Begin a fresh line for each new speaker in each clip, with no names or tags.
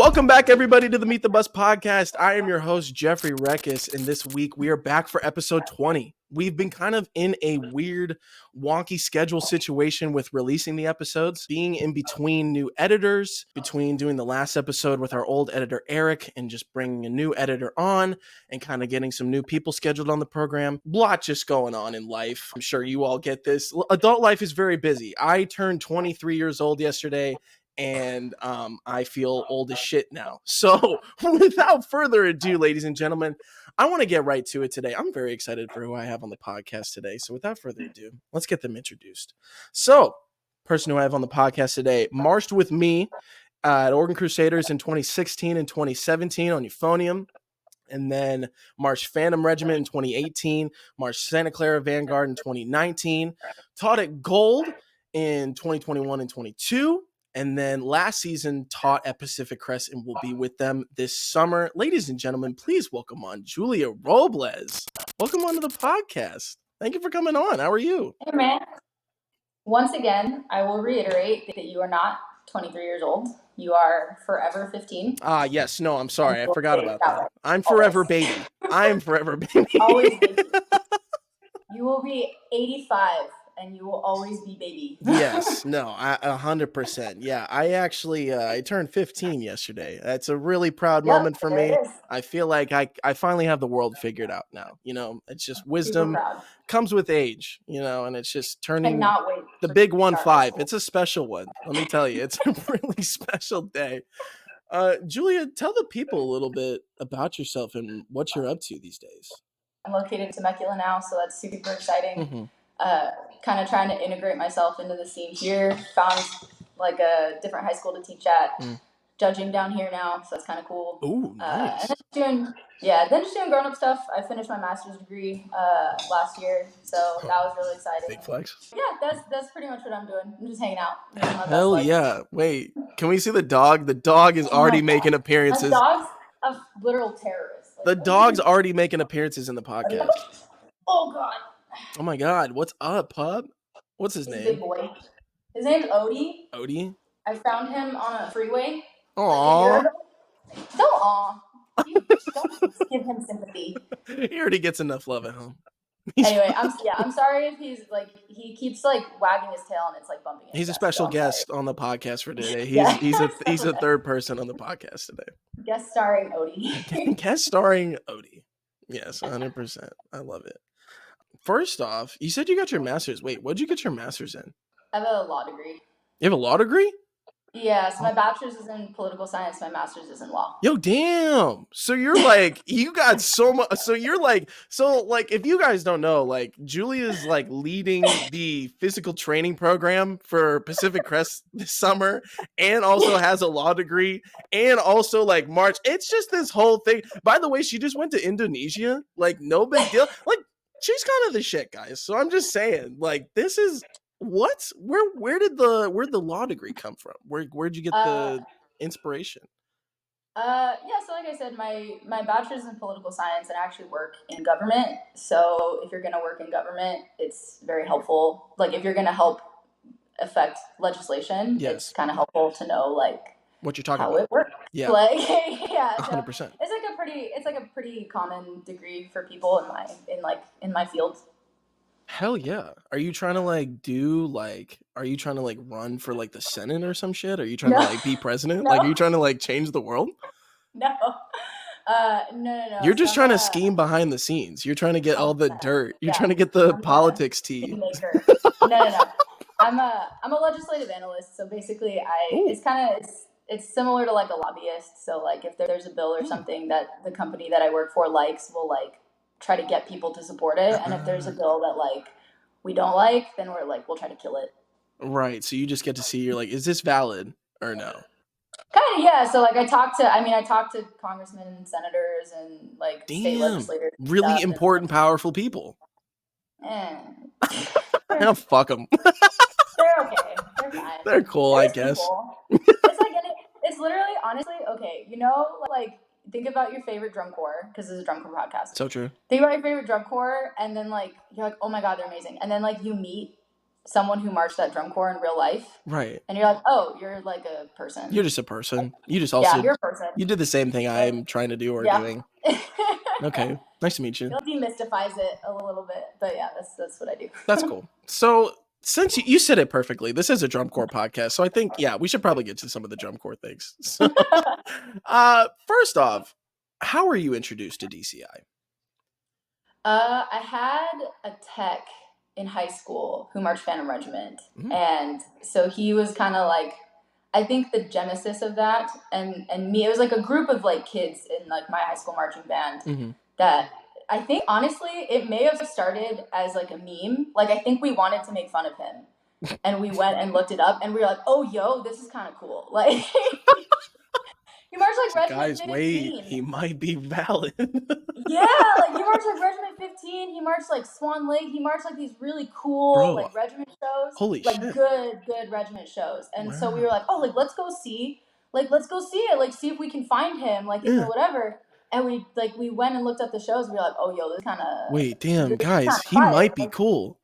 Welcome back, everybody, to the Meet the Bus podcast. I am your host, Jeffrey Reckes, and this week we are back for episode 20. We've been kind of in a weird, wonky schedule situation with releasing the episodes, being in between new editors, between doing the last episode with our old editor, Eric, and just bringing a new editor on and kind of getting some new people scheduled on the program. Lot just going on in life. I'm sure you all get this. Adult life is very busy. I turned 23 years old yesterday, and I feel old as shit now. So without further ado, ladies and gentlemen, I want to get right to it today. I'm very excited for who I have on the podcast today. So without further ado, let's get them introduced. So, person who I have on the podcast today marched with me at Oregon Crusaders in 2016 and 2017 on Euphonium, and then marched Phantom Regiment in 2018, marched Santa Clara Vanguard in 2019, taught at Gold in 2021 and 22, and then last season taught at Pacific Crest and will be with them this summer. Ladies and gentlemen, please welcome on Julia Robles. Welcome on to the podcast. Thank you for coming on. How are you?
Hey, man. Once again, I will reiterate that you are not 23 years old. You are forever 15.
Yes. No, I'm sorry. I forgot about that.
Way.
I'm forever baby. I'm forever baby.
Always baby. You will be 85. And you will always be baby.
Yes, no, 100%. Yeah, I actually I turned 15 yesterday. That's a really proud moment for me. I feel like I finally have the world figured out now. You know, it's just wisdom comes with age, you know, and it's just turning the big 1-5. It's a special one. Let me tell you, it's a really special day. Julia, tell the people a little bit about yourself and what you're up to these days.
I'm located in Temecula now, so that's super exciting. Mm-hmm. Kind of trying to integrate myself into the scene here. Found like a different high school to teach at. Judging down here now, so that's kind of cool.
Ooh, nice.
And then just doing grown-up stuff. I finished my master's degree last year, so that was really exciting.
Big flex.
Yeah, that's pretty much what I'm doing. I'm just hanging out.
Hell yeah. Wait, can we see the dog? The dog is already making appearances.
The dog's a literal terrorist.
The dog's already making appearances in the podcast.
Oh, God.
Oh my God, what's up, pup? What's his name?
Big boy. His name's Odie.
Odie?
I found him on a freeway.
Aww.
Don't aw. Don't give him sympathy.
He already gets enough love at home.
Anyway, I'm sorry if he's like he keeps like wagging his tail and it's like bumping.
He's a special guest on the podcast for today. He's a third person on the podcast today.
Guest starring Odie.
Guest starring Odie. Yes, 100%. I love it. First off, you said you got your master's. Wait, what'd you get your master's in?
I have a law degree.
You have a law degree?
Yeah, so my bachelor's is in political science. My master's is in law.
Yo, damn. So you're like, you got so much. So you're like, if you guys don't know, like, Julia's like leading the physical training program for Pacific Crest this summer, and also has a law degree, and also like March. It's just this whole thing. By the way, she just went to Indonesia. Like, no big deal. Like, she's kind of the shit, guys. So I'm just saying, like, this is what? Where'd the law degree come from? Where'd you get the inspiration?
So like I said, my bachelor's in political science, and I actually work in government. So if you're gonna work in government, it's very helpful. Like if you're gonna help affect legislation, it's kind of helpful to know like
what you're talking
how
about.
It works.
Yeah,
like yeah,
100%.
It's like a pretty common degree for people in my field.
Hell yeah. Are you trying to run for like the Senate or some shit? Are you trying to like be president? No. Like, are you trying to like change the world?
No. No.
You're just trying to scheme behind the scenes. You're trying to get all the dirt. You're trying to get the politics tea.
No. I'm a legislative analyst. So basically it's similar to like a lobbyist. So like if there's a bill or something that the company that I work for likes, we'll like try to get people to support it, and if there's a bill that like we don't like, then we'll try to kill it.
Right. So you just get to see, you're like, is this valid or no?
Kind of, yeah. So like I talk to congressmen and senators and like state legislators.
Really important, powerful people. Fuck them.
They're okay. They're fine.
They're cool, I guess.
It's literally, honestly, okay. You know, like, think about your favorite drum corps, because this is a drum corps podcast.
So true.
Think about your favorite drum corps, and then, like, you're like, oh my God, they're amazing. And then, like, you meet someone who marched that drum corps in real life.
Right.
And you're like, oh, you're like a person.
You're just a person. You just
yeah, you're a person.
you did the same thing I'm trying to do or doing. Okay. Nice to meet you.
It demystifies it a little bit, but yeah, that's what I do.
That's cool. So since you said it perfectly, this is a drum corps podcast, so I think we should probably get to some of the drum corps things. So, first off, how were you introduced to DCI?
I had a tech in high school who marched Phantom Regiment, and so he was kind of like, I think the genesis of that, and me. It was like a group of like kids in like my high school marching band that. I think, honestly, it may have started as, like, a meme. Like, I think we wanted to make fun of him. And we went and looked it up, and we were like, oh, yo, this is kind of cool. Like, he marched, like, Regiment 15.
Guys, wait, he might be valid.
Yeah, like, he marched, like, Regiment 15. He marched, like, Swan Lake. He marched, like, these really cool, like, regiment shows.
Holy
like,
shit.
Good regiment shows. And so we were like, oh, like, let's go see. Like, let's go see it. Like, see if we can find him. Like, or whatever. And we went and looked at the shows. We were like, oh, yo, this kind of...
Wait, damn, guys, he might be cool.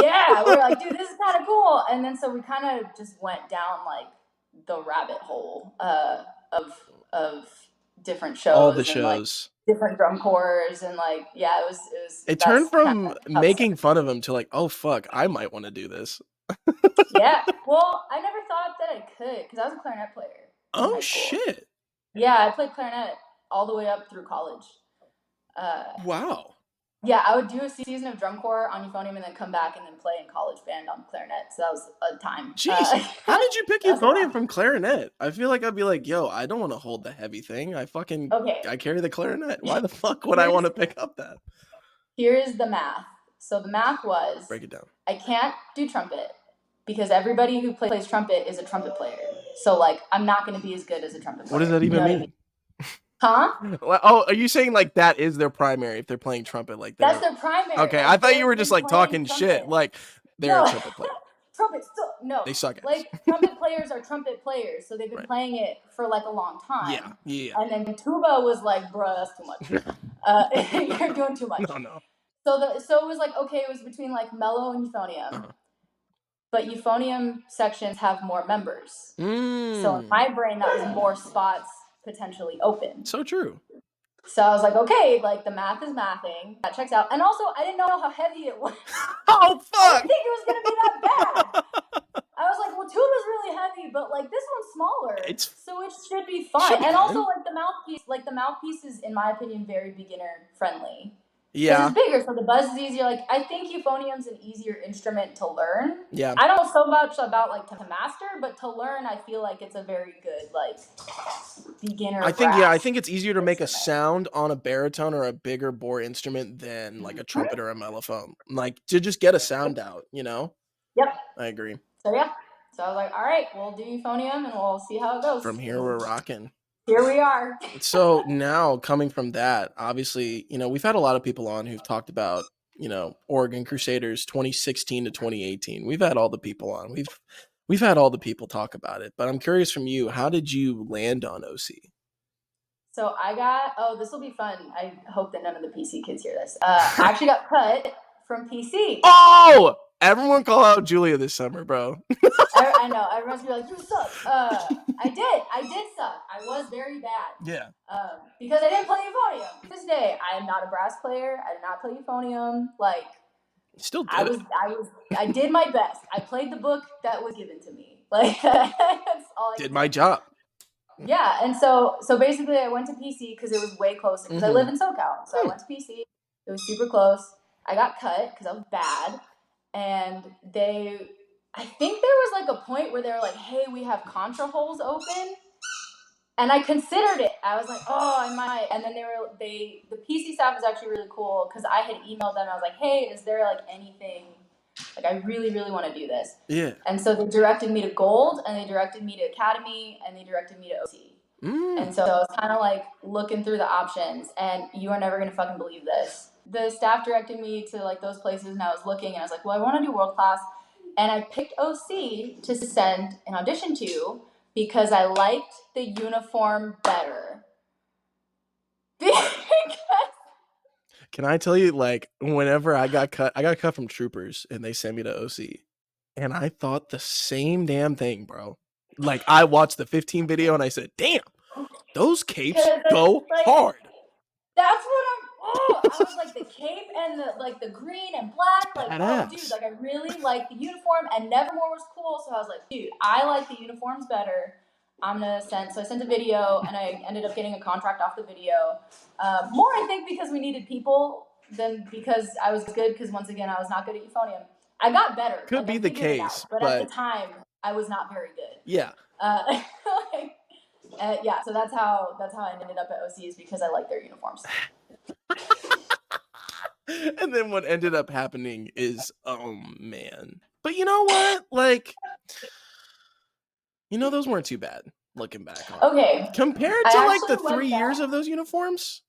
Yeah, we were like, dude, this is kind of cool. And then so we kind of just went down, like, the rabbit hole of different shows.
All the shows.
Like, different drum corps. And, like, yeah, it was...
It turned from making fun of him to, like, oh, fuck, I might want to do this.
Yeah. Well, I never thought that I could, because I was a clarinet player.
Oh, shit.
Yeah, I played clarinet all the way up through college.
Wow.
Yeah, I would do a season of drum corps on euphonium and then come back and then play in college band on clarinet. So that was a time.
Jeez, how did you pick euphonium from clarinet? I feel like I'd be like, yo, I don't want to hold the heavy thing. I carry the clarinet. Why the fuck would I want to pick up that?
Here's the math. So the math was... Break it down. I can't do trumpet because everybody who plays trumpet is a trumpet player. So, like, I'm not going to be as good as a trumpet player.
What does that even mean?
Huh?
Oh, are you saying like that is their primary if they're playing trumpet? Like
that's their primary.
Okay, I thought you were just like talking shit. Like they're a trumpet player.
Trumpet still no.
They suck at
like trumpet players are trumpet players, so they've been playing it for like a long time.
Yeah.
And then tuba was like, bruh, that's too much. You're doing too much.
No.
So it was like, okay, it was between like mellow and euphonium. But euphonium sections have more members. So in my brain, that was more spots potentially open.
So true.
So I was like, okay, like the math is mathing. That checks out. And also, I didn't know how heavy it was.
Oh, fuck!
I didn't think it was going to be that bad. I was like, well, tuba's really heavy, but like this one's smaller. So it should be fine. And also, like the mouthpiece is, in my opinion, very beginner friendly. Yeah. It's bigger, so the buzz is easier. Like, I think euphonium's an easier instrument to learn.
Yeah.
I don't know so much about, like, to master, but to learn, I feel like it's a very good, like, beginner
I think it's easier to make a sound on a baritone or a bigger bore instrument than, like, a trumpet or a mellophone. Like, to just get a sound out, you know?
Yep.
I agree.
So, yeah. So, I was like, all right, we'll do euphonium, and we'll see how it goes.
From here, we're rocking.
Here we are.
So now coming from that, obviously, you know, we've had a lot of people on who've talked about, you know, Oregon Crusaders 2016 to 2018. We've had all the people on. We've had all the people talk about it. But I'm curious from you, how did you land on OC?
So this will be fun. I hope that none of the PC kids hear this. I actually got cut from PC.
Oh! Everyone call out Julia this summer, bro.
I know. Everyone's gonna be like, you suck. I did suck. I was very bad.
Yeah.
Because I didn't play euphonium. To this day, I am not a brass player. I did not play euphonium. Like,
still did
I did my best. I played the book that was given to me. Like, that's all I
did. My job.
Yeah, and so basically I went to PC because it was way closer. Because I live in SoCal. So I went to PC. It was super close. I got cut because I was bad. And I think there was like a point where they were like, hey, we have contra holes open. And I considered it. I was like, oh, I might. And then the PC staff was actually really cool because I had emailed them. I was like, hey, is there like anything, like I really, really want to do this.
Yeah.
And so they directed me to Gold and they directed me to Academy and they directed me to OC. And so I was kind of like looking through the options and you are never going to fucking believe this. The staff directed me to like those places and I was looking and I was like, well, I want to do world class. And I picked OC to send an audition to because I liked the uniform better.
Can I tell you, like, whenever I got cut from Troopers and they sent me to OC. And I thought the same damn thing, bro. Like, I watched the 15 video and I said, damn, those capes go hard.
That's what I was like, the cape and the green and black, like,
Badass.
oh dude, like I really like the uniform, and Nevermore was cool, so I was like, dude, I like the uniforms better. I'm gonna send. So I sent a video, and I ended up getting a contract off the video. More, I think, because we needed people than because I was good. Because once again, I was not good at euphonium. I got better.
Could be the case,
but at the time, I was not very good.
Yeah.
Yeah. So that's how I ended up at OC, is because I like their uniforms.
And then what ended up happening is, oh man. But you know what? Like, those weren't too bad looking back on.
Okay.
Compared to like the 3 years of those uniforms,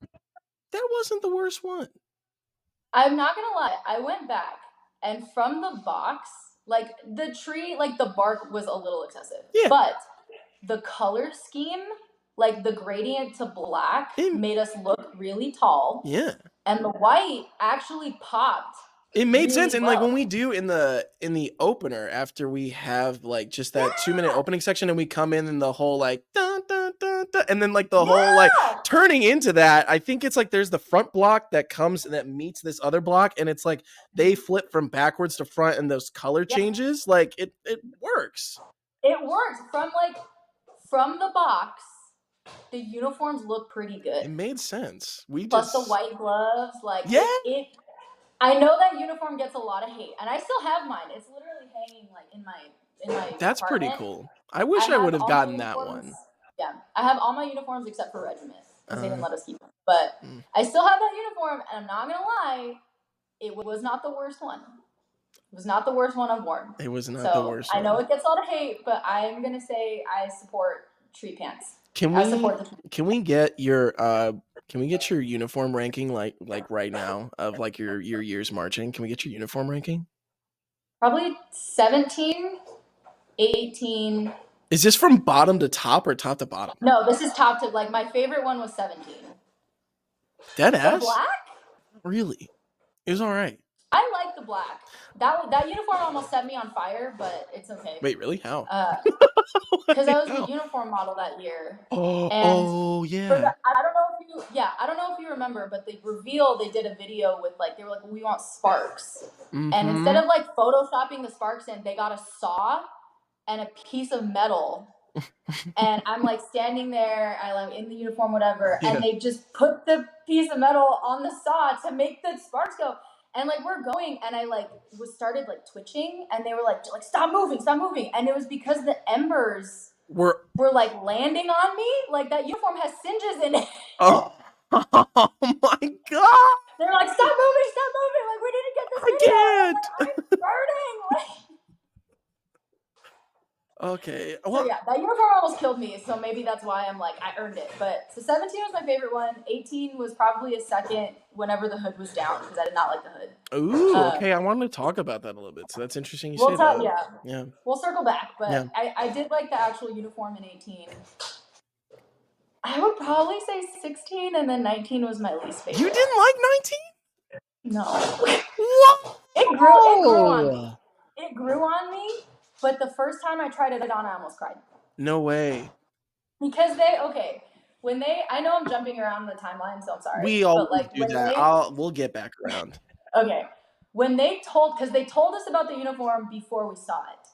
that wasn't the worst one.
I'm not gonna lie. I went back, and from the box, like the tree, like the bark was a little excessive. Yeah. But the color scheme, like the gradient to black, made us look really tall.
Yeah.
And the white actually popped.
It made really sense. And like when we do in the opener, after we have like just that 2-minute opening section, and we come in and the whole like dun, dun, dun, dun, and then like the whole like turning into that, I think it's like there's the front block that comes and that meets this other block, and it's like they flip from backwards to front, and those color changes, like it works.
It works from the box. The uniforms look pretty good.
It made sense.
Plus the white gloves, like
yeah.
I know that uniform gets a lot of hate, and I still have mine. It's literally hanging like in my.
That's
apartment.
Pretty cool. I wish I would have gotten that one.
Yeah, I have all my uniforms except for regiment, because they didn't let us keep them. But I still have that uniform, and I'm not gonna lie, it was not the worst one. It was not the worst one I've worn.
It was not the worst.
I know it gets a lot of hate, but I'm gonna say I support tree pants.
Can we get your uniform ranking like right now of like your years marching? Can we get your uniform ranking?
Probably 17, 18.
Is this from bottom to top or top to bottom?
No, this is top to, like, my favorite one was 17.
Dead ass?
The black?
Really? It was all right.
I like the black. That uniform almost set me on fire, but it's okay.
Wait, really? How?
Because I was the uniform model that year.
Oh yeah.
I don't know if you remember, but the reveal, they did a video with like, they were like, we want sparks. Mm-hmm. And instead of like photoshopping the sparks in, they got a saw and a piece of metal. And I'm like standing there, I like in the uniform, whatever, and they just put the piece of metal on the saw to make the sparks go. And like we're going, and I like started like twitching, and they were like stop moving, and it was because the embers were like landing on me. Like that uniform has singes in it.
Oh my god!
They're like stop moving, like we need to get this video.
I can't.
Like, I'm burning.
Okay.
Well, so yeah, that uniform almost killed me, so maybe that's why I'm like, I earned it. But so 17 was my favorite one. 18 was probably a second whenever the hood was down, because I did not like the hood.
Ooh, okay. I wanted to talk about that a little bit, so that's interesting you say that.
Yeah. We'll circle back, but I did like the actual uniform in 18. I would probably say 16, and then 19 was my least favorite.
You didn't like 19?
No.
What?
It grew on me. It grew on me. But the first time I tried it on, I almost cried.
No way.
Because I know I'm jumping around the timeline, so I'm sorry.
We all do that. We'll get back around.
Okay. Because they told us about the uniform before we saw it.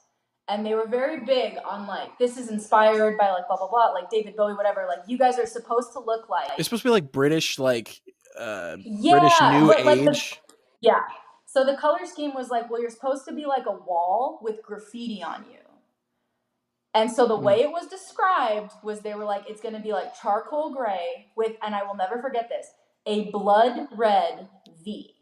And they were very big on like, this is inspired by like blah, blah, blah, like David Bowie, whatever. Like you guys are supposed to look like.
It's supposed to be like British, like British New Age.
Yeah. So the color scheme was like, well, you're supposed to be like a wall with graffiti on you. And so the way it was described was they were like, it's going to be like charcoal gray with, and I will never forget this, a blood red V.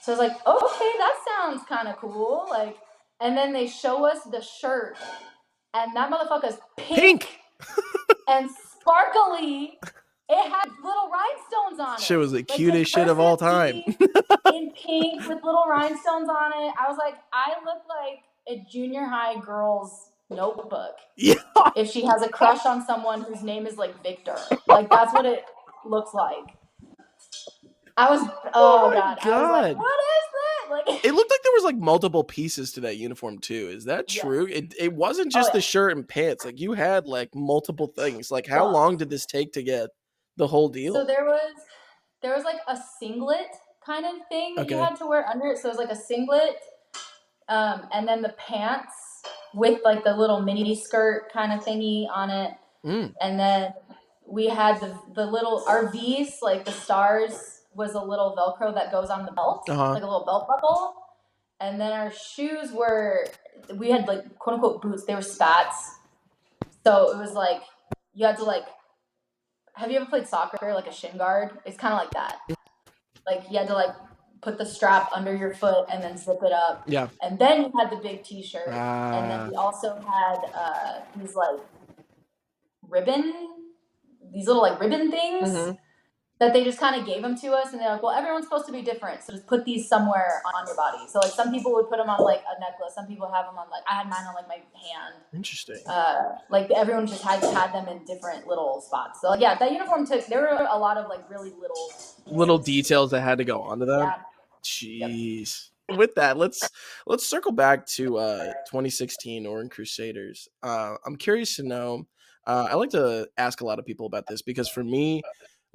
So I was like, oh, okay, that sounds kind of cool. Like, and then they show us the shirt, and that motherfucker's pink. And sparkly. It had little rhinestones on it.
Shit was the cutest shit of all time.
In pink with little rhinestones on it. I was like, I look like a junior high girl's notebook.
Yeah.
If she has a crush on someone whose name is like Victor. Like that's what it looks like. I was, oh god. I was like, what is that? Like
It looked like there was like multiple pieces to that uniform too. Is that true?
Yes.
It wasn't just the shirt and pants. Like you had like multiple things. Like how long did this take to get the whole deal?
So there was like a singlet kind of thing that you had to wear under it. So it was like a singlet, and then the pants with like the little mini skirt kind of thingy on it. And then we had the little RVs, like the stars was a little Velcro that goes on the belt, like a little belt buckle. And then our shoes we had like quote unquote boots. They were spats. So it was like, you had to like, have you ever played soccer, like a shin guard? It's kind of like that. Like you had to like put the strap under your foot and then zip it up.
Yeah.
And then you had the big t-shirt. And then we also had these like these little like ribbon things that they just kind of gave them to us. And they're like, well, everyone's supposed to be different. So just put these somewhere on your body. So like some people would put them on like a necklace. Some people have them on like, I had mine on like my hand.
Interesting.
Like everyone just had them in different little spots. So like, yeah, that uniform there were a lot of like really little
details that had to go onto them.
Yeah.
Jeez. Yep. With that, let's circle back to 2016 Oregon Crusaders. I'm curious to know. I like to ask a lot of people about this because for me,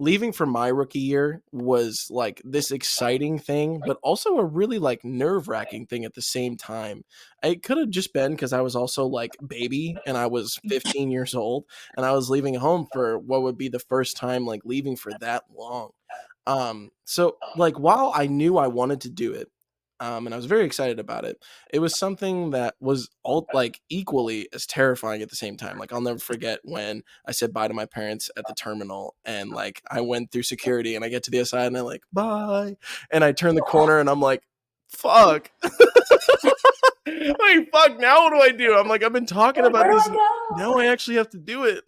leaving for my rookie year was like this exciting thing, but also a really like nerve-wracking thing at the same time. It could have just been because I was also like baby and I was 15 years old and I was leaving home for what would be the first time like leaving for that long. So like while I knew I wanted to do it, and I was very excited about it, it was something that was all like equally as terrifying at the same time. Like I'll never forget when I said bye to my parents at the terminal and like I went through security and I get to the other side and I'm like, bye. And I turn the corner and I'm like, fuck. Like, fuck, now what do I do? I'm like, I've been talking about this. Now I actually have to do it.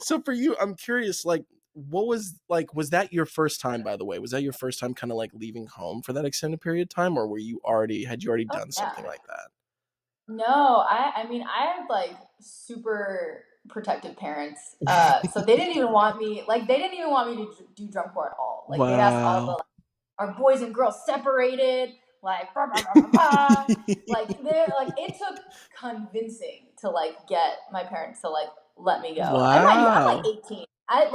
So for you, I'm curious, like, what was that your first time, by the way? Was that your first time kind of like leaving home for that extended period of time, or had you already done something like that?
No, I mean I had like super protective parents. So they didn't even want me to do drum corps at all. Like they'd ask all the our boys and girls separated, like blah, blah, blah, blah, blah. Like it took convincing to like get my parents to like let me go.
Wow.
I'm like 18. I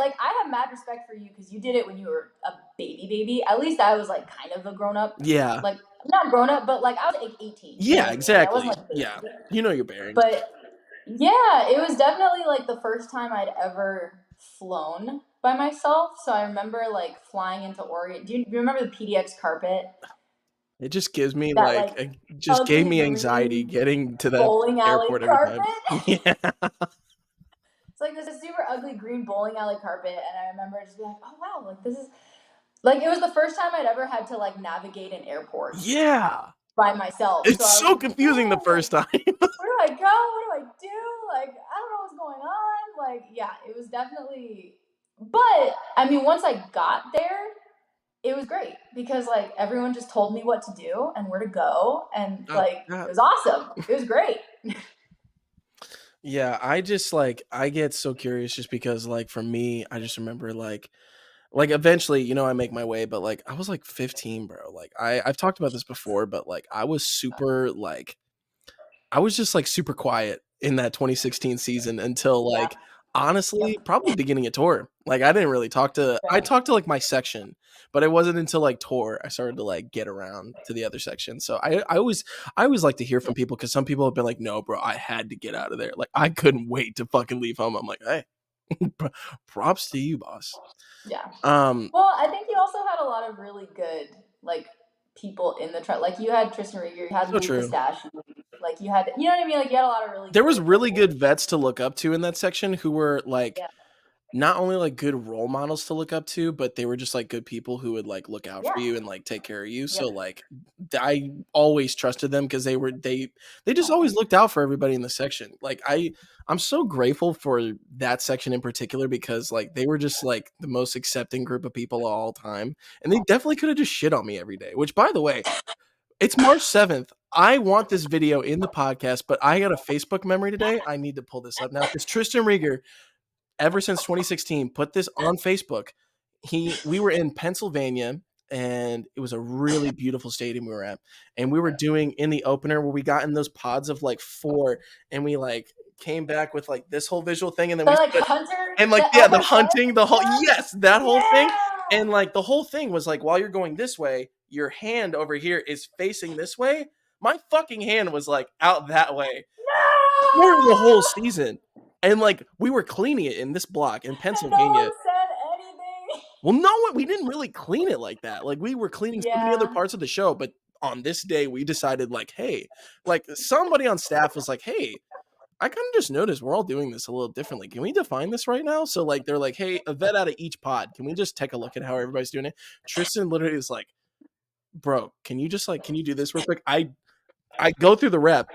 have mad respect for you because you did it when you were a baby. At least I was like kind of a grown up.
Yeah.
Like not grown up, but like I was like 18.
Yeah, exactly.
I wasn't, like,
yeah. You know your bearings.
But yeah, it was definitely like the first time I'd ever flown by myself. So I remember like flying into Oregon. Do you remember the PDX carpet?
It just gives me gave me anxiety getting to that
bowling alley
airport
carpet.
Every time. Yeah.
It's like this super ugly green bowling alley carpet, and I remember just being like, "Oh wow, like this is like it was the first time I'd ever had to like navigate an airport."
Yeah.
By myself.
It's so confusing the first time.
Where do I go? What do I do? Like I don't know what's going on. Like yeah, it was definitely. But I mean, once I got there, it was great because like everyone just told me what to do and where to go, and like it was awesome. It was great.
Yeah, I get so curious just because like for me, I just remember like eventually, I make my way, but like I was like 15, bro. Like I've talked about this before, but like I was just like super quiet in that 2016 season until like honestly probably beginning of tour. Like I didn't really I talked to like my section, but it wasn't until like tour I started to like get around to the other section. So I always like to hear from people because some people have been like, no, bro, I had to get out of there. Like I couldn't wait to fucking leave home. I'm like, hey, props to you, boss.
Yeah. Well, I think you also had a lot of really good like people in the truck. Like you had Tristan Rieger, you had Luke Pistache, like you had, you know what I mean? Like you had a lot of really.
There was really good vets to look up to in that section who were like. Yeah. Not only like good role models to look up to, but they were just like good people who would like look out for you and like take care of you. So like I always trusted them because they just always looked out for everybody in the section. Like I'm so grateful for that section in particular because like they were just like the most accepting group of people of all time. And they definitely could have just shit on me every day, which by the way, it's March 7th. I want this video in the podcast, but I got a Facebook memory today. I need to pull this up now because Tristan Rieger, ever since 2016, put this on Facebook. We were in Pennsylvania and it was a really beautiful stadium we were at. And we were doing in the opener where we got in those pods of like 4, and we like came back with like this whole visual thing, and then
The
we
like
split,
hunter,
and like
the
the
Elmer Fudd
hunting, the whole
one?
yes, that whole thing.
Yeah!
And like the whole thing was like while you're going this way, your hand over here is facing this way. My fucking hand was like out that way for the whole
No!
season. And like we were cleaning it in this block in
And no
Pennsylvania.
one said anything.
Well, no one, we didn't really clean it like that. Like we were cleaning so many other
Yeah.
parts of the show, but on this day we decided like, hey, like somebody on staff was like, hey, I kind of just noticed we're all doing this a little differently. Can we define this right now? So like they're like, hey, a vet out of each pod. Can we just take a look at how everybody's doing it? Tristan literally is like, bro, can you just like, can you do this real quick? I go through the rep,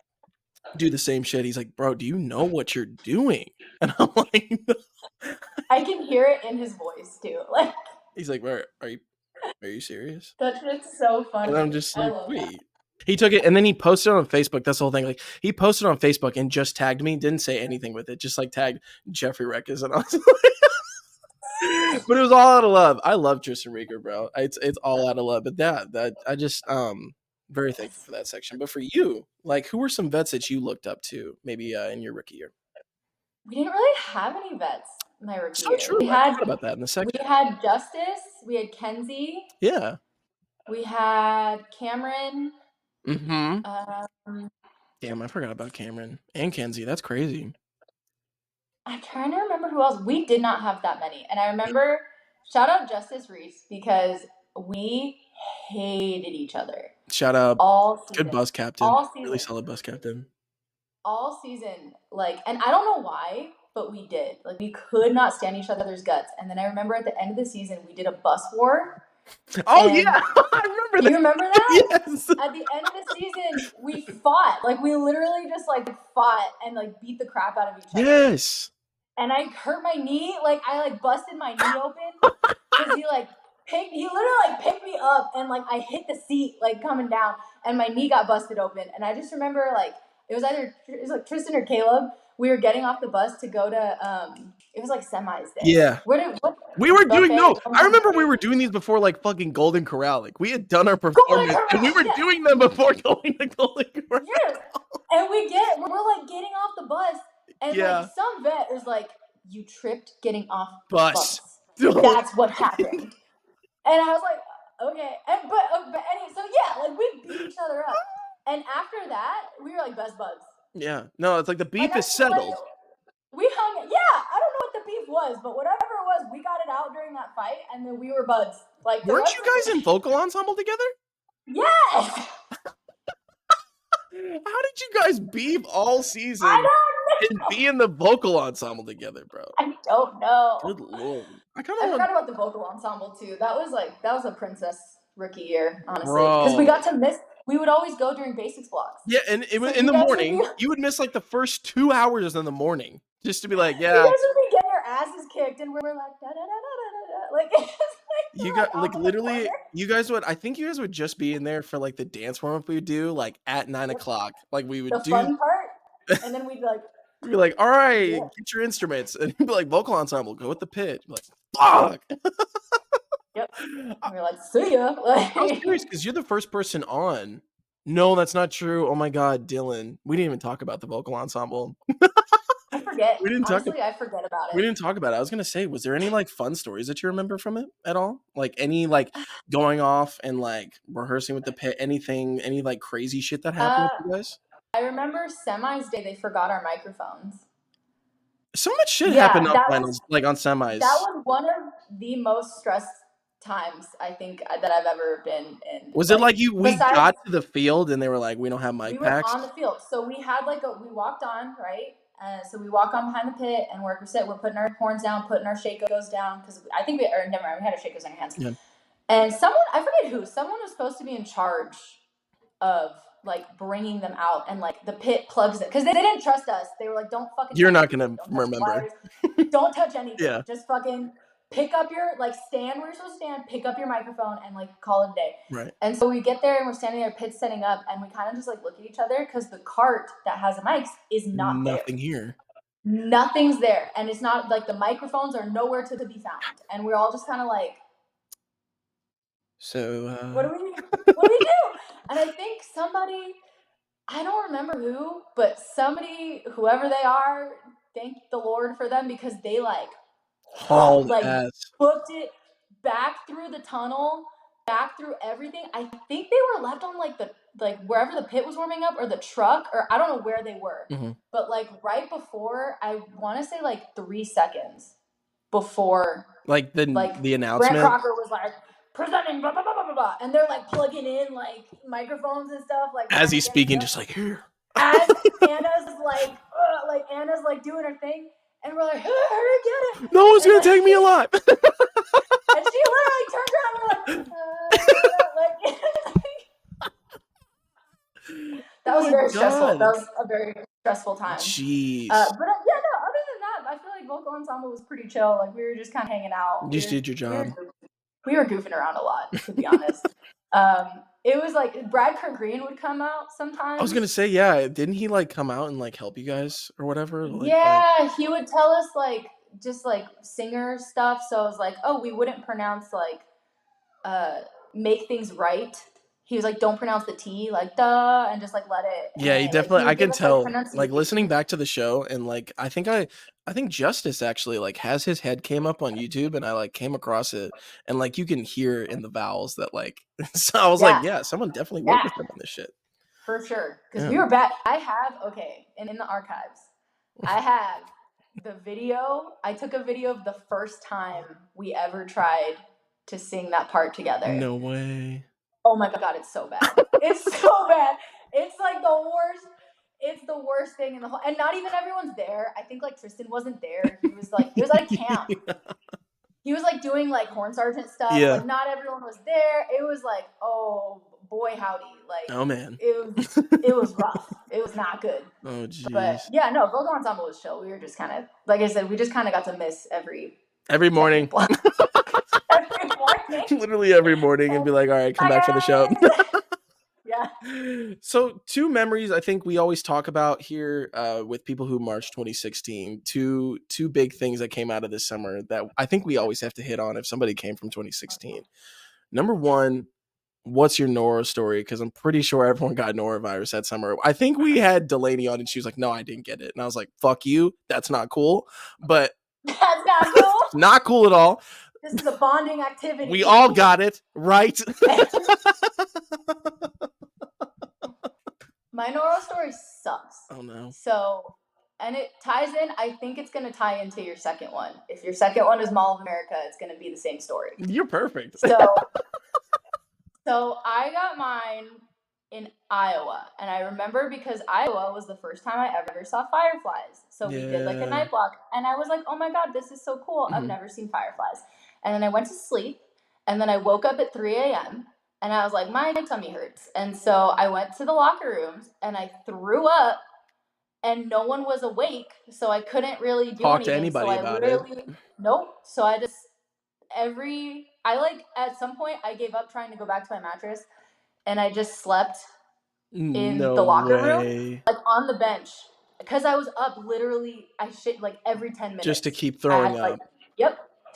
do the same shit. He's like, bro, do you know what you're doing? And I'm like,
I can hear it in his voice too. Like
he's like, are you serious?
that's just so funny.
And I'm just like,
I love
wait.
that.
He took it and then he posted it on Facebook. That's the whole thing. Like he posted on Facebook and just tagged me. Didn't say anything with it. Just like tagged Jeffrey Reckes, and I was like, but it was all out of love. I love Tristan Rieger, bro. It's all out of love. But that I just very thankful for that section. But for you, like, who were some vets that you looked up to maybe in your rookie year?
We didn't really have any vets my rookie
So
year.
true.
We
I
had
forgot about that in the section.
We had Justice. We had Kenzie.
Yeah.
We had Cameron.
Mm-hmm. Damn, I forgot about Cameron and Kenzie. That's crazy.
I'm trying to remember who else. We did not have that many. And I remember, shout out Justice Reese, because we hated each other.
Shout out.
All season.
Good bus captain.
All season.
Really solid bus captain.
All season. Like, and I don't know why, but we did. Like, we could not stand each other's guts. And then I remember at the end of the season, we did a bus war.
Oh, yeah. I remember that.
You remember that?
Yes.
At the end of the season, we fought. Like, we literally just, like, fought and, like, beat the crap out of each other.
Yes.
And I hurt my knee. Like, I, like, busted my knee open. Because he literally, like, picked me up. And, like, I hit the seat, like, coming down. And my knee got busted open. And I just remember, like, it was like Tristan or Caleb. We were getting off the bus to go to, it was like semis day.
Yeah. We were doing, I remember we were doing these before like fucking Golden Corral. Like we had done our performance and we were doing them before going to Golden Corral.
Yes. And we're like getting off the bus and like some vet is like, you tripped getting off the bus. That's what happened. And I was like, okay. But anyway, so yeah, like we beat each other up. And after that, we were like best buds.
Yeah. No, it's like the beef is settled.
Like, we hung, I don't know what the beef was, but whatever it was, we got it out during that fight, and then we were buds. Like,
weren't you guys in vocal ensemble together?
Yes.
How did you guys beef all season and be in the vocal ensemble together, bro?
I don't know.
Good lord. I
forgot about the vocal ensemble too. That was a princess rookie year, honestly, because we got to miss. We would always go during basics blocks. Yeah, and it was in the morning. You would miss like the first 2 hours in the morning just to be like, yeah. You guys would be getting your asses kicked, and we're like, da da da da da da. Like, it's like you got like literally. You guys would. I think you guys would just be in there for like the dance warm up we would do like at 9 o'clock. Like we would do the fun part, and then we'd be like, all right, get your instruments, and you'd be like, vocal ensemble, go with the pit. Like, fuck. Yep. We're like, see ya. I was curious because you're the first person on. No, that's not true. Oh my god, Dylan. We didn't even talk about the vocal ensemble. I forget. I forget about it. We didn't talk about it. I was gonna say, was there any like fun stories that you remember from it at all? Like any like going off and like rehearsing with the pit, any like crazy shit that happened with you guys? I remember semis day, they forgot our microphones. So much shit happened on finals, like on semis. That was one of the most stressed times I think that I've ever been in. Was it like we got to the field and they were like, we don't have mic packs? We were on the field, so we had we walked on, right? So we walk on behind the pit and we're putting our horns down, putting our shakos down, because I think we had our shakos in our hands. Yeah. And I forget who, someone was supposed to be in charge of like bringing them out, and like the pit plugs it because they didn't trust us. They were like, don't fucking. You're not gonna remember. Don't touch anything. Yeah. Just fucking pick up your stand where you're supposed to stand, pick up your microphone, and like call it a day. Right. And so we get there and we're standing there, pit's setting up, and we kind of just like look at each other because the cart that has the mics is not there. Nothing here. Nothing's there, and it's not like the microphones are nowhere to be found, and we're all just kind of like.
So
what do we do? And I think somebody, I don't remember who, but somebody, whoever they are, thank the Lord for them, because they like
hauled
like
ass.
booked it back through the tunnel, back through everything. I think they were left on like wherever the pit was warming up, or the truck, or I don't know where they were.
Mhm.
But like right before, I want to say like 3 seconds before,
Like the
Grant
announcement.
Crocker was like, presenting blah blah blah blah blah, and they're like plugging in like microphones and stuff, like
As he's speaking, just like here.
as Anna's like doing her thing, and we're like, hurry, get it.
No one's
And
gonna take me alive.
And she literally turned around and we're like that was very stressful. That was a very stressful time.
Jeez.
But yeah, no, other than that, I feel like vocal ensemble was pretty chill. Like we were just kind of hanging out.
You just did your job.
We were goofing around a lot, to be honest. It was like Brad Kirk Green would come out sometimes.
I was gonna say, yeah, didn't he like come out and like help you guys or whatever? Like,
yeah, he would tell us like just like singer stuff. So I was like, oh, we wouldn't pronounce like make things right. He was like, don't pronounce the T, like duh, and just like let it.
Yeah, he definitely.
Like,
I can tell. Like listening back to the show, and like I think Justice actually like has his head came up on YouTube, and I like came across it, and like you can hear in the vowels that like. So I was like, yeah, someone definitely worked with them on this shit.
For sure, because we were bad. I have and in the archives, I have the video. I took a video of the first time we ever tried to sing that part together.
No way.
Oh my god, it's so bad. It's so bad. It's like the worst. It's the worst thing in the whole. And not even everyone's there. I think like Tristan wasn't there. He was at a camp. He was like doing like horn sergeant stuff.
Yeah.
Like not everyone was there. It was like, oh boy, howdy. Like,
oh man,
it was rough. It was not good.
Oh jeez.
But yeah, no, vocal ensemble was chill. We were just kind of, like I said, we just kind of got to miss every
morning.
Every morning.
Literally every morning, and be like, all right, come back for the show.
Yeah.
So 2 memories I think we always talk about here with people who marched 2016. Two big things that came out of this summer that I think we always have to hit on if somebody came from 2016. Number 1, what's your Noro story? Because I'm pretty sure everyone got norovirus that summer. I think we had Delaney on, and she was like, no, I didn't get it. And I was like, fuck you. That's not cool. But
that's not cool.
Not cool at all.
This is a bonding activity.
We all got it, right?
My Noro story sucks.
Oh no.
So, and it ties in, I think it's going to tie into your second one. If your second one is Mall of America, it's going to be the same story.
You're perfect.
So I got mine in Iowa. And I remember because Iowa was the first time I ever saw fireflies. So we did like a night block. And I was like, oh my God, this is so cool. I've never seen fireflies. And then I went to sleep. And then I woke up at 3 a.m. And I was like, my tummy hurts. And so I went to the locker rooms and I threw up. And no one was awake. So I couldn't really do
Talk
anything.
to anybody about it.
Nope. So I just, at some point, I gave up trying to go back to my mattress. And I just slept in the locker room, like on the bench, because I was up literally. I shit like every 10 minutes
just to keep throwing up.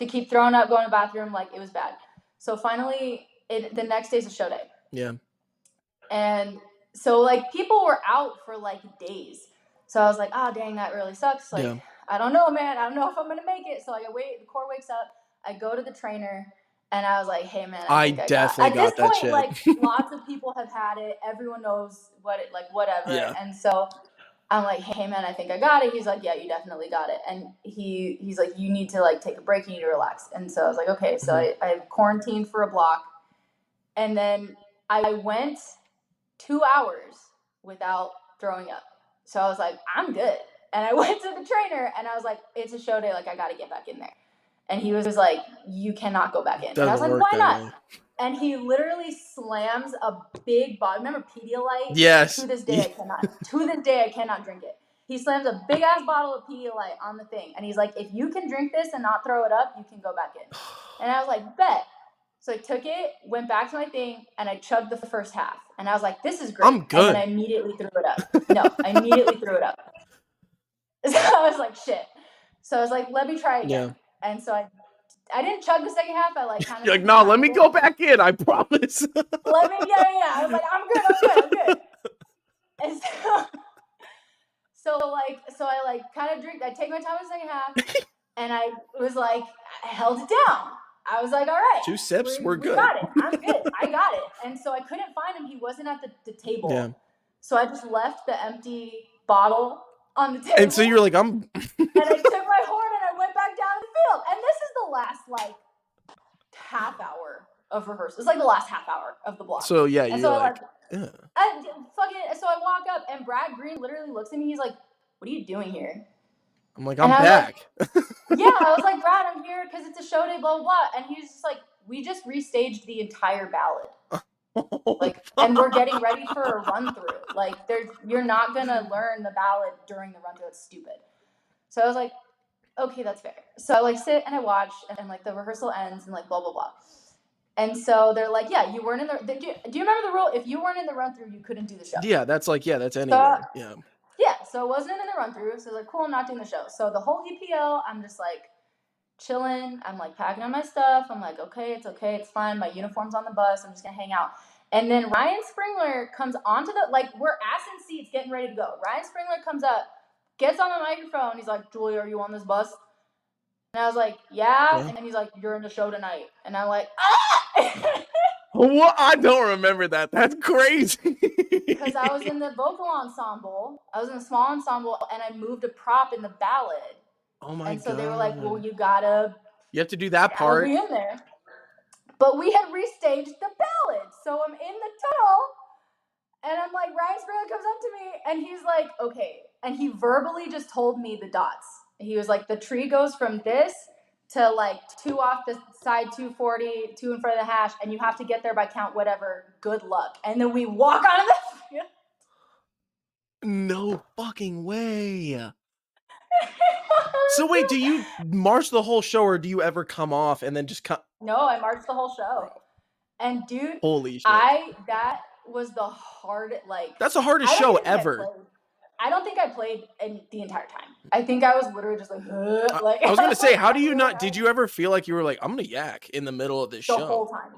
To keep throwing up, going to the bathroom, like it was bad. So finally, the next day's a show day.
Yeah.
And so like people were out for like days. So I was like, oh dang, that really sucks. Like I don't know, man. I don't know if I'm gonna make it. So like the core wakes up. I go to the trainer. And I was like, hey, man, I definitely got that shit. Like, lots of people have had it. Everyone knows whatever. Yeah. And so I'm like, hey, man, I think I got it. He's like, yeah, you definitely got it. And he's like, you need to, like, take a break. You need to relax. And so I was like, okay. So I quarantined for a block. And then I went 2 hours without throwing up. So I was like, I'm good. And I went to the trainer, and I was like, it's a show day. Like, I got to get back in there. And he was like, you cannot go back in. And I was like, why not? And he literally slams a big bottle. Remember Pedialyte?
Yes.
To this day, I cannot drink it. He slams a big-ass bottle of Pedialyte on the thing. And he's like, if you can drink this and not throw it up, you can go back in. And I was like, bet. So I took it, went back to my thing, and I chugged the first half. And I was like, this is great.
I'm good.
And then I immediately threw it up. I immediately threw it up. So I was like, shit. So I was like, let me try again. Yeah. And so I I didn't chug the second half. I like kind of.
You're like, no, let me go back in. I promise.
Let me, yeah. I was like, I'm good. And so I like kind of drink. I take my time in the second half, and I was like, I held it down. I was like, all right,
2 sips, we're good.
We got it. I'm good. I got it. And so I couldn't find him. He wasn't at the table.
Yeah.
So I just left the empty bottle on the table.
And so you're like,
And I took my horn and I went back down the field. And this is the last like half hour of rehearsal. It's like the last half hour of the block.
So yeah,
and
you're
so
like,
so I walk up and Brad Green literally looks at me. He's like, "What are you doing here?"
I'm like, I'm back.
Yeah, I was like, Brad, I'm here because it's a show day, blah, blah, blah. And he's just like, we just restaged the entire ballad. Like, and we're getting ready for a run-through. Like, you're not going to learn the ballad during the run-through. It's stupid. So I was like, okay, that's fair. So I like sit and I watch and like the rehearsal ends and like blah, blah, blah. And so they're like, yeah, you weren't in the, do you remember the rule? If you weren't in the run-through, you couldn't do the show.
Yeah, that's anywhere.
Yeah, so it wasn't in the run-through. So I was like, cool, I'm not doing the show. So the whole EPO, I'm just like chilling. I'm like packing up my stuff. I'm like, okay, it's fine. My uniform's on the bus. I'm just going to hang out. And then Ryan Springler comes onto like, we're ass in seats getting ready to go. Ryan Springler comes up, gets on the microphone. He's like, Julia, are you on this bus? And I was like, yeah. And he's like, you're in the show tonight. And I'm like, ah!
What? I don't remember that. That's crazy.
Because I was in the vocal ensemble. I was in a small ensemble, and I moved a prop in the ballad.
Oh my god!
And so they were like, well, you
have to do that part.
Be in there. But we had restaged the ballad. So I'm in the tunnel, and I'm like, Ryan Springler comes up to me, and he's like, okay. And he verbally just told me the dots. He was like, the tree goes from this to like 2 off the side 240, 2 in front of the hash, and you have to get there by count whatever. Good luck. And then we walk on the field.
No fucking way. So wait, do you march the whole show or do you ever come off and then just come?
No, I marched the whole show. And dude,
holy shit.
That was the
that's the hardest show ever.
I don't think I played the entire time. I think I was literally just like
I was going to say, how do you not, did you ever feel like you were like, I'm going to yak in the middle of this show?
The whole time.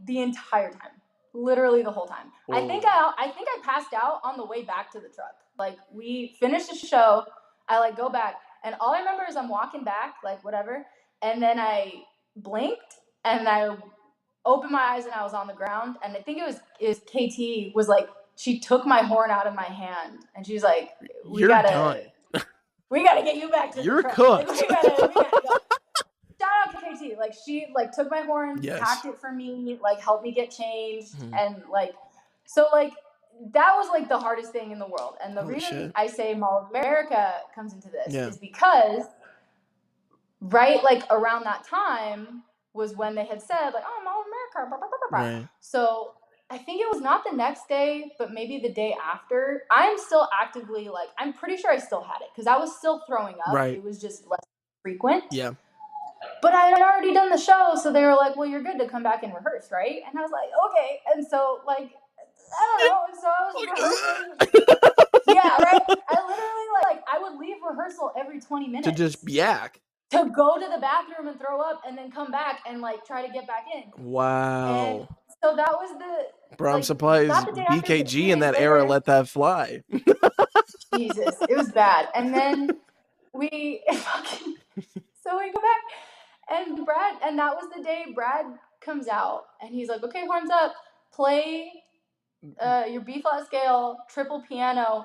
The entire time. Literally the whole time. Ooh. I think I passed out on the way back to the truck. Like, we finished the show, I like go back, and all I remember is I'm walking back, like whatever, and then I blinked, and I opened my eyes, and I was on the ground, and I think it was KT was like, she took my horn out of my hand, and she's like, we gotta get you back to
You're
the truck.
cooked.
Like, we gotta go. Shout out to KT. Like, she like took my horn, packed it for me, like helped me get changed, and like, so like that was like the hardest thing in the world. And the reason I say Mall of America comes into this is because right like around that time was when they had said like, oh, Mall of America, blah, blah, blah, blah. Right. So I think it was not the next day, but maybe the day after. I'm still actively like, I'm pretty sure I still had it because I was still throwing up. Right. It was just less frequent.
Yeah.
But I had already done the show, so they were like, well, you're good to come back and rehearse, right? And I was like, okay. And so, like, I don't know. And so I was rehearsing. Yeah, right? I literally, I would leave rehearsal every 20 minutes.
To just yak.
To go to the bathroom and throw up and then come back and, like, try to get back in.
Wow.
And so that was the...
Bro, I'm surprised BKG in that era let that fly.
Jesus. It was bad. And then we fucking... So we go back, and that was the day Brad comes out, and he's like, okay, horns up, play your B-flat scale, triple piano.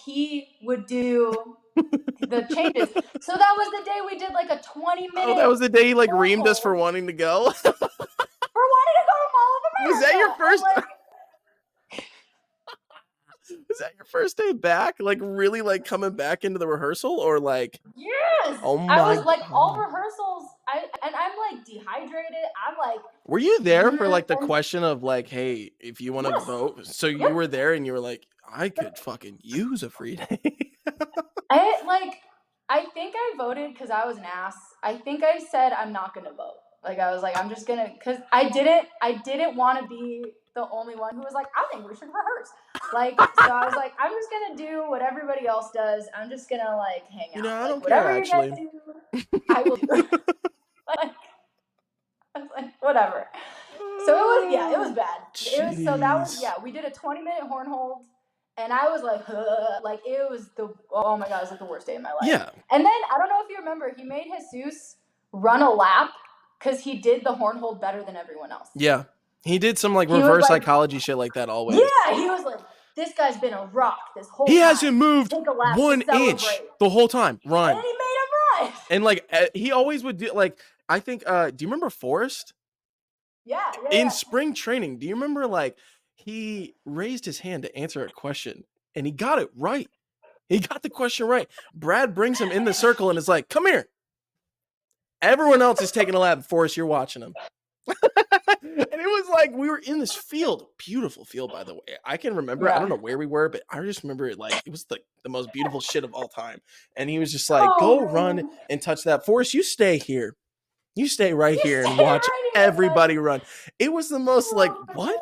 He would do the changes. So that was the day we did like a 20-minute.
Oh, that was the day he like reamed us for wanting to go?
For wanting to go to Mall of America.
Was that your first... Was that your first day back? Like, really, like, coming back into the rehearsal? Or, like...
Yes!
Oh my
I was, like, all rehearsals, and I'm, like, dehydrated. I'm, like...
Were you there for, like, the question of, like, hey, if you want to vote? So you were there, and you were like, I could fucking use a free day.
I think I voted because I was an ass. I think I said I'm not going to vote. Like, I was like, I'm just going to... Because I didn't want to be... the only one who was like, I think we should rehearse. Like, so I was like, I'm just gonna do what everybody else does. I'm just gonna like hang out.
You know, I don't
whatever
care, actually.
You guys do, I will do. Like, Whatever. So it was bad. We did a 20-minute horn hold, and I was like, it was oh my God, it was like the worst day of my life.
Yeah.
And then, I don't know if you remember, he made Jesus run a lap because he did the horn hold better than everyone else.
Yeah. He did some like reverse psychology shit like that always.
Yeah, he was like, this guy's been a rock this whole time.
He hasn't moved
Take a lap
1 inch the whole time. Run.
And he made him run.
And like he always would do like, I think do you remember Forrest?
Yeah.
In spring training, do you remember like he raised his hand to answer a question and he got it right. He got the question right. Brad brings him in the circle and is like, come here. Everyone else is taking a lap. Forrest, you're watching them. And it was like we were in this field, beautiful field, by the way. I can remember, I don't know where we were, but I just remember it like it was like the most beautiful shit of all time. And he was just like, go run and touch that. Forrest, you stay here. You stay right here and watch everybody run. It was the most like, what?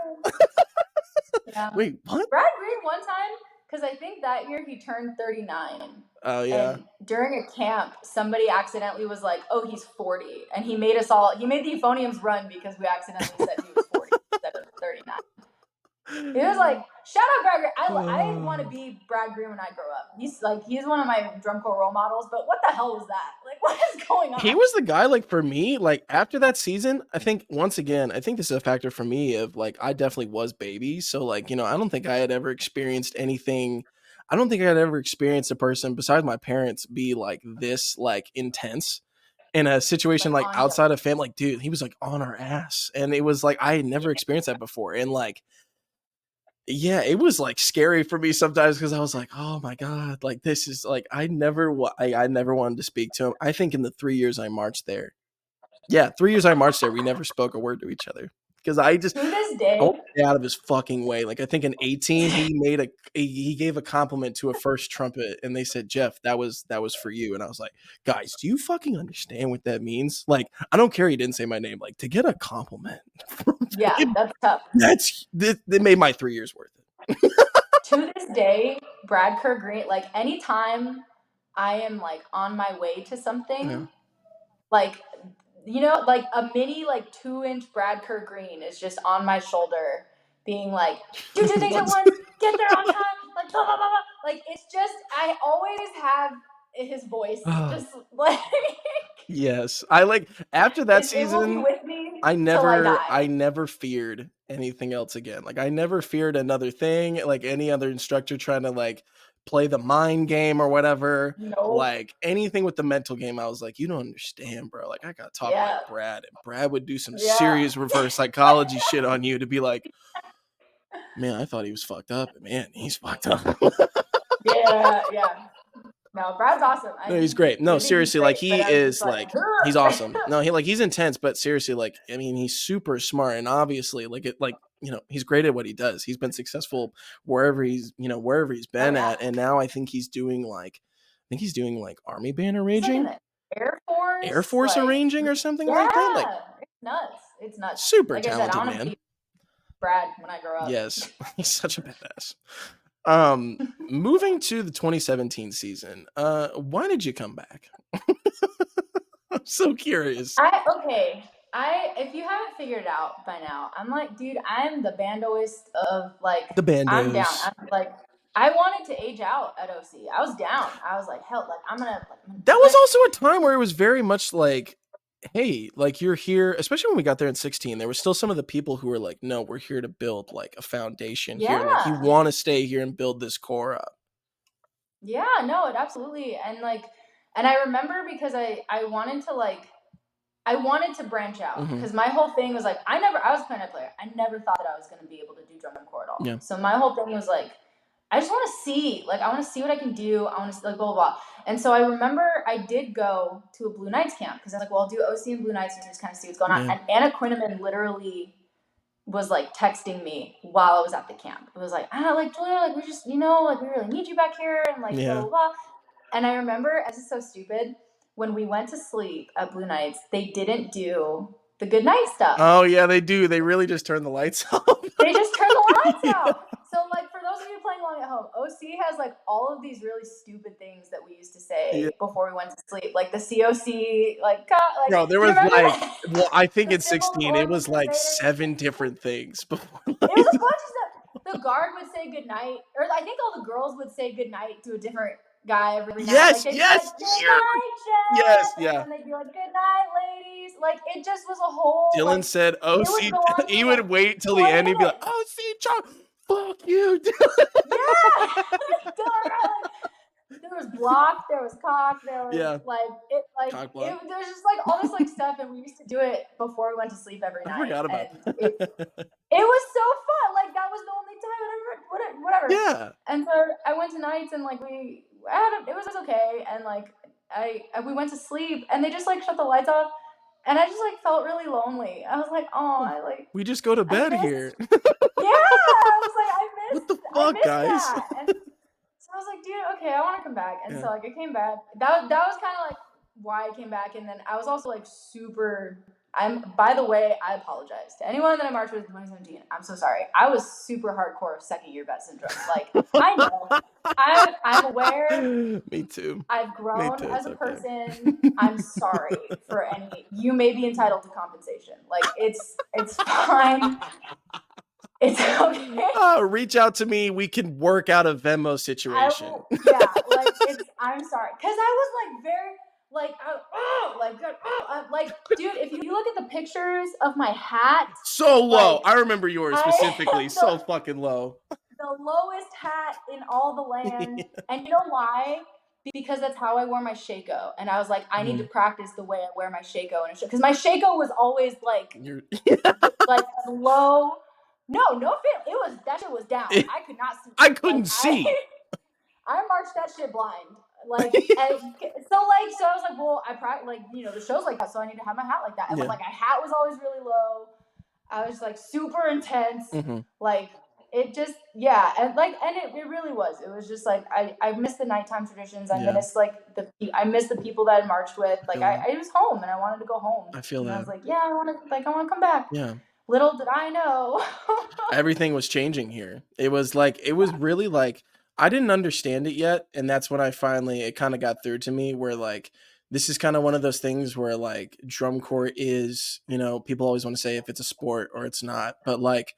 Wait, what?
Brad Green one time, because I think that year he turned 39.
Oh, yeah.
And during a camp, somebody accidentally was like, oh, he's 40. And he made the euphoniums run because we accidentally said he was 40 instead of 39. It was like, shout out Brad Green. I want to be Brad Green when I grow up. He's one of my drum corps role models, but what the hell was that? Like, what is going on?
He was the guy, like, for me, like, after that season, I think, once again, I think this is a factor for me of, like, I definitely was baby. So, like, you know, I don't think I had ever experienced anything. I don't think I had ever experienced a person besides my parents be, like, this, like, intense in a situation, like outside of family. Like, dude, he was, like, on our ass. And it was, like, I had never experienced that before. And, like, yeah, it was like scary for me sometimes because I was like, oh my God, like this is like, I never wanted to speak to him. I think in the 3 years I marched there. Yeah, 3 years I marched there. We never spoke a word to each other because I just
to this day
out of his fucking way. Like I think in 18, he gave a compliment to a first trumpet and they said, Jeff, that was for you. And I was like, guys, do you fucking understand what that means? Like, I don't care. He didn't say my name. Like to get a compliment.
Yeah, that's tough.
That made my 3 years worth it.
To this day, Brad Kerr Green, like anytime I am like on my way to something, like, you know, like a mini like 2-inch Brad Kerr Green is just on my shoulder being like, do 2 things at once, get there on time, like blah, blah, blah, blah. Like it's just, I always have his voice just like
yes. I like after that season
it will be with me
I never feared anything else again. Like I never feared another thing, like any other instructor trying to like play the mind game or whatever.
Nope.
Like anything with the mental game, I was like, you don't understand, bro. Like I gotta talk like Brad, and Brad would do some serious reverse psychology shit on you to be like, man, I thought he was fucked up. Man, he's fucked up.
Yeah. No, Brad's awesome.
No, he's great. No, seriously, like he is like he's awesome. No, he's intense, but seriously, like I mean, he's super smart and obviously like you know, he's great at what he does. He's been successful wherever he's been at, and now I think he's doing like Army band arranging,
like
Air Force like, arranging or something like that. Like
it's nuts.
Super
like
talented,
I said, I
man.
Be Brad when I grow up.
Yes, he's such a badass. Moving to the 2017 season, why did you come back? I'm so curious.
If you haven't figured it out by now, I'm like, dude, I'm the bandoist of like
the bandos.
I'm down. I'm like, I wanted to age out at OC. I was down. I was like, hell, like I'm gonna.
That was also a time where it was very much like, hey, like you're here, especially when we got there in 16, there was still some of the people who were like, no, we're here to build like a foundation here. Like you want to stay here and build this core up.
Yeah, no, it absolutely. And I remember because I wanted to branch out because my whole thing was like, I was a clarinet player. I never thought that I was going to be able to do drum and corps at all.
Yeah.
So my whole thing was like, I just want to see, like, I want to see what I can do. I want to like blah, blah, blah. And so I remember I did go to a Blue Knights camp because I was like, well, I'll do OC and Blue Knights and just kind of see what's going on. And Anna Quinneman literally was like texting me while I was at the camp. It was like, like Julia, like we just, you know, like we really need you back here and like blah, blah, blah. And I remember, this is so stupid, when we went to sleep at Blue Knights, they didn't do the good night stuff.
Oh yeah, they do. They really just turn the lights off.
They just turn the lights out. So like for those of you playing along at home. OC has like all of these really stupid things that we used to say before we went to sleep, like the COC, like
bro, there
do you
was
remember
like,
that?
well, I think
The
in
symbols of
16 it
Oregon
was like
Crusaders.
7 different things before.
It was a bunch of stuff. The guard would say goodnight, or I think all the girls would say goodnight to a different guy every night.
Yes,
Like they'd
yes,
be like, good night, Jeff.
yes, yeah.
And then they'd be like, good night, ladies. Like it just was a whole.
Dylan said,
it would
OC.
go on
He
for,
would
like,
wait till
20
the end. He'd be like,
minutes.
OC, John, fuck you.
Yeah. There was block, there was cock, there was
Cock block.
there was just like all this like stuff, and we used to do it before we went to sleep every night.
I forgot about
that. It was so fun. Like that was the only time whatever.
Yeah.
And so I went to nights, and like it was okay, and like we went to sleep, and they just like shut the lights off, and I just like felt really lonely. I was like, oh,
we just go to bed here.
Yeah, I was like, I missed.
What the fuck, guys?
That. And so I was like, dude, okay, I want to come back. And so like I came back. That was kind of like why I came back. And then I was also like super. By the way, I apologize to anyone that I marched with in 2017. I'm so sorry. I was super hardcore second year vet syndrome. Like I know, I'm aware.
Me too.
I've grown as a person. I'm sorry for any. You may be entitled to compensation. Like it's fine. It's okay.
Reach out to me. We can work out a Venmo situation.
I'm sorry, because I was like very dude. If you look at the pictures of my hat,
so low. I remember yours specifically. So fucking low.
The lowest hat in all the land, and you know why? Because that's how I wore my Shako, and I was like, I need to practice the way I wear my Shako, and because my Shako was always like like low. No, it was that shit was down. I could not see.
I couldn't see.
I marched that shit blind. Like so I was like, well, I practice the show's like that, so I need to have my hat like that. And but like my hat was always really low. I was like super intense. Like it just and it really was. It was just like I missed the nighttime traditions. I missed I missed the people that I marched with. Like I was home and I wanted to go home.
I feel that.
I was like, I want to come back.
Yeah.
Little did I know.
Everything was changing here. It was really like, I didn't understand it yet. And that's when it kind of got through to me where like, this is kind of one of those things where like drum corps is, people always want to say if it's a sport or it's not. But like,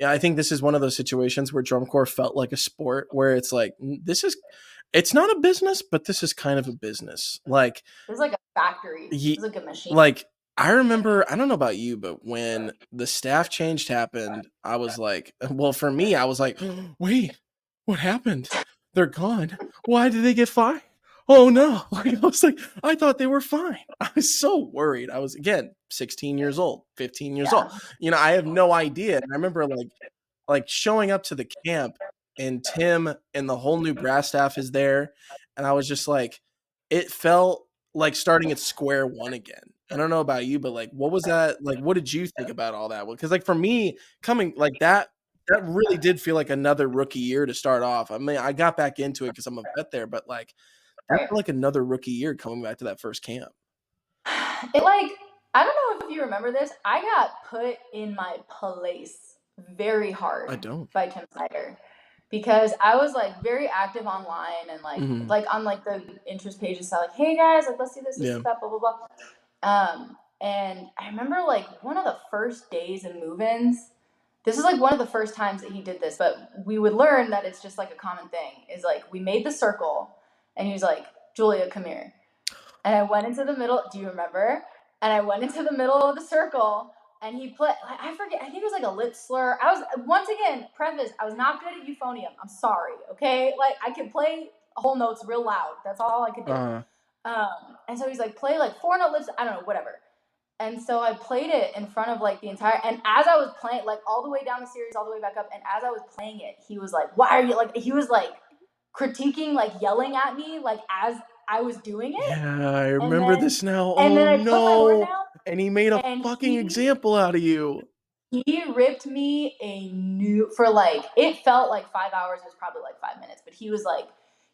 I think this is one of those situations where drum corps felt like a sport where it's like, it's not a business, but this is kind of a business. Like,
it's like a factory. It's like a machine.
Like, I remember, I don't know about you, but when the staff change happened, I was like, well, for me, I was like, wait, what happened? They're gone. Why did they get fired? Oh no. Like, I was like, I thought they were fine. I was so worried. I was, again, 16 years old, 15 years old. I have no idea. And I remember like showing up to the camp and Tim and the whole new brass staff is there. And I was just like, it felt like starting at square one again. I don't know about you, but like, what was that? Like, what did you think about all that? Because like for me, coming like that really did feel like another rookie year to start off. I mean, I got back into it because I'm a vet there, but like, that felt like another rookie year coming back to that first camp.
It like, I don't know if you remember this. I got put in my place very hard.
I don't.
By Tim Snyder. Because I was like very active online and like on like the interest pages, so like, hey guys, like let's do this, let's do that, blah blah blah. And I remember like one of the first days in move-ins. This is like one of the first times that he did this, but we would learn that it's just like a common thing. Is like we made the circle, and he was like, Julia, come here, and I went into the middle. Do you remember? And I went into the middle of the circle. And he played, I forget, I think it was like a lip slur. I was, once again, preface, I was not good at euphonium. I'm sorry, okay? Like, I could play whole notes real loud. That's all I could do. And so he's like, play like 4-note lips, I don't know, whatever. And so I played it in front of like the entire, and as I was playing, like all the way down the series, all the way back up, and as I was playing it, he was like, why are you, like, he was like critiquing, like yelling at me, like as I was doing it.
Yeah, I remember this now.
And then I put my horn down.
And he made a fucking example out of you.
He ripped me a new, for like, it felt like 5 hours, it was probably like 5 minutes, but he was like,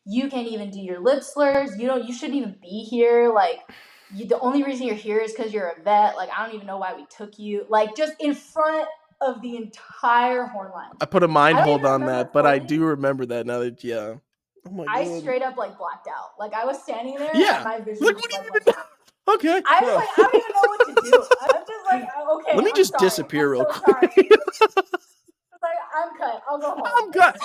you can't even do your lip slurs, you shouldn't even be here, like, the only reason you're here is because you're a vet, like, I don't even know why we took you, like, just in front of the entire horn line.
I put a mind
I don't
hold
even
on
remember
that, but I
pointing.
do remember that now that, yeah. Oh my
I
God.
straight up like blacked out. Like I was standing there
Yeah.
and my vision
Like,
just
what do you
like
even
went black.
Okay.
I was
Yeah.
like, I don't even know what to do. I'm just like, okay,
Let me
I'm
just
sorry.
disappear
I'm
real
so
quick.
sorry. Like, I'm cut. I'll go home.
I'm good.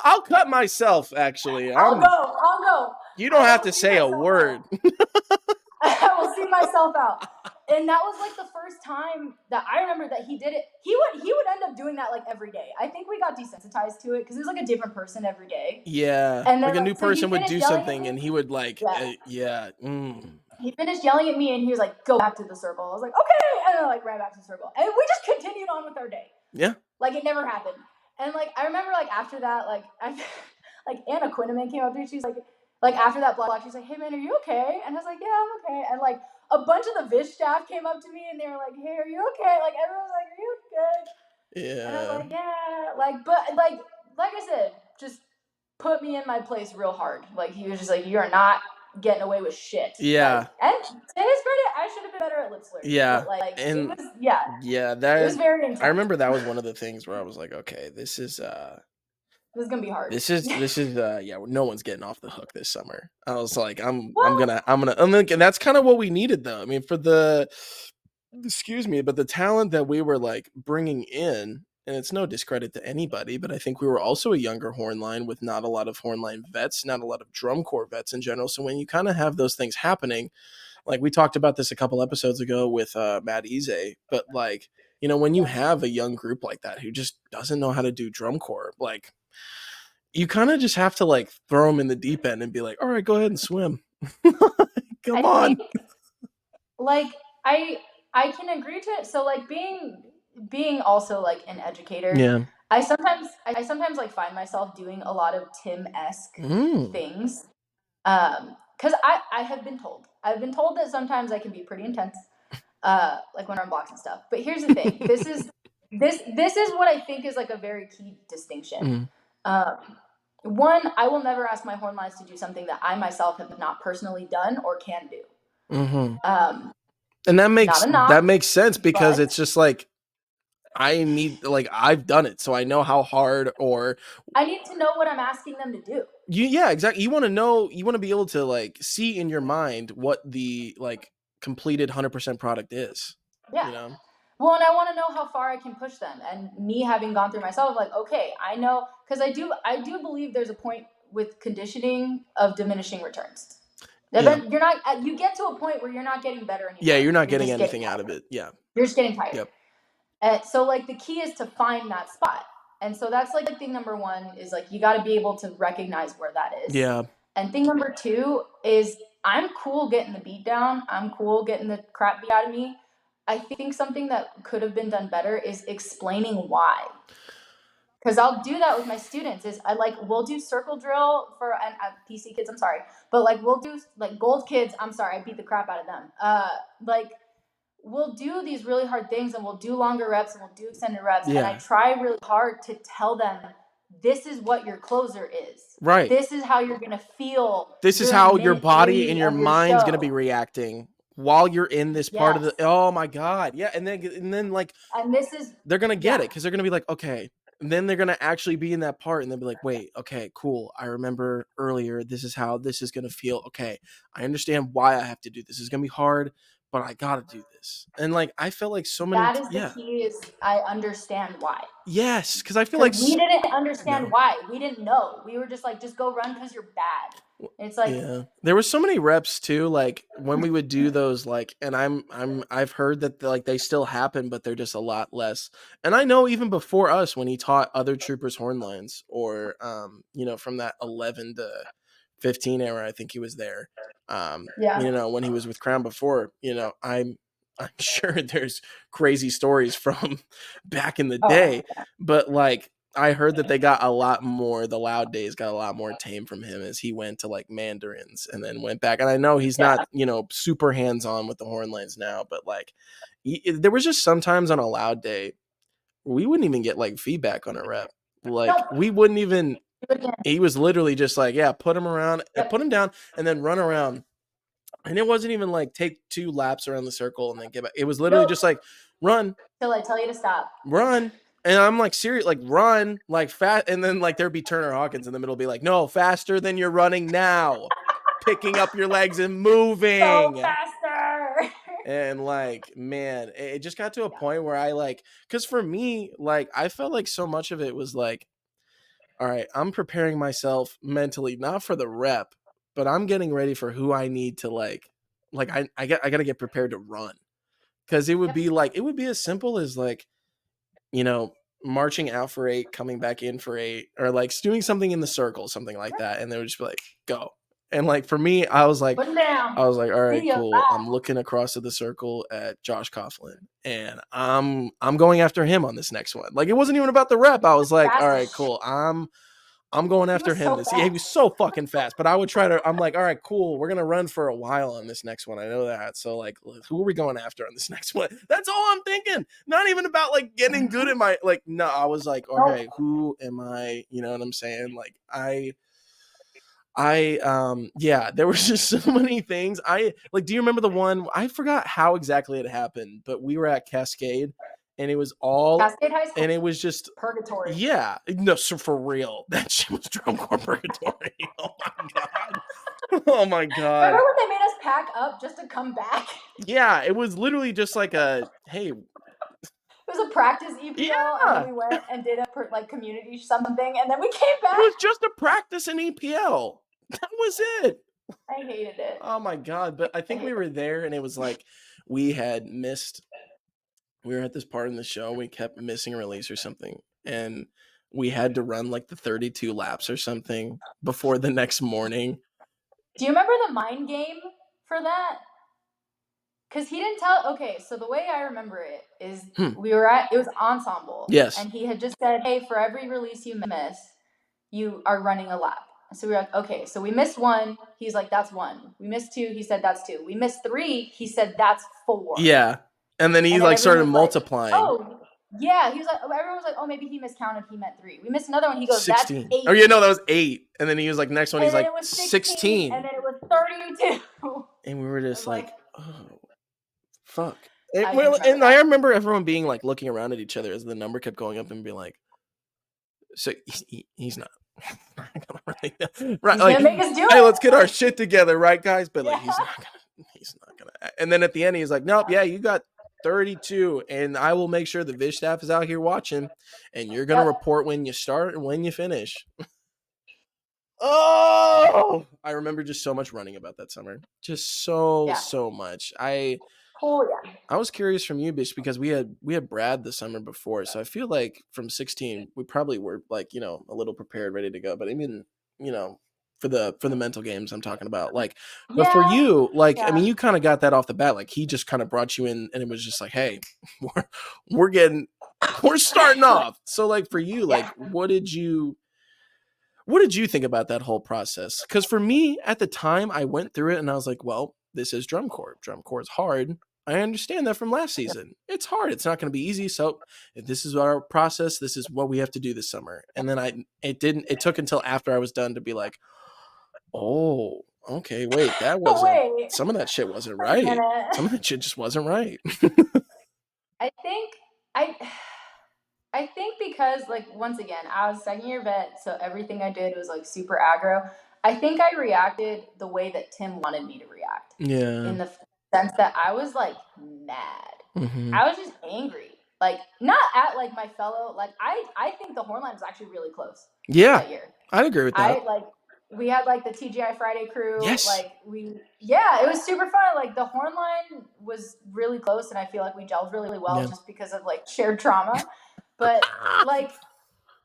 I'll cut myself, actually.
I'll go.
You don't
I
have
will
to
see
say a
myself
word.
out. I will see myself out. And that was like the first time that I remember that he did it. He would end up doing that like every day. I think we got desensitized to it because it was like a different person every day.
Yeah.
And then
Like a new
so he
person would
finished
do
yelling at
something
me.
and he would like,
Yeah.
Mm.
He finished yelling at me and he was like, go back to the circle. I was like, okay. And then like ran back to the circle. And we just continued on with our day.
Yeah.
Like it never happened. And like I remember like after that, like like Anna Quinneman came up to me. She's like after that block, she's like, hey man, are you okay? And I was like, yeah, I'm okay. And like a bunch of the Vish staff came up to me and they were like, hey, are you okay? Like everyone was like, are you good?
Yeah.
And I was like, yeah. Like, but like I said, just put me in my place real hard. Like he was just like, you're not getting away with shit.
Yeah.
Like, and to his credit, I should have been better at lip slurs.
Yeah.
But like
and
it was it was very intense.
I remember that was one of the things where I was like, okay, this is
gonna be hard.
This is yeah, no one's getting off the hook this summer. I was like, I'm gonna and that's kind of what we needed though. I mean, for the but the talent that we were like bringing in, and it's no discredit to anybody, but I think we were also a younger horn line with not a lot of horn line vets, not a lot of drum corps vets in general. So when you kind of have those things happening, like we talked about this a couple episodes ago with Matt Ize, but like, you know, when you have a young group like that who just doesn't know how to do drum corps, like you kind of just have to like throw them in the deep end and be like, all right, go ahead and swim. Come on.
Like I can agree to it. So like being also like an educator.
Yeah.
I sometimes like find myself doing a lot of Tim-esque things. Because I have been told. I've been told that sometimes I can be pretty intense. Like when I'm blocks and stuff. But here's the thing. This is what I think is like a very key distinction. One, I will never ask my horn lines to do something that I myself have not personally done or can do.
And that makes sense because it's just like I need like I've done it, so I know how hard or
I need to know what I'm asking them to do.
Yeah, exactly. You want to know, you want to be able to like see in your mind what the like completed 100% product is.
Yeah.
You know?
Well, and I want to know how far I can push them. And me having gone through myself, like, okay, I know, because I do believe there's a point with conditioning of diminishing returns. Yeah. You're not, you get to a point where you're not getting better anymore.
Yeah, you're not getting anything out of it. Yeah.
You're just getting tired. Yep. So like the key is to find that spot. And so that's like thing number one is like, you got to be able to recognize where that is.
Yeah.
And thing number two is I'm cool getting the beat down. I'm cool getting the crap beat out of me. I think something that could have been done better is explaining why. Because I'll do that with my students. We'll do circle drill for and PC kids. I'm sorry, but like we'll do like gold kids. I'm sorry, I beat the crap out of them. Like we'll do these really hard things and we'll do longer reps and we'll do extended reps. Yeah. And I try really hard to tell them this is what your closer is.
Right.
This is how you're gonna feel.
This is how your body and your mind's gonna be reacting while you're in this part of the. Oh my God, yeah, and then like,
and this is
they're gonna get it because they're gonna be like, okay, and then they're gonna actually be in that part and they'll be like, wait, okay, cool. I remember earlier. This is how this is gonna feel. Okay, I understand why I have to do this. It's gonna be hard, but I gotta do this. And like, I felt like so many.
That is the key. Is I understand why.
Yes, because I feel like
we didn't understand why. We didn't know. We were just like, just go run because you're bad. And it's like,
there were so many reps too. Like when we would do those, like, and I've heard that like they still happen, but they're just a lot less. And I know even before us, when he taught other troopers horn lines, or you know, from that 11 to 15 era, I think he was there. You know, when he was with Crown before, you know, I'm sure there's crazy stories from back in the day, but like I heard that they got a lot more, the loud days got a lot more tame from him as he went to like mandarins and then went back. And I know he's not, you know, super hands-on with the horn lines now, but like there was just sometimes on a loud day we wouldn't even get like feedback on a rep. Like we wouldn't even, he was literally just like, yeah, put him around, put him down and then run around. And it wasn't even like take 2 laps around the circle and then get back. It was literally just like run.
Till I tell you to stop.
Run. And I'm like, serious, like run, like fast. And then like there'd be Turner Hawkins in the middle, be like, no, faster than you're running now. Picking up your legs and moving.
So faster.
And like, man, it just got to a point where I like, because for me, like, I felt like so much of it was like, all right, I'm preparing myself mentally, not for the rep, but I'm getting ready for who I need to like I got to get prepared to run. Because it would be like, it would be as simple as like, you know, marching out for 8, coming back in for 8, or like doing something in the circle, something like that. And they would just be like, go. And like for me, I was like,
Put down.
all right, cool. I'm looking across at the circle at Josh Coughlin, and I'm going after him on this next one. Like it wasn't even about the rep. I was like, all right, cool. I'm going after him. He was so fucking fast. But I would try to. I'm like, all right, cool. We're gonna run for a while on this next one. I know that. So like, who are we going after on this next one? That's all I'm thinking. Not even about like getting good at my like. No, I was like, okay, who am I? You know what I'm saying? Like yeah, there was just so many things. I like, do you remember the one? I forgot how exactly it happened, but we were at Cascade and it was all
Cascade High School,
and it was just
purgatory.
Yeah, no, so for real, that shit was drum corps purgatory. Oh my god. Oh my god.
Remember when they made us pack up just to come back?
Yeah, it was literally just like a hey.
It was a practice EPL, and then we went and did a like community something, and then we came back.
It was just a practice in EPL. That was it.
I hated it.
Oh my god! But I think we were there, and it was like we had missed. We were at this part in the show. We kept missing a release or something, and we had to run like the 32 laps or something before the next morning.
Do you remember the mind game for that? Because he didn't tell. Okay, so the way I remember it is we were at, it was ensemble.
Yes.
And he had just said, hey, for every release you miss, you are running a lap. So we were like, okay, so we missed 1. He's like, that's 1. We missed 2. He said, that's 2. We missed 3. He said, that's 4.
Yeah. And then he like started multiplying.
Like, oh, yeah. He was like, everyone was like, oh, maybe he miscounted. He meant 3. We missed another one. He goes,
16.
That's 8.
Oh, yeah, no, that was 8. And then he was like, next one,
and
he's like,
it was
16.
And then it was 32.
And we were just like, oh, fuck. And I remember everyone being like looking around at each other as the number kept going up and being like, so he's not. Right, like,
make us do
hey,
it.
let's get our shit together, right, guys? But like, he's not gonna. And then at the end, he's like, nope, yeah, you got 32, and I will make sure the Vish staff is out here watching, and you're gonna report when you start and when you finish. Oh, I remember just so much running about that summer, just so much. I was curious from you, Bish, because we had Brad the summer before, so I feel like from 16 we probably were like, you know, a little prepared, ready to go. But I mean, you know, for the mental games I'm talking about, like, but for you, like, I mean, you kind of got that off the bat. Like, he just kind of brought you in, and it was just like, hey, we're starting off. So, like, for you, like, what did you think about that whole process? Because for me, at the time, I went through it, and I was like, well, this is drum corps. Drum corps is hard. I understand that from last season. It's hard. It's not going to be easy. So if this is our process, this is what we have to do this summer. And then it took until after I was done to be like, oh, okay, wait, that wasn't, some of that shit wasn't right. Some of that shit just wasn't right.
I think because, like, once again, I was second-year vet, so everything I did was, like, super aggro. I think I reacted the way that Tim wanted me to react.
Yeah.
In the sense that I was, like, mad. Mm-hmm. I was just angry. Like, not at, like, my fellow. Like, I think the horn line was actually really close.
Yeah.
That year.
I'd agree with that.
We had, like, the TGI Friday crew.
Yes.
Like, it was super fun. Like, the horn line was really close, and I feel like we gelled really well just because of, like, shared trauma. But, like,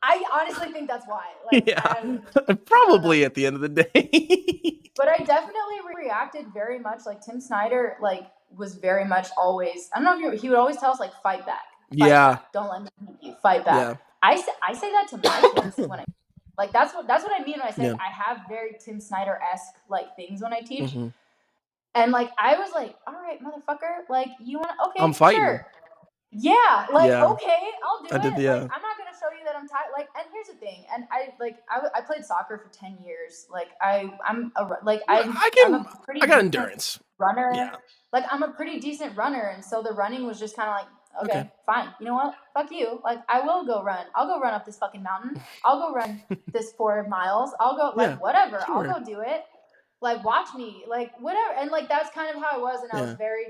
I honestly think that's why. Like,
probably at the end of the day.
But I definitely reacted very much. Like, Tim Snyder, like, was very much always, I don't know if he would always tell us, like, fight back. Fight back. Don't let me beat you. Fight back. Yeah. I say that to my kids when like, that's what I mean when I say I have very Tim Snyder-esque, like, things when I teach. Mm-hmm. And, like, I was like, all right, motherfucker. Like, you want to, okay,
I'm fighting.
Sure. Yeah, like, okay, I'll do it. Like, I'm not gonna show you that I'm tired. Like, and here's the thing, and I played soccer for 10 years. Like, I got
endurance
runner. Yeah. Like, I'm a pretty decent runner, and so the running was just kind of like, okay, fine. You know what? Fuck you. Like, I will go run. I'll go run up this fucking mountain. I'll go run this 4 miles. I'll go, like, whatever. Sure. I'll go do it. Like, watch me. Like, whatever. And, like, that's kind of how I was. And I was very,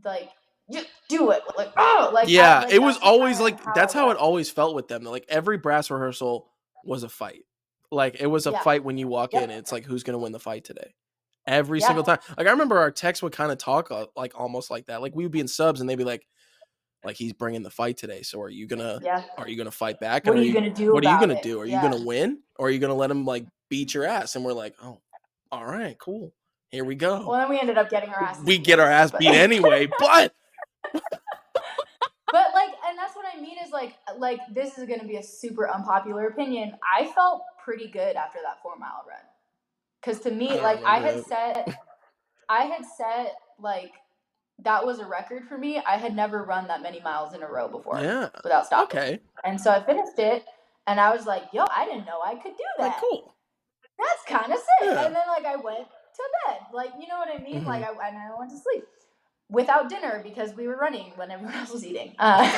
like, just do it. Like, oh, like,
yeah, it was always like, that's how it always felt with them. Like, every brass rehearsal was a fight. Like, it was a fight when you walk in. It's like, who's going to win the fight today? Every single time. Like, I remember our techs would kind of talk like almost like that. Like, we would be in subs and they'd be like, he's bringing the fight today. So are you gonna fight back?
What are you gonna do?
What are you gonna do? Are you gonna win? Or are you gonna let him like beat your ass? And we're like, oh, all right, cool. Here we go.
Well, then we ended up getting our ass.
We get our ass beat anyway, but
like, and that's what I mean is like this is gonna be a super unpopular opinion. I felt pretty good after that 4 mile run. Cause to me, like I had set like that was a record for me. I had never run that many miles in a row before without stopping. Okay. And so I finished it and I was like, yo, I didn't know I could do that.
Like, cool.
That's kind of sick. Yeah. And then like I went to bed. Like, you know what I mean? Like I went to sleep without dinner because we were running when everyone else was eating. Love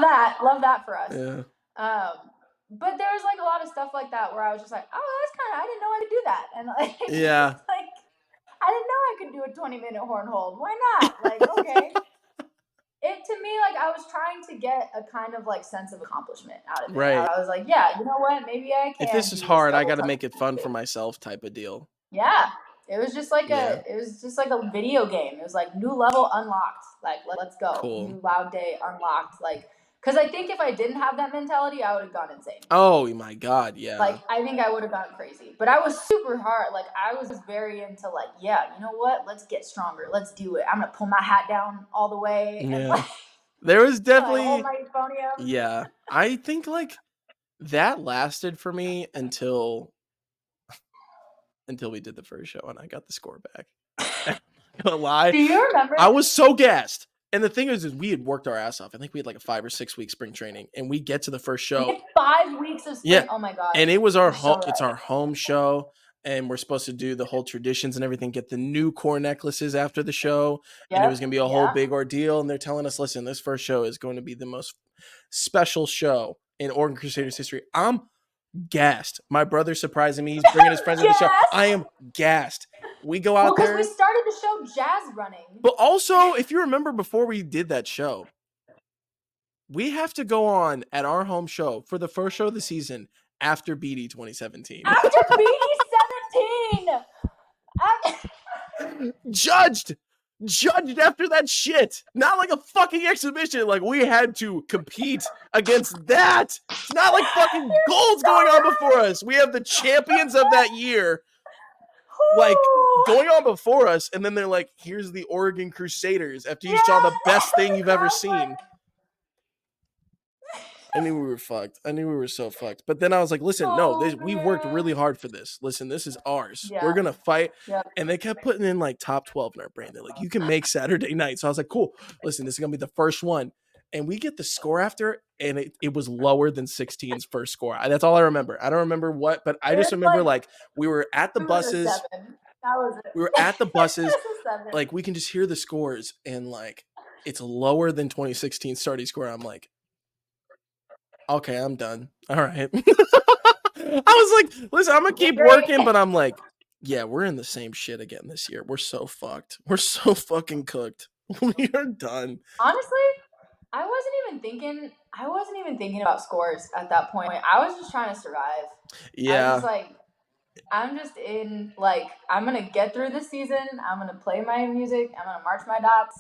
that for us.
Yeah.
But there was like a lot of stuff like that where I was just like, oh, that's kind of, I didn't know I could do that. And like,
yeah.
like, I didn't know I could do a 20-minute horn hold. Why not? Like, okay. To me, like, I was trying to get a kind of, like, sense of accomplishment out of it. Right. I was like, yeah, you know what? Maybe I can.
If this is hard, I got to make it fun for myself type of deal.
Yeah. It was just like a video game. It was like, new level unlocked. Like, let's go. Cool. New loud day unlocked. Like, because I think if I didn't have that mentality, I would have gone insane.
Oh, my God, yeah.
Like, I think I would have gone crazy. But I was super hard. Like, I was very into, like, yeah, you know what? Let's get stronger. Let's do it. I'm going to pull my hat down all the way.
Yeah.
And, like,
there was definitely...
hold my euphonium.
Yeah. I think, like, that lasted for me until we did the first show and I got the score back. I'm gonna lie.
Do you remember?
I was so gassed. And the thing is we had worked our ass off. I think we had like a 5 or 6 week spring training, and we get to the first show.
We had 5 weeks of spring. Yeah. Oh my God.
And it was our home. It's our home show, and we're supposed to do the whole traditions and everything. Get the new core necklaces after the show, and it was gonna be a whole big ordeal. And they're telling us, listen, this first show is going to be the most special show in Oregon Crusaders history. I'm gassed. My brother's surprising me. He's bringing his friends to the show. I am gassed. We go out there.
Because we started the show jazz running.
But also, if you remember before we did that show, we have to go on at our home show for the first show of the season after BD 2017.
After BD 17!
Judged after that shit. Not like a fucking exhibition. Like, we had to compete against that. It's not like fucking gold's going on before us. We have the champions of that year, like, going on before us, and then they're like, here's the Oregon Crusaders after you saw the best thing you've ever seen. I knew we were fucked. I knew we were so fucked. But then I was like, listen, we worked really hard for this. Listen, this is ours. Yeah. We're going to fight. Yeah. And they kept putting in like top 12 in our brain. They're like, you can make Saturday night. So I was like, cool. Listen, this is going to be the first one. And we get the score after, and it was lower than 16's first score. That's all I remember. I don't remember what, but I just remember like we were at the buses.
That was it.
We were at the buses. Like, we can just hear the scores, and like it's lower than 2016 starting score. I'm like, okay, I'm done. All right. I was like, listen, I'm going to keep working, but I'm like, yeah, we're in the same shit again this year. We're so fucked. We're so fucking cooked. We are done.
Honestly, I wasn't even thinking about scores at that point. I was just trying to survive.
Yeah.
I was like, I'm just in, like, I'm going to get through this season. I'm going to play my music. I'm going to march my dots.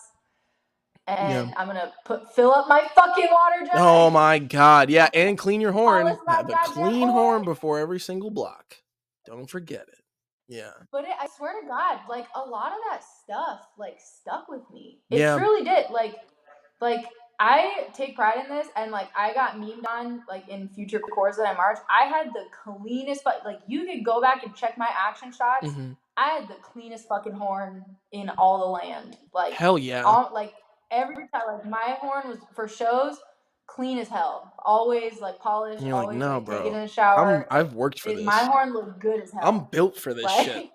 And I'm going to fill up my fucking water jug.
Oh, my God. Yeah, and clean your horn. Have a clean horn before every single block. Don't forget it. Yeah.
But I swear to God, like, a lot of that stuff, like, stuck with me. It truly did. Like, I take pride in this, and, like, I got memed on, like, in future cores that I marched. I had the cleanest, like, you could go back and check my action shots. Mm-hmm. I had the cleanest fucking horn in all the land. Like,
hell yeah.
Every time, like, my horn was for shows clean as hell. Always like polished.
And you're
always,
like, no,
like,
bro.
Take it in the shower.
I've worked for this.
My horn looked good as hell.
I'm built for this shit.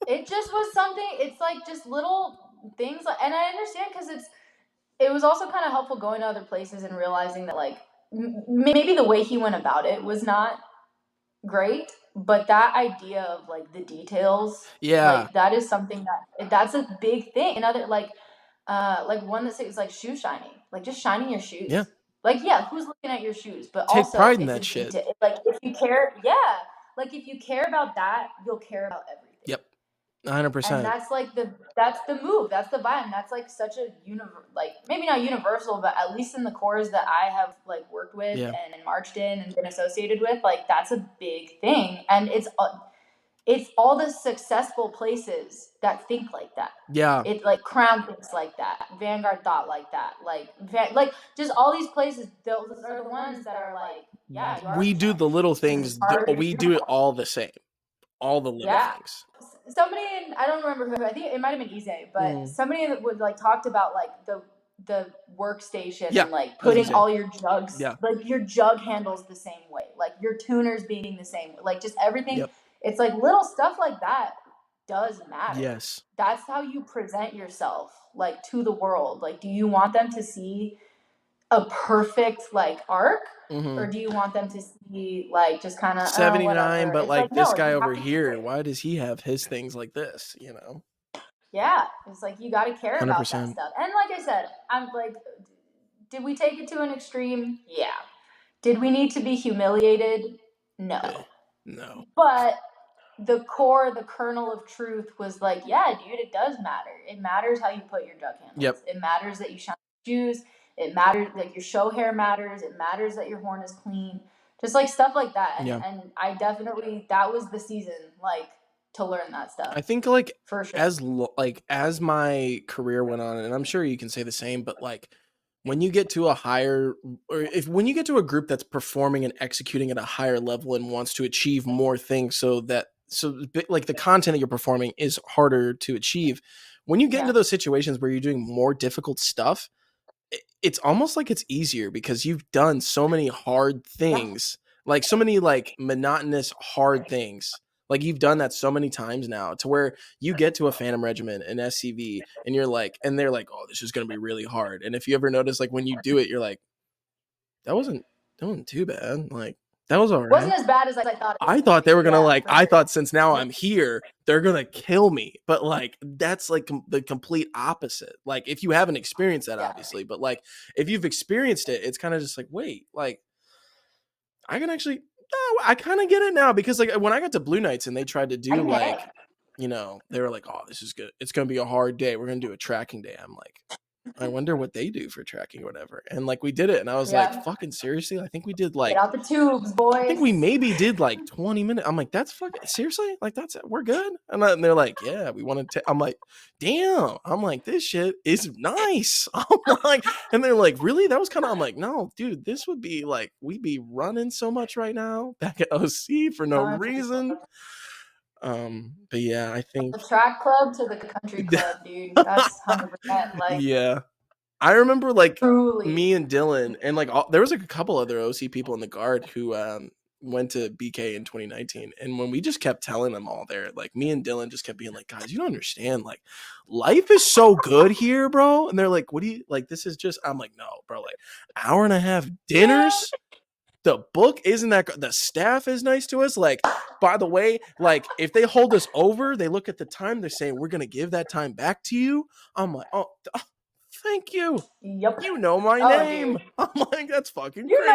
It just was something. It's like just little things like, and I understand because it was also kind of helpful going to other places and realizing that like maybe the way he went about it was not great, but that idea of like the details, like that is something that's a big thing. Another like one that says like shoe shining, like just shining your shoes.
Yeah.
Like, yeah, who's looking at your shoes? But
Take
also,
pride in
it's
that
a
shit.
detail. Like, if you care, like if you care about that, you'll care about everything.
Yep, 100%.
And that's like that's the move. That's the vibe. And that's like such a like maybe not universal, but at least in the cores that I have like worked with and marched in and been associated with, like that's a big thing. And it's all the successful places that think like that.
Yeah.
It's like Crown thinks like that. Vanguard thought like that. Like just all these places, those are the ones that are like, yeah.
We do the little things. We do it all the same. All the little things.
Somebody, I don't remember who, I think it might have been Ise, but somebody that would like talked about like the workstation and like putting all your jugs, like your jug handles the same way, like your tuners being the same way, like just everything. Yep. It's like little stuff like that does matter.
Yes.
That's how you present yourself like to the world. Like, do you want them to see a perfect like arc? Or do you want them to see like just kind of
79, but like this
no,
guy over here, why does he have his things like this? You know?
Yeah, it's like you got to care 100%. About that stuff. And like I said, I'm like, did we take it to an extreme? Yeah. Did we need to be humiliated? No.
No.
But the core, the kernel of truth was like, yeah, dude, it does matter. It matters how you put your jug handles.
Yep.
It matters that you shine your shoes. It matters that your show hair matters. It matters that your horn is clean. Just like stuff like that. And I definitely, that was the season, like, to learn that stuff.
I think like
for sure.
as my career went on, and I'm sure you can say the same, but like when you get to a higher, or when you get to a group that's performing and executing at a higher level and wants to achieve more things, so like the content that you're performing is harder to achieve. When you get into those situations where you're doing more difficult stuff, it's almost like it's easier because you've done so many hard things, like so many like monotonous hard things. Like you've done that so many times now to where you get to a Phantom Regiment, an SCV, and you're like, and they're like, oh, this is going to be really hard. And if you ever notice, like when you do it, you're like, that wasn't too bad. Like that was all right.
Wasn't as bad as I thought.
I thought they were going to like, I thought since now I'm here, they're going to kill me. But like, that's like the complete opposite. Like if you haven't experienced that, obviously, but like if you've experienced it, it's kind of just like, wait, like I can actually, no, I kind of get it now because like when I got to Blue Knights and they tried to do like, you know, they were like, oh, this is good. It's going to be a hard day. We're going to do a tracking day. I'm like, I wonder what they do for tracking or whatever. And like we did it and I was like, fucking seriously? I think we did like,
get out the tubes, boys.
I think we maybe did like 20 minutes. I'm like, that's fucking seriously? Like that's it. We're good. And they're like, yeah, we want to. I'm like, damn. I'm like, this shit is nice. I'm like, and they're like, really? That was kind of. I'm like, no, dude. This would be like, we'd be running so much right now back at OC for no reason. But yeah, I think
the track club to the country club, dude. That's 100%. Like
yeah. I remember like
truly.
Me and Dylan and like there was like a couple other OC people in the guard who went to BK in 2019. And when we just kept telling them all there, like me and Dylan just kept being like, guys, you don't understand. Like life is so good here, bro. And they're like, what do you like? This is just, I'm like, no, bro, like hour and a half dinners. The book isn't that good. The staff is nice to us. Like, by the way, like if they hold us over, they look at the time, they're saying, we're going to give that time back to you. I'm like, oh, thank you.
Yep.
You know my name. Dude. I'm like, that's fucking crazy. You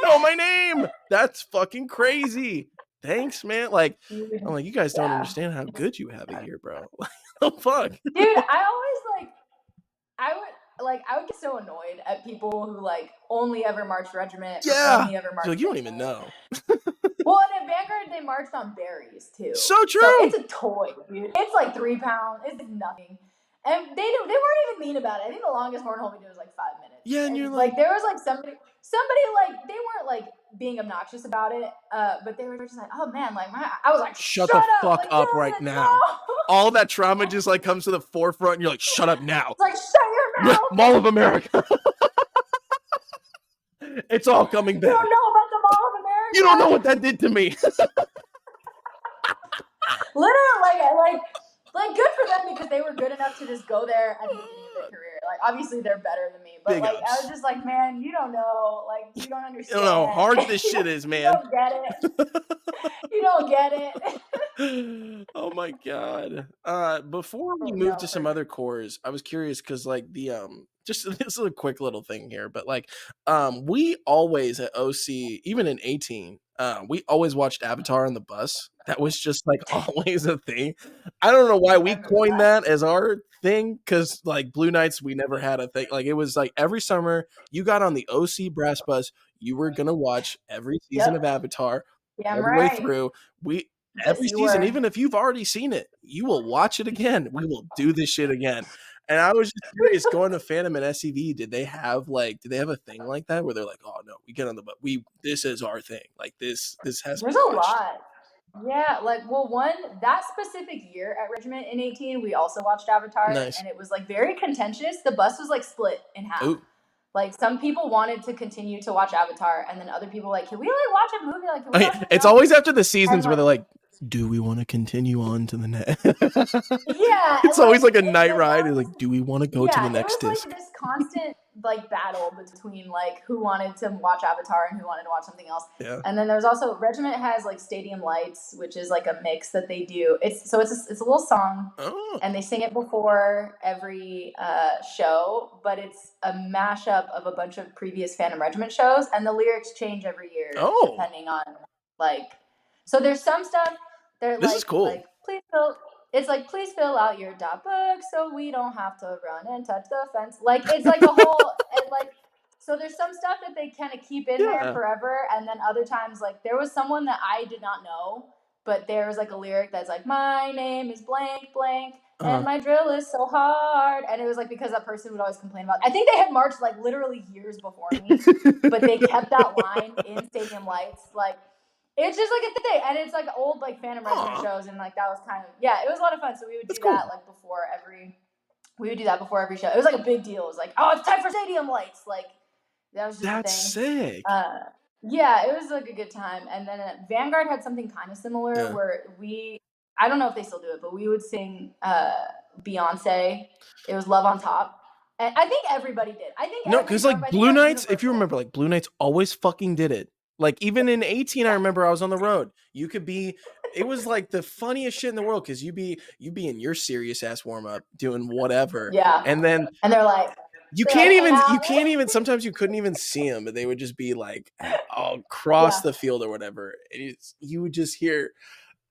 know my name. That's fucking crazy. Thanks, man. Like, I'm like, you guys don't understand how good you have it here, bro. Like, oh fuck.
Dude, I would get so annoyed at people who like only ever marched regiment.
Yeah.
Only ever marched.
Like, you don't even know.
Well, and at Vanguard they marched on berries too.
So true.
So it's a toy, dude. It's like 3 pounds. It's nothing. And they weren't even mean about it. I think the longest hornhole we did was like 5 minutes.
Yeah, and you're like
there was like somebody like they weren't like being obnoxious about it, but they were just like, oh man, like I was like,
shut the fuck up right now. All that trauma just like comes to the forefront, and you're like, shut up now.
It's like, shut your mouth.
Mall of America. It's all coming back.
You don't know about the Mall of America.
You don't know what that did to me.
Literally, like like, good for them because they were good enough to just go there at the beginning of their career. Like, obviously they're better than me, but
Big
like,
ups.
I was just like, man, you don't know, like, you don't understand.
You don't know how hard this shit is, man.
You don't get it. You don't get it.
Oh my god. Before we move to some other cores, I was curious because like the just this is a quick little thing here, but like we always at OC, even in 18, we always watched Avatar on the bus. That was just like always a thing. I don't know why we coined that as our thing, because like Blue Nights, we never had a thing. Like it was like every summer you got on the OC brass bus, you were gonna watch every season of Avatar all the way through. Every season, even if you've already seen it, you will watch it again. We will do this shit again. And I was just curious, going to Phantom and SCV, did they have a thing like that where they're like, oh no, we get on the bus, this is our thing. Like this has
There's a lot. Yeah, like, well, that specific year at Regiment in 18, we also watched Avatar, and it was like very contentious. The bus was like split in half. Ooh. Like, some people wanted to continue to watch Avatar, and then other people like, can we like watch a movie? Like, can we watch
it's always after the seasons where they're like, do we want to continue on to the next?
Yeah,
it's always like a night ride. It's like, do we want to go to the next disc?
Like this constant like battle between like who wanted to watch Avatar and who wanted to watch something else.
Yeah.
And then there's also Regiment has like Stadium Lights, which is like a mix that they do. It's a little song, and they sing it before every show, but it's a mashup of a bunch of previous Phantom Regiment shows, and the lyrics change every year depending on like. So there's some stuff.
This is cool.
Like, please fill out your dot book so we don't have to run and touch the fence. Like, it's like a whole like. So there's some stuff that they kind of keep in there forever, and then other times, like, there was someone that I did not know, but there was like a lyric that's like, my name is blank blank, and my drill is so hard, and it was like because that person would always complain about. I think they had marched like literally years before me, but they kept that line in Stadium Lights, like. It's just like a thing, and it's like old like Phantom Regiment shows, and like that was kind of it was a lot of fun. So we would do that like before every. We would do that before every show. It was like a big deal. It was like, oh, it's time for Stadium Lights. Like that was just a thing.
Sick.
Yeah, it was like a good time. And then Vanguard had something kind of similar where I don't know if they still do it, but we would sing Beyonce. It was Love on Top. And I think everybody did.
Because like Blue Nights, if you remember, like Blue Nights always fucking did it. Like, even in 18, I remember I was on the road. It was like the funniest shit in the world, because you'd be in your serious ass warm up doing whatever.
Yeah.
And then
they're like,
you can't even, sometimes you couldn't even see them, but they would just be like across the field or whatever. You would just hear,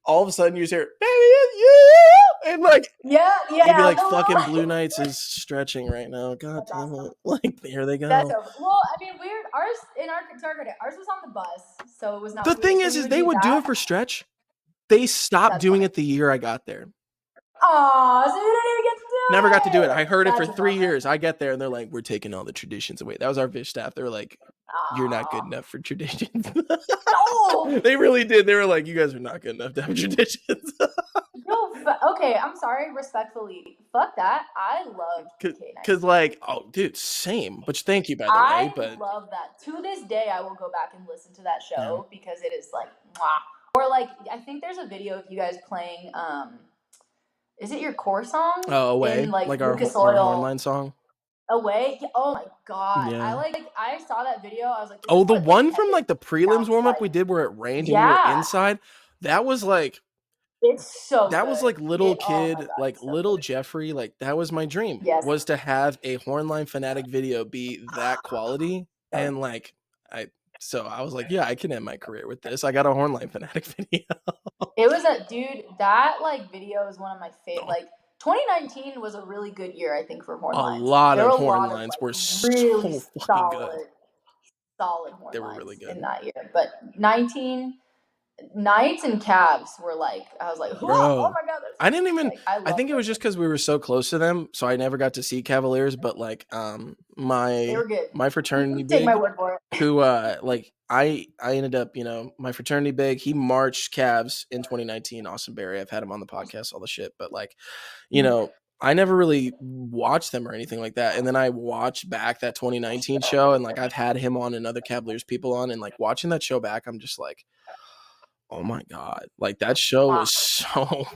all of a sudden you just hear, baby, it's you. And like, you'd be like, fucking Blue Nights is stretching right now. God damn it. Like, there they go.
That's over. Well, I mean, ours was on the bus, so it was not.
The thing is they would do it for stretch. They stopped doing it the year I got there.
Oh, so you didn't even get to do it.
Never got to do it. I heard it for 3 years. I get there and they're like, we're taking all the traditions away. That was our Vish staff. They were like, you're not good enough for traditions. No! They really did. They were like, you guys are not good enough to have traditions.
Okay, I'm sorry, respectfully. Fuck that. I loved PK night.
Because, like, oh, dude, same. But thank you, by the way. But
I love that. To this day, I will go back and listen to that show because it is like, mwah. Or, like, I think there's a video of you guys playing, is it your core song?
Oh, Away?
In, like
our Hornline song?
Away? Oh, my God. Yeah. I saw that video. I was like,
oh, the one from, like, the prelims warm-up we did where it rained and we were inside? That was, like...
It's so
that
good.
was like little kid, God, like little good. Jeffrey, like that was my dream.
Yes.
Was to have a Hornline Fanatic video be that quality. And like I was like, yeah, I can end my career with this. I got a Hornline Fanatic video.
It was that like video is one of my favorite. Like 2019 was a really good year, I think, for Hornlines.
A lot of Hornlines were
really
so fucking good.
Solid Hornlines.
They were really good
in that year. But 19 Knights and Cavs were like, I was like, oh my God.
I didn't even, like, I think it was just because we were so close to them. So I never got to see Cavaliers, but like, my fraternity big,
take my word for it.
Who, like, I ended up, my fraternity big, he marched Cavs in 2019, Austin Berry. I've had him on the podcast, all the shit, but like, I never really watched them or anything like that. And then I watched back that 2019 show, and like, I've had him on and other Cavaliers people on, and like watching that show back, I'm just like, Oh my god! Like that show was so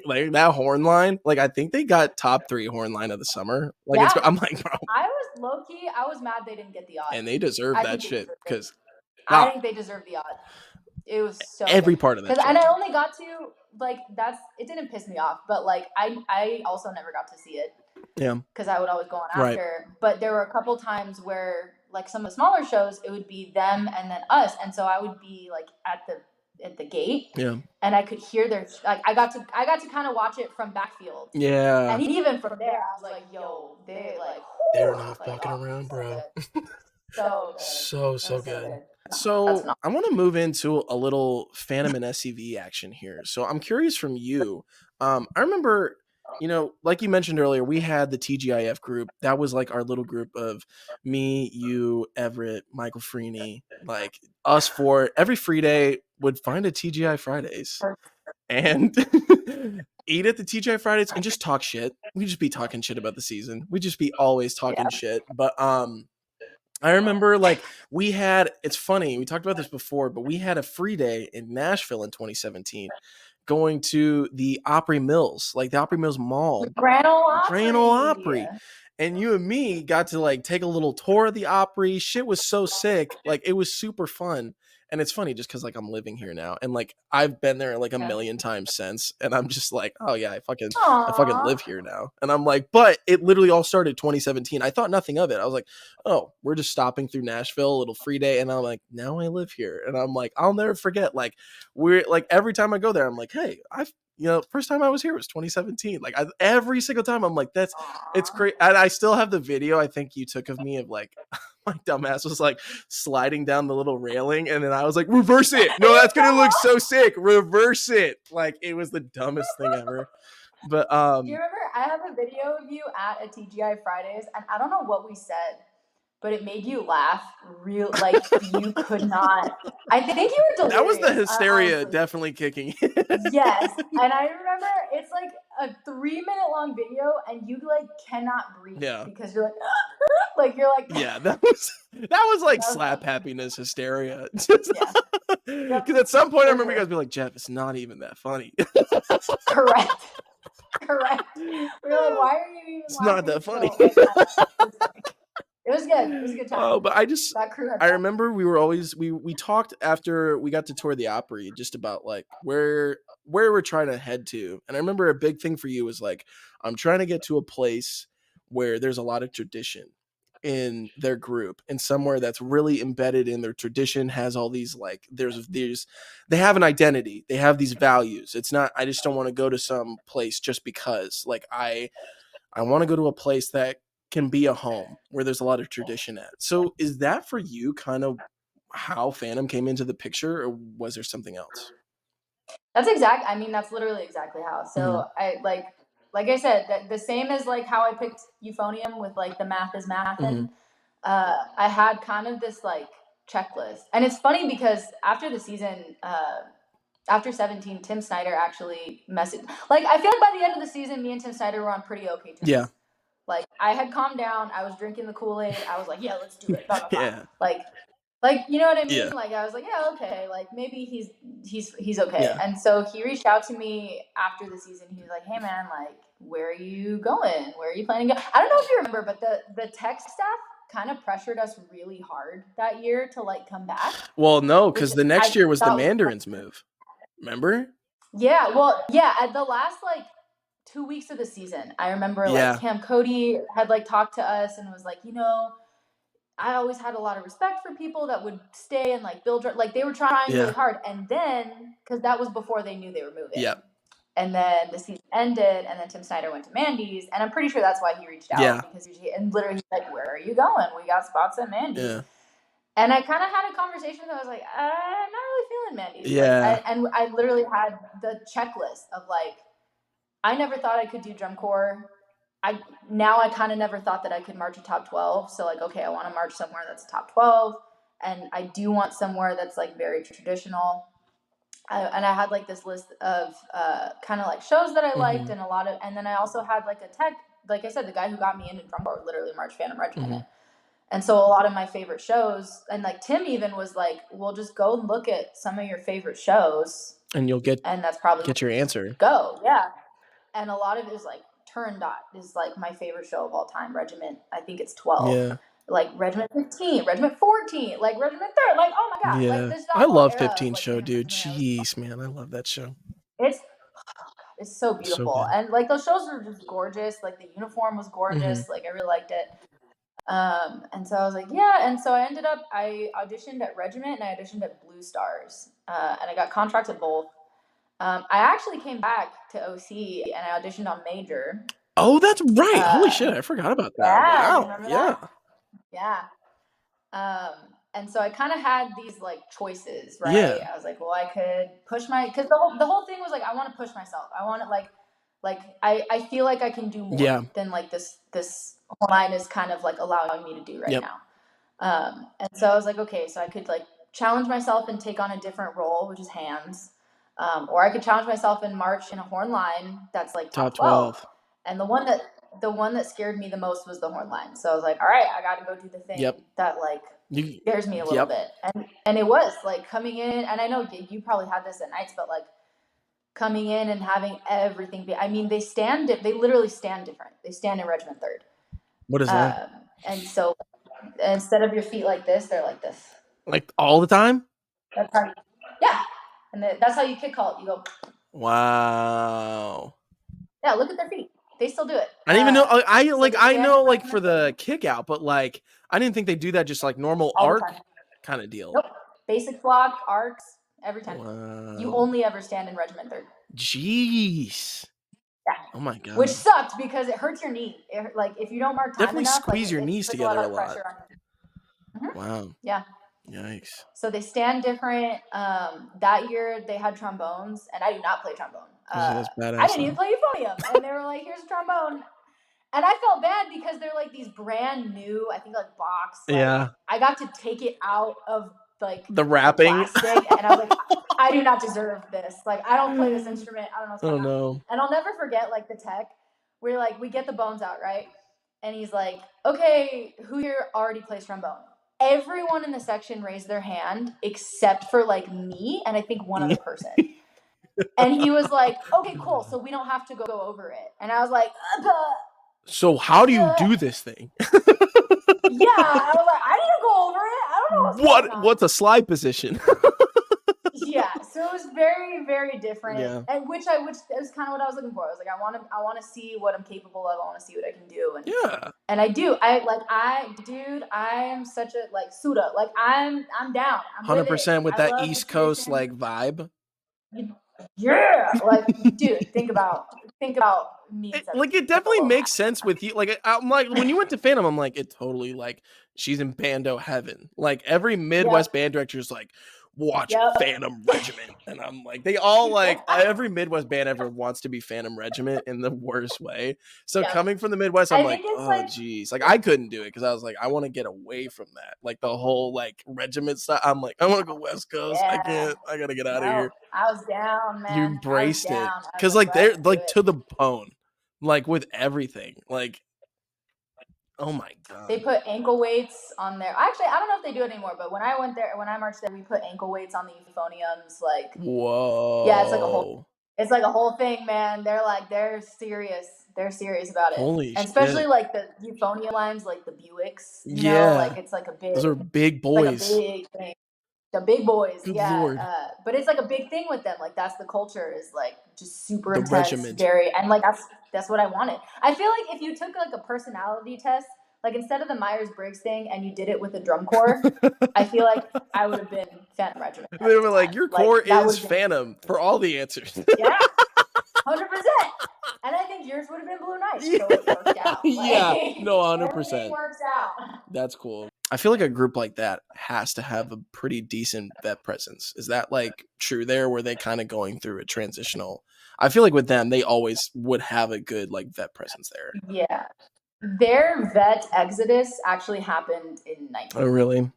like that horn line. Like I think they got top 3 horn line of the summer. Like
Yeah.
I'm like, bro,
I was low key. I was mad they didn't get the odd.
and they deserve
I
that
think they
shit
deserved it.
because
I think they deserve the odd. It was so
every
good.
part of that.
And I only got to like it didn't piss me off, but like I also never got to see it.
Yeah.
Because I would always go on
Right.
after. But there were a couple times where like some of the smaller shows, it would be them and then us, and so I would be like at the gate.
Yeah.
And I could hear their like I got to kind of watch it from backfield.
Yeah.
And even from there, I was like, yo,
they're not fucking around, bro. So good. So I want to move into a little Phantom and SCV action here. So I'm curious from you. I remember, you know, like you mentioned earlier, we had the TGIF group. That was like our little group of me, you, Everett, Michael Freeney, like us four. Every free day would find a TGI Fridays and eat at the TGI Fridays and just talk shit. We'd just be talking shit about the season. We'd just be always talking shit. But I remember like we had, it's funny, we talked about this before, but we had a free day in Nashville in 2017 going to the Opry Mills, like the Opry Mills Mall.
Grand Ole
Opry. And you and me got to like take a little tour of the Opry. Shit was so sick. Like it was super fun. And it's funny just because like I'm living here now and like I've been there like a million times since, and I'm just like, oh yeah, I fucking live here now. And I'm like, but it literally all started 2017. I thought nothing of it. I was like, oh, we're just stopping through Nashville, a little free day, and I'm like, now I live here. And I'm like, I'll never forget. Like we're like every time I go there, I'm like, hey, first time I was here was 2017. Like every single time I'm like, it's great. And I still have the video I think you took of me of like my dumbass was like sliding down the little railing, and then I was like, reverse it. No, that's gonna look so sick. Reverse it. Like it was the dumbest thing ever. But
do you remember I have a video of you at a TGI Fridays, and I don't know what we said, but it made you laugh real like you could not. I think you were delirious.
That was the hysteria definitely kicking in.
Yes. And I remember it's like a 3-minute long video and you like cannot breathe.
Yeah.
Because you're like you're like
yeah, that was like slap happiness hysteria. Because at some point I remember you guys being like, Jeff, it's not even that funny.
Correct. We're like, why are you even
It's not that funny.
It was good. It was a good time.
Oh, but I remember we were always we talked after we got to tour the Opry just about like where we're trying to head to. And I remember a big thing for you was like, I'm trying to get to a place where there's a lot of tradition in their group and somewhere that's really embedded in their tradition, has all these like they have an identity, they have these values. It's not, I just don't want to go to some place just because. Like I want to go to a place that can be a home where there's a lot of tradition at. So is that for you kind of how Phantom came into the picture, or was there something else?
That's literally exactly how. So I like I said, that the same as like how I picked Euphonium with like the math is math, and I had kind of this like checklist. And it's funny because after the season, after 17, Tim Snyder actually messaged. Like I feel like by the end of the season, me and Tim Snyder were on pretty okay terms.
Yeah.
Like I had calmed down. I was drinking the Kool-Aid. I was like, yeah, let's do it. Blah, blah, blah.
Yeah.
Like you know what I mean?
Yeah.
Like I was like, yeah, okay. Like maybe he's okay.
Yeah.
And so he reached out to me after the season. He was like, hey man, like where are you going? Where are you planning to go? I don't know if you remember, but the tech staff kind of pressured us really hard that year to like come back.
Well, no, because the next year was the Mandarin's move. Remember?
Yeah. Well, yeah. At the last like 2 weeks of the season, I remember like Cam Cody had like talked to us and was like, you know, I always had a lot of respect for people that would stay and like build, like they were trying really hard. And then, because that was before they knew they were moving.
Yep.
And then the season ended, and then Tim Snyder went to Mandy's, and I'm pretty sure that's why he reached out because and literally he's like, "Where are you going? We got spots at Mandy's." Yeah. And I kind of had a conversation that I was like, "I'm not really feeling Mandy's."
Yeah.
Like, and I literally had the checklist of like, I never thought I could do drum corps. I kind of never thought that I could march a top 12. So like, okay, I want to march somewhere that's top 12, and I do want somewhere that's like very traditional. And I had like this list of kind of like shows that I liked, and and then I also had like a tech, like I said, the guy who got me into drum corps literally marched Phantom Regiment. And so a lot of my favorite shows, and like Tim even was like, well, just go and look at some of your favorite shows.
And you'll get
that's probably
get your answer.
Go. Yeah. And a lot of it is like Turn Dot is like my favorite show of all time. Regiment, I think it's 12.
Yeah.
Like Regiment 15, Regiment 14, like Regiment 3. Like, oh my God.
Yeah.
Like,
I love 15 show, dude. Jeez, man. I love that show.
It's so beautiful.
So
and like those shows were just gorgeous. Like the uniform was gorgeous.
Mm-hmm.
Like I really liked it. And so I was like, yeah. And so I auditioned at Regiment and I auditioned at Blue Stars. And I got contracts at both. I actually came back to OC and I auditioned on Major.
Oh, that's right. Holy shit, I forgot about that.
Yeah,
wow. Yeah.
That? Yeah. And so I kind of had these like choices, right?
Yeah.
I was like, well, I could push because the whole thing was like, I want to push myself. I want to like I feel like I can do more than like this line is kind of like allowing me to do right now. And so I was like, okay, so I could like challenge myself and take on a different role, which is hands. Or I could challenge myself and march in a horn line that's like top 12. And the one that scared me the most was the horn line. So I was like, all right, I got to go do the thing that like scares me a little bit. And it was like coming in, and I know you probably had this at nights, but like coming in and having everything I mean, they literally stand different. They stand in Regiment 3rd.
What is that?
And so instead of your feet like this, they're like this.
Like all the time?
That's how yeah. And that's how you kick call it. You go.
Wow.
Yeah, look at their feet. They still do it.
I didn't even know. I know like for the kick out, but like I didn't think they do that just like normal arc kind of deal.
Nope. Basic block, arcs, every time. Wow. You only ever stand in Regiment 3rd.
Jeez.
Yeah.
Oh my God.
Which sucked because it hurts your knee. Like if you don't mark time
definitely
enough,
squeeze your knees together a lot.
Mm-hmm.
Wow.
Yeah.
Yikes.
So they stand different. That year they had trombones, and I do not play trombone.
That's badass.
I didn't even play euphonium, and they were like, "Here's a trombone," and I felt bad because they're like these brand new, I think like box. Like,
yeah.
I got to take it out of like
the wrapping,
plastic, and I was like, I do not deserve this. Like I don't play this instrument. I don't know what's going on. And I'll never forget like the tech. We're like, we get the bones out, right? And he's like, okay, who here already plays trombone? Everyone in the section raised their hand except for like me and I think one other person. And he was like, okay, cool. So we don't have to go over it. And I was like,
so how do you do this thing?
Yeah, I was like, I need to go over it. I don't know
what's a slide position.
Yeah, so it was very, very different. Yeah. And which it was kind of what I was looking for. I was like, I want to see what I'm capable of. I want to see what I can do. And
yeah.
And I do. I am such a like Suda. Like I'm down.
100% with that East Coast like vibe.
Yeah, like dude, think about me.
It definitely makes sense with you. Like I'm like when you went to Phantom, I'm like it totally like she's in bando heaven. Like every Midwest band director is like watch Phantom Regiment, and I'm like they all like every Midwest band ever wants to be Phantom Regiment in the worst way. So coming from the Midwest, I'm like oh geez, like I couldn't do it because I was like I want to get away from that, like the whole like regiment stuff. I'm like I want to go West Coast. I can't. I gotta get out of here.
I was down, man.
You embraced it because like they're like to the bone, like with everything, like. Oh my God.
They put ankle weights on there. Actually, I don't know if they do it anymore, but when I marched there, we put ankle weights on the euphoniums. Like,
whoa.
Yeah, it's like a whole thing, man. They're serious. They're serious about it.
Holy shit.
Especially like the euphonium lines, like the Buicks. You know, like it's like a big.
Those are big boys.
Like a big thing. The big boys,
Good Lord.
But it's like a big thing with them. Like that's the culture is like just super intense,
regiment.
Very, and like that's what I wanted. I feel like if you took like a personality test, like instead of the Myers-Briggs thing, and you did it with a drum corps, I feel like I would have been Phantom Regiment.
They were like, your core is Phantom for all the answers.
Yeah, 100%. And I think yours would have been Blue Knight. So it worked out.
Yeah, no, 100%.
Everything works out.
That's cool. I feel like a group like that has to have a pretty decent vet presence. Is that like true there? Were they kind of going through a transitional? I feel like with them, they always would have a good like vet presence there.
Yeah. Their vet exodus actually happened in 19.
Oh, really?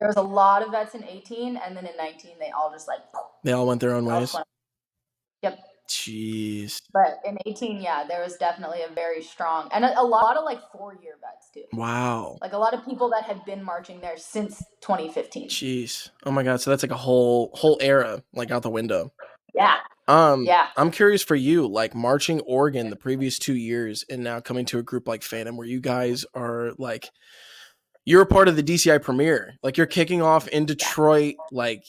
There was a lot of vets in 18, and then in 19, they all just like...
They all went their own ways?
Yep.
Jeez.
But in 18, yeah, there was definitely a very strong, and a lot of like 4-year vets too.
Wow.
Like a lot of people that had been marching there since 2015.
Jeez. Oh my God. So that's like a whole era like out the window.
Yeah. Yeah.
I'm curious for you, like marching Oregon the previous 2 years and now coming to a group like Phantom where you guys are like, you're a part of the DCI premiere. Like you're kicking off in Detroit. Like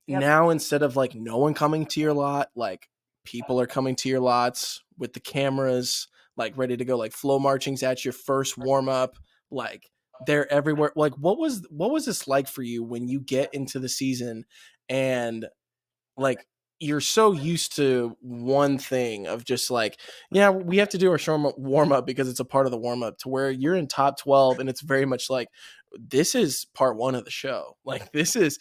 Yep.
now instead of like no one coming to your lot, like people are coming to your lots with the cameras, like ready to go. Like FloMarching's at your first warm up. Like they're everywhere. Like what was this like for you when you get into the season and like you're so used to one thing of just like, yeah, we have to do our warm up because it's a part of the warm up, to where you're in top 12 and it's very much like this is part one of the show. Like this is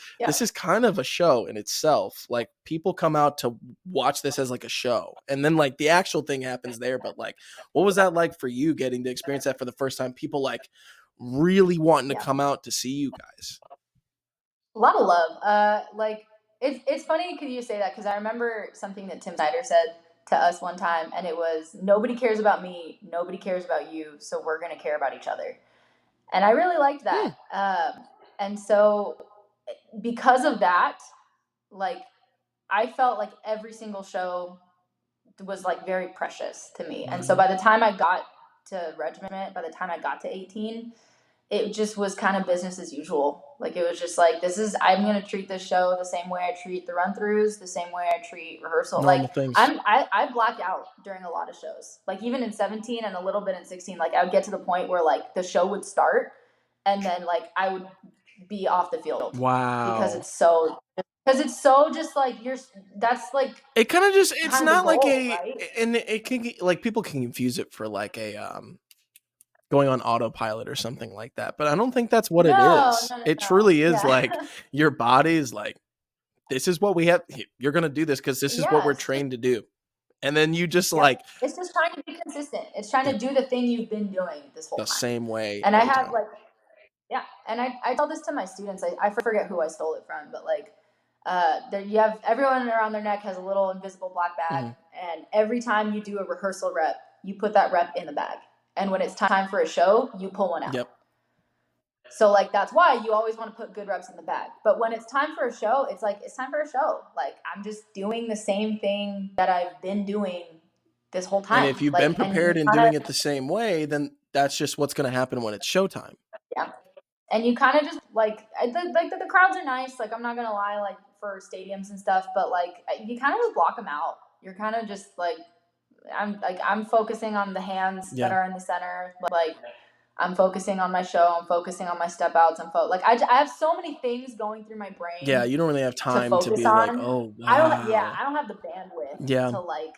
kind of a show in itself. Like people come out to watch this as like a show, and then like the actual thing happens there. But like, what was that like for you getting to experience that for the first time? People like really wanting to come out to see you guys.
A lot of love. Like it's funny because you say that, because I remember something that Tim Snyder said to us one time, and it was, nobody cares about me, nobody cares about you, so we're gonna care about each other. And I really liked that. And so because of that, like I felt like every single show was like very precious to me. And so by the time I got to regiment, by the time I got to 18, it just was kind of business as usual. Like it was just like, I'm gonna treat this show the same way I treat the run throughs, the same way I treat rehearsal.
Normal
like
things.
I blacked out during a lot of shows. Like even in 17 and a little bit in 16, like I would get to the point where like the show would start and then like I would be off the field.
Wow.
Because it's so just like that's like,
it kind of just, it's not
goal,
like a,
right?
and it can like, people can confuse it for like a going on autopilot or something like that, but I don't think that's what it is. It truly is like your body is like, this is what we have, you're gonna do this because this is what we're trained to do. And then you just like,
it's just trying to be consistent. It's trying to do the thing you've been doing this whole
the
time.
same way.
And I have time. Like, yeah. And I tell this to my students. I forget who I stole it from, but like, you have everyone around their neck has a little invisible black bag. And every time you do a rehearsal rep, you put that rep in the bag. And when it's time for a show, you pull one out. So like, that's why you always want to put good reps in the bag. But when it's time for a show, it's like, it's time for a show. Like I'm just doing the same thing that I've been doing this whole time.
And if you've been prepared and doing it the same way, then that's just what's going to happen when it's showtime.
Yeah. And you kind of just like the crowds are nice. Like I'm not going to lie, like for stadiums and stuff, but like you kind of just block them out. You're kind of just like, I'm focusing on the hands that are in the center. Like I'm focusing on my show. I'm focusing on my step outs. I have so many things going through my brain.
Yeah, you don't really have time to be like, oh wow.
I don't have the bandwidth to like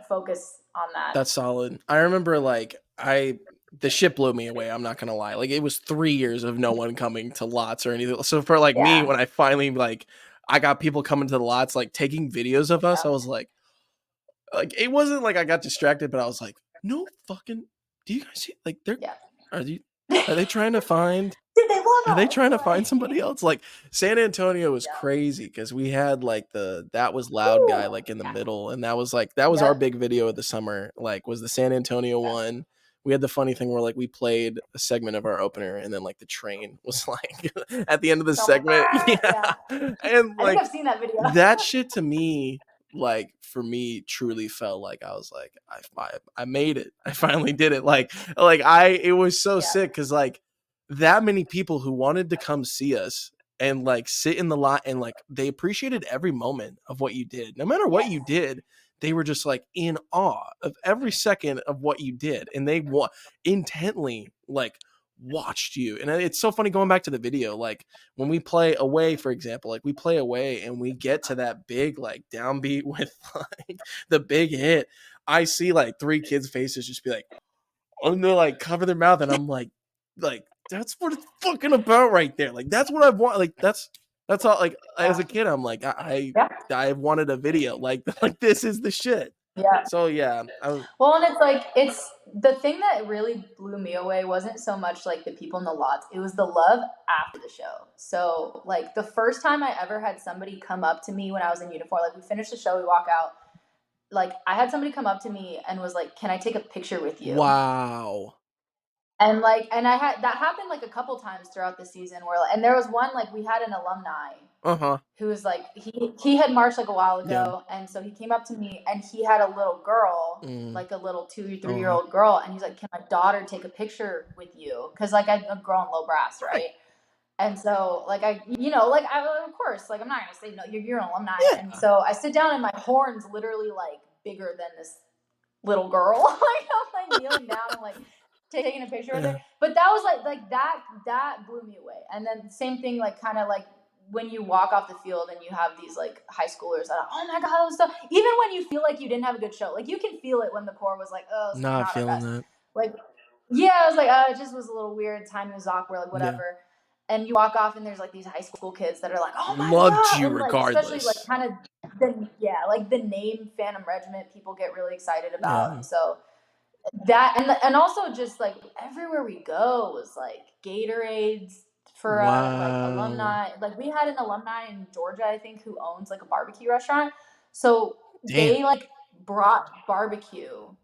focus on that.
That's solid. I remember like the shit blew me away. I'm not gonna lie. Like it was 3 years of no one coming to lots or anything. So for like me, when I finally like I got people coming to the lots, like taking videos of us, I was like it wasn't like I got distracted, but I was like, no fucking, do you guys see, like are they trying to find are they trying to find somebody else? Like San Antonio was crazy because we had like that was loud guy like in the middle, and that was our big video of the summer, like was the San Antonio one. We had the funny thing where like we played a segment of our opener and then like the train was like at the end of the segment. And like
I think I've seen that video.
That shit to me, like for me, truly felt like I was like, I made it. I finally did it. It was so sick because like that many people who wanted to come see us and like sit in the lot and like they appreciated every moment of what you did. No matter what you did, they were just like in awe of every second of what you did, and they intently like watched you. And it's so funny going back to the video, like when we play away, for example, like we play away and we get to that big like downbeat with like the big hit, I see like 3 kids' faces just be like, and they're like cover their mouth, and I'm like that's what it's fucking about right there. Like that's what I want. Like that's all. Like as a kid, I'm like I wanted a video like this is the shit. So yeah.
Well, and it's the thing that really blew me away wasn't so much like the people in the lots. It was the love after the show. So like the first time I ever had somebody come up to me when I was in uniform, like we finished the show, we walk out, like I had somebody come up to me and was like, "Can I take a picture with you?"
Wow.
And like, and I had that happened like a couple times throughout the season where, and there was one like we had an alumni who was like he had marched like a while ago, and so he came up to me and he had a little girl, like a little 2 or 3 year old girl, and he's like, "Can my daughter take a picture with you?" Because like I'm a girl in low brass, right? And so like I, like I, of course, like I'm not gonna say no, you're an alumni, and so I sit down and my horn's literally like bigger than this little girl. Like I'm like kneeling down and like taking a picture with her. But that was like that blew me away. And then same thing, like kind of like when you walk off the field and you have these like high schoolers that are, oh my god, that was so, even when you feel like you didn't have a good show, like you can feel it when the core was like, oh, it's
Not
not our
feeling
best.
that.
Like, yeah, I was like, oh, it just was a little weird. Timing was awkward, like whatever. And you walk off and there's like these high school kids that are like, oh my
Loved
god,
you
and like especially like
regardless.
kind of like the name Phantom Regiment people get really excited about. And so that, and also just like everywhere we go was like Gatorades for like alumni. Like we had an alumni in Georgia, I think, who owns like a barbecue restaurant. So they like brought barbecue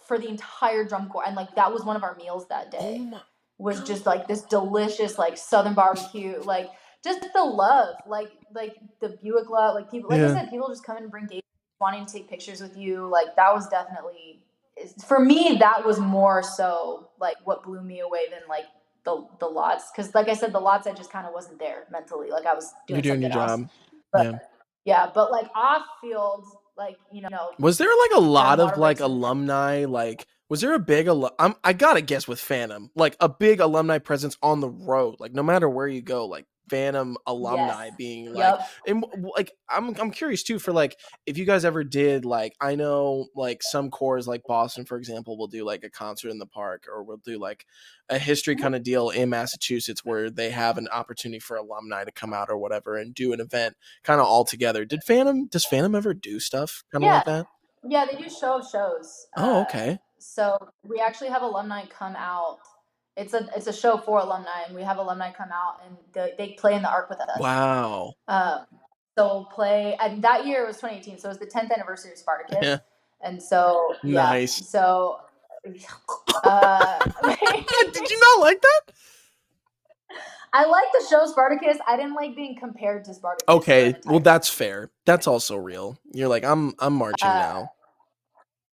for the entire drum corps, and like that was one of our meals that day. Was just like this delicious like Southern barbecue, like just the love, like the Buick love, like people, like I said, people just come and bring Gatorade, wanting to take pictures with you. Like that was definitely, for me, that was more so like what blew me away than like the lots, because like I said, the lots I just kind of wasn't there mentally, like I was doing something
your
else.
job.
But but like off field, like
was there like a lot of like
breaks
alumni, like was there a big I gotta guess with Phantom, like a big alumni presence on the road, like no matter where you go, like Phantom alumni being like, and like I'm curious too for like if you guys ever did, like I know like some cores like Boston for example will do like a concert in the park, or we'll do like a history kind of deal in Massachusetts where they have an opportunity for alumni to come out or whatever and do an event kind of all together. Does Phantom ever do stuff kind of like that?
Yeah, they do show of shows.
Oh, okay.
So we actually have alumni come out. It's a show for alumni, and we have alumni come out and they play in the Ark with us.
Wow.
So we'll play, and that year it was 2018, so it was the 10th anniversary of Spartacus, and so
nice.
So
did you not like that?
I like the show Spartacus. I didn't like being compared to Spartacus.
Okay, well that's fair. That's also real. You're like, I'm marching now.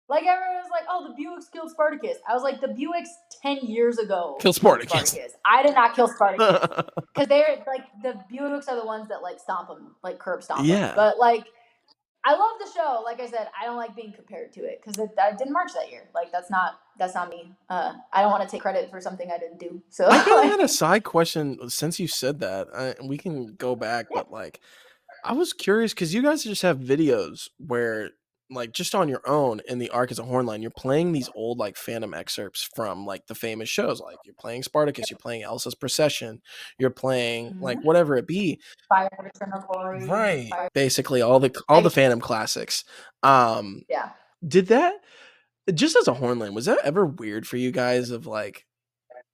Like everyone was like, "Oh, the Buicks killed Spartacus." I was like, "The Buicks 10 years ago
killed Spartacus.
I did not kill Spartacus because they're like the Buicks are the ones that like stomp them, like curb stomp them. But like, I love the show. Like I said, I don't like being compared to it because I didn't march that year. Like that's not me. I don't want to take credit for something I didn't do. So
I kind of had a side question since you said that. We can go back, but like, I was curious because you guys just have videos where, like, just on your own in the Ark as a horn line, you're playing these old like Phantom excerpts from like the famous shows. Like you're playing Spartacus, you're playing Elsa's Procession, you're playing like whatever it be.
Fire of Eternal Glory,
right? Basically, all the Phantom classics. Did that, just as a horn line, was that ever weird for you guys? Of like,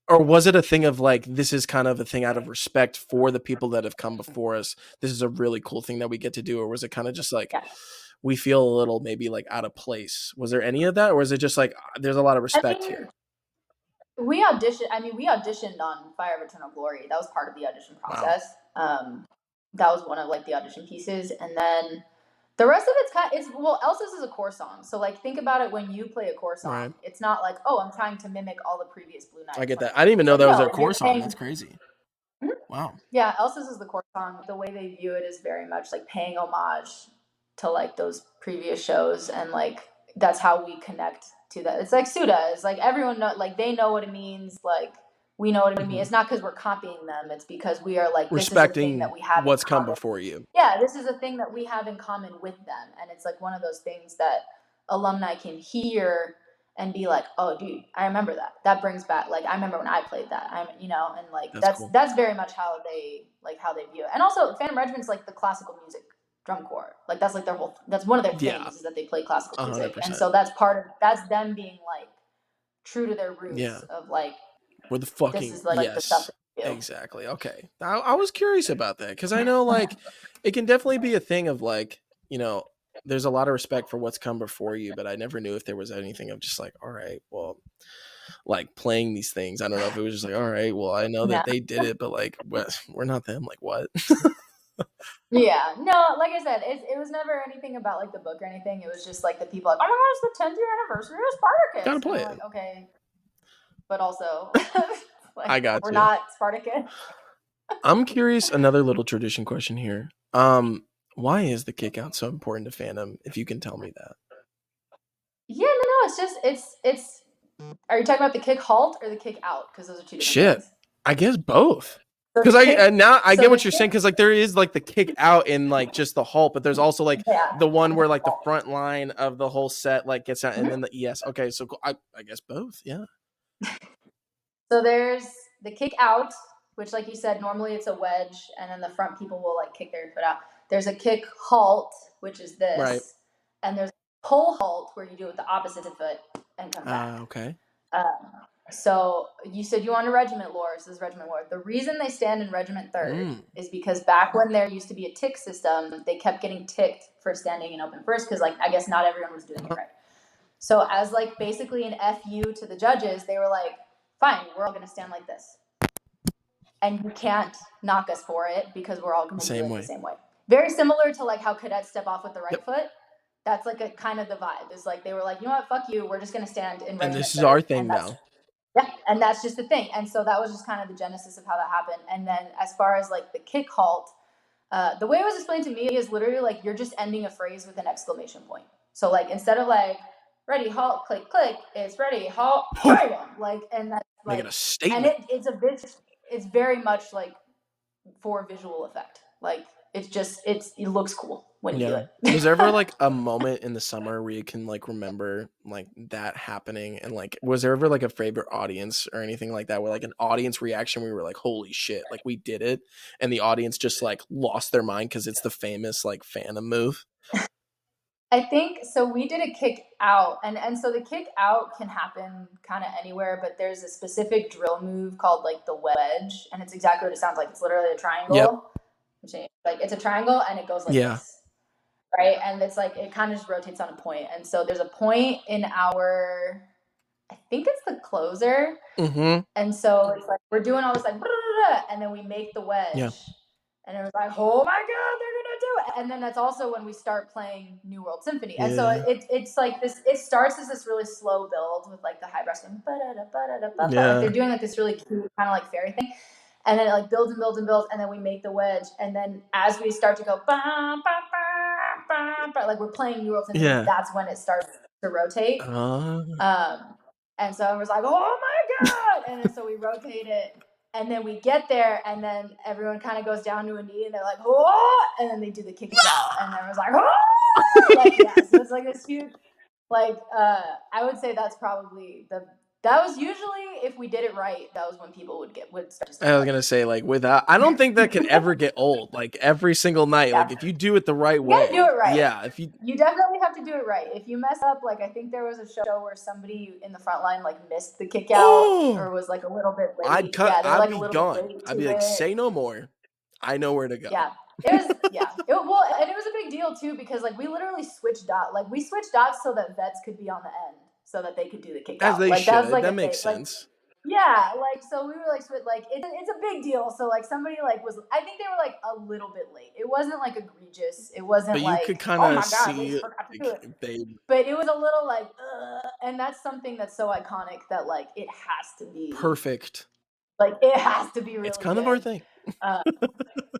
or was it a thing of like, this is kind of a thing out of respect for the people that have come before us? This is a really cool thing that we get to do. Or was it kind of just like, we feel a little maybe like out of place? Was there any of that? Or is it just like, there's a lot of respect here?
We auditioned on Fire of Eternal Glory. That was part of the audition process. Wow. That was one of like the audition pieces. And then the rest of it's Elsa's is a core song. So like think about it when you play a core song. It's not like, oh, I'm trying to mimic all the previous Blue Knights.
I get that. I didn't even know that was their core song. That's crazy. Wow.
Yeah, Elsa's is the core song. The way they view it is very much like paying homage to like those previous shows, and like that's how we connect to that. It's like Suda. It's like everyone know, like they know what it means. Like we know what it means. It's not because we're copying them. It's because we are like
respecting
this is a thing that we have
what's come before you.
Yeah, this is a thing that we have in common with them, and it's like one of those things that alumni can hear and be like, oh, dude, I remember that. That brings back, like, I remember when I played that. And like that's very much how they view it. And also, Phantom Regiment's like the classical music drum corps. Like that's like that's one of their things is that they play classical music, 100%. And so that's them being like true to their roots of like,
we're the fucking
this is like the stuff.
Exactly. Okay. I was curious about that because I know like it can definitely be a thing of like, there's a lot of respect for what's come before you, but I never knew if there was anything of just like, all right, well, like playing these things. I don't know if it was just like, all right, well, I know
No.
that they did it, but like, we're not them. Like, what?
Yeah, no, like I said, it was never anything about like the book or anything. It was just like the people like, oh my god, it's the 10th year anniversary of Spartacus.
Gotta play
and I'm
it.
like, okay, but also, like,
I got
we're
you.
not Spartacus.
I'm curious. Another little tradition question here. Why is the kick out so important to fandom? If you can tell me that.
Yeah, no, it's just it's. Are you talking about the kick halt or the kick out? Because those are two different
Shit,
things.
I guess both.
So
Because now I get what you're
kick,
saying. Because like there is like the kick out in like just the halt, but there's also like the one where like the front line of the whole set like gets out, and then the yes. Okay, so cool. I guess both. Yeah.
So there's the kick out, which, like you said, normally it's a wedge, and then the front people will like kick their foot out. There's a kick halt, which is this,
Right.
And there's a pull halt where you do it with the opposite foot and come back.
Okay.
So you said you want a regiment lore. So this is regiment lore. The reason they stand in regiment third is because back when there used to be a tick system, they kept getting ticked for standing in open first because, like, I guess not everyone was doing it right. So as like basically an FU to the judges, they were like, fine, we're all going to stand like this. And you can't knock us for it because we're all going to do it the same way. Very similar to like how cadets step off with the right foot. That's like a kind of the vibe. It's like they were like, you know what, fuck you. We're just going to stand in regiment
and this
third,
is our thing now.
Yeah, and that's just the thing. And so that was just kind of the genesis of how that happened. And then as far as like the kick halt, the way it was explained to me is literally like you're just ending a phrase with an exclamation point. So like instead of like ready, halt, click, click, it's ready, halt, bam! Like, and that's like
making a statement.
And it's very much like for visual effect. Like it's just it looks cool when you do it.
Was there ever like a moment in the summer where you can like remember like that happening, and like was there ever like a favorite audience or anything like that, where like an audience reaction where we were like, holy shit, like we did it, and the audience just like lost their mind because it's the famous like phantom move?
I think so. We did a kick out, and so the kick out can happen kind of anywhere, but there's a specific drill move called like the wedge, and it's exactly what it sounds like. It's literally a triangle. Like it's a triangle, and it goes like this, right? And it's like it kind of just rotates on a point, and so there's a point in our, I think it's the closer, and so it's like we're doing all this like, and then we make the wedge. And it was like, oh my god, they're gonna do it! And then that's also when we start playing New World Symphony. And so it's like this. It starts as this really slow build with like the high brass going, like they're doing like this really cute kind of like fairy thing, and then it like builds and builds and builds, and then we make the wedge, and then as we start to go, like we're playing New World Symphony, that's when it starts to rotate. And so I was like, oh my god! And then so we rotate it. And then we get there, and then everyone kind of goes down to a knee, and they're like, "Oh!" And then they do the kick out, and everyone's like, "Oh!" Like, yeah, so it's like this huge, like, I would say that's probably that was usually, if we did it right, that was when people would start to stand.
I was gonna say, like, without, I don't think that can ever get old. Like every single night, like if you do it the right way,
you gotta do it right.
Yeah, if you
definitely have to do it right. If you mess up, like I think there was a show where somebody in the front line like missed the kick out or was like a little bit late.
I'd cut.
Yeah,
I'd
like
be
a little
gone.
bit late
I'd be like, say no more. I know where to go.
Yeah. It was well, and it was a big deal too because like we literally switched dots. Like we switched dots so that vets could be on the end so that they could do the kick out.
As they
like,
should.
That was, like,
that makes sense.
Yeah, like so we were like it's a big deal. So like somebody like was, I think they were like a little bit late. It wasn't like egregious. It wasn't
but
like,
you could kind of see
but it was a little like and that's something that's so iconic that like it has to be
perfect.
Like it has to be really
it's kind
good.
of our thing.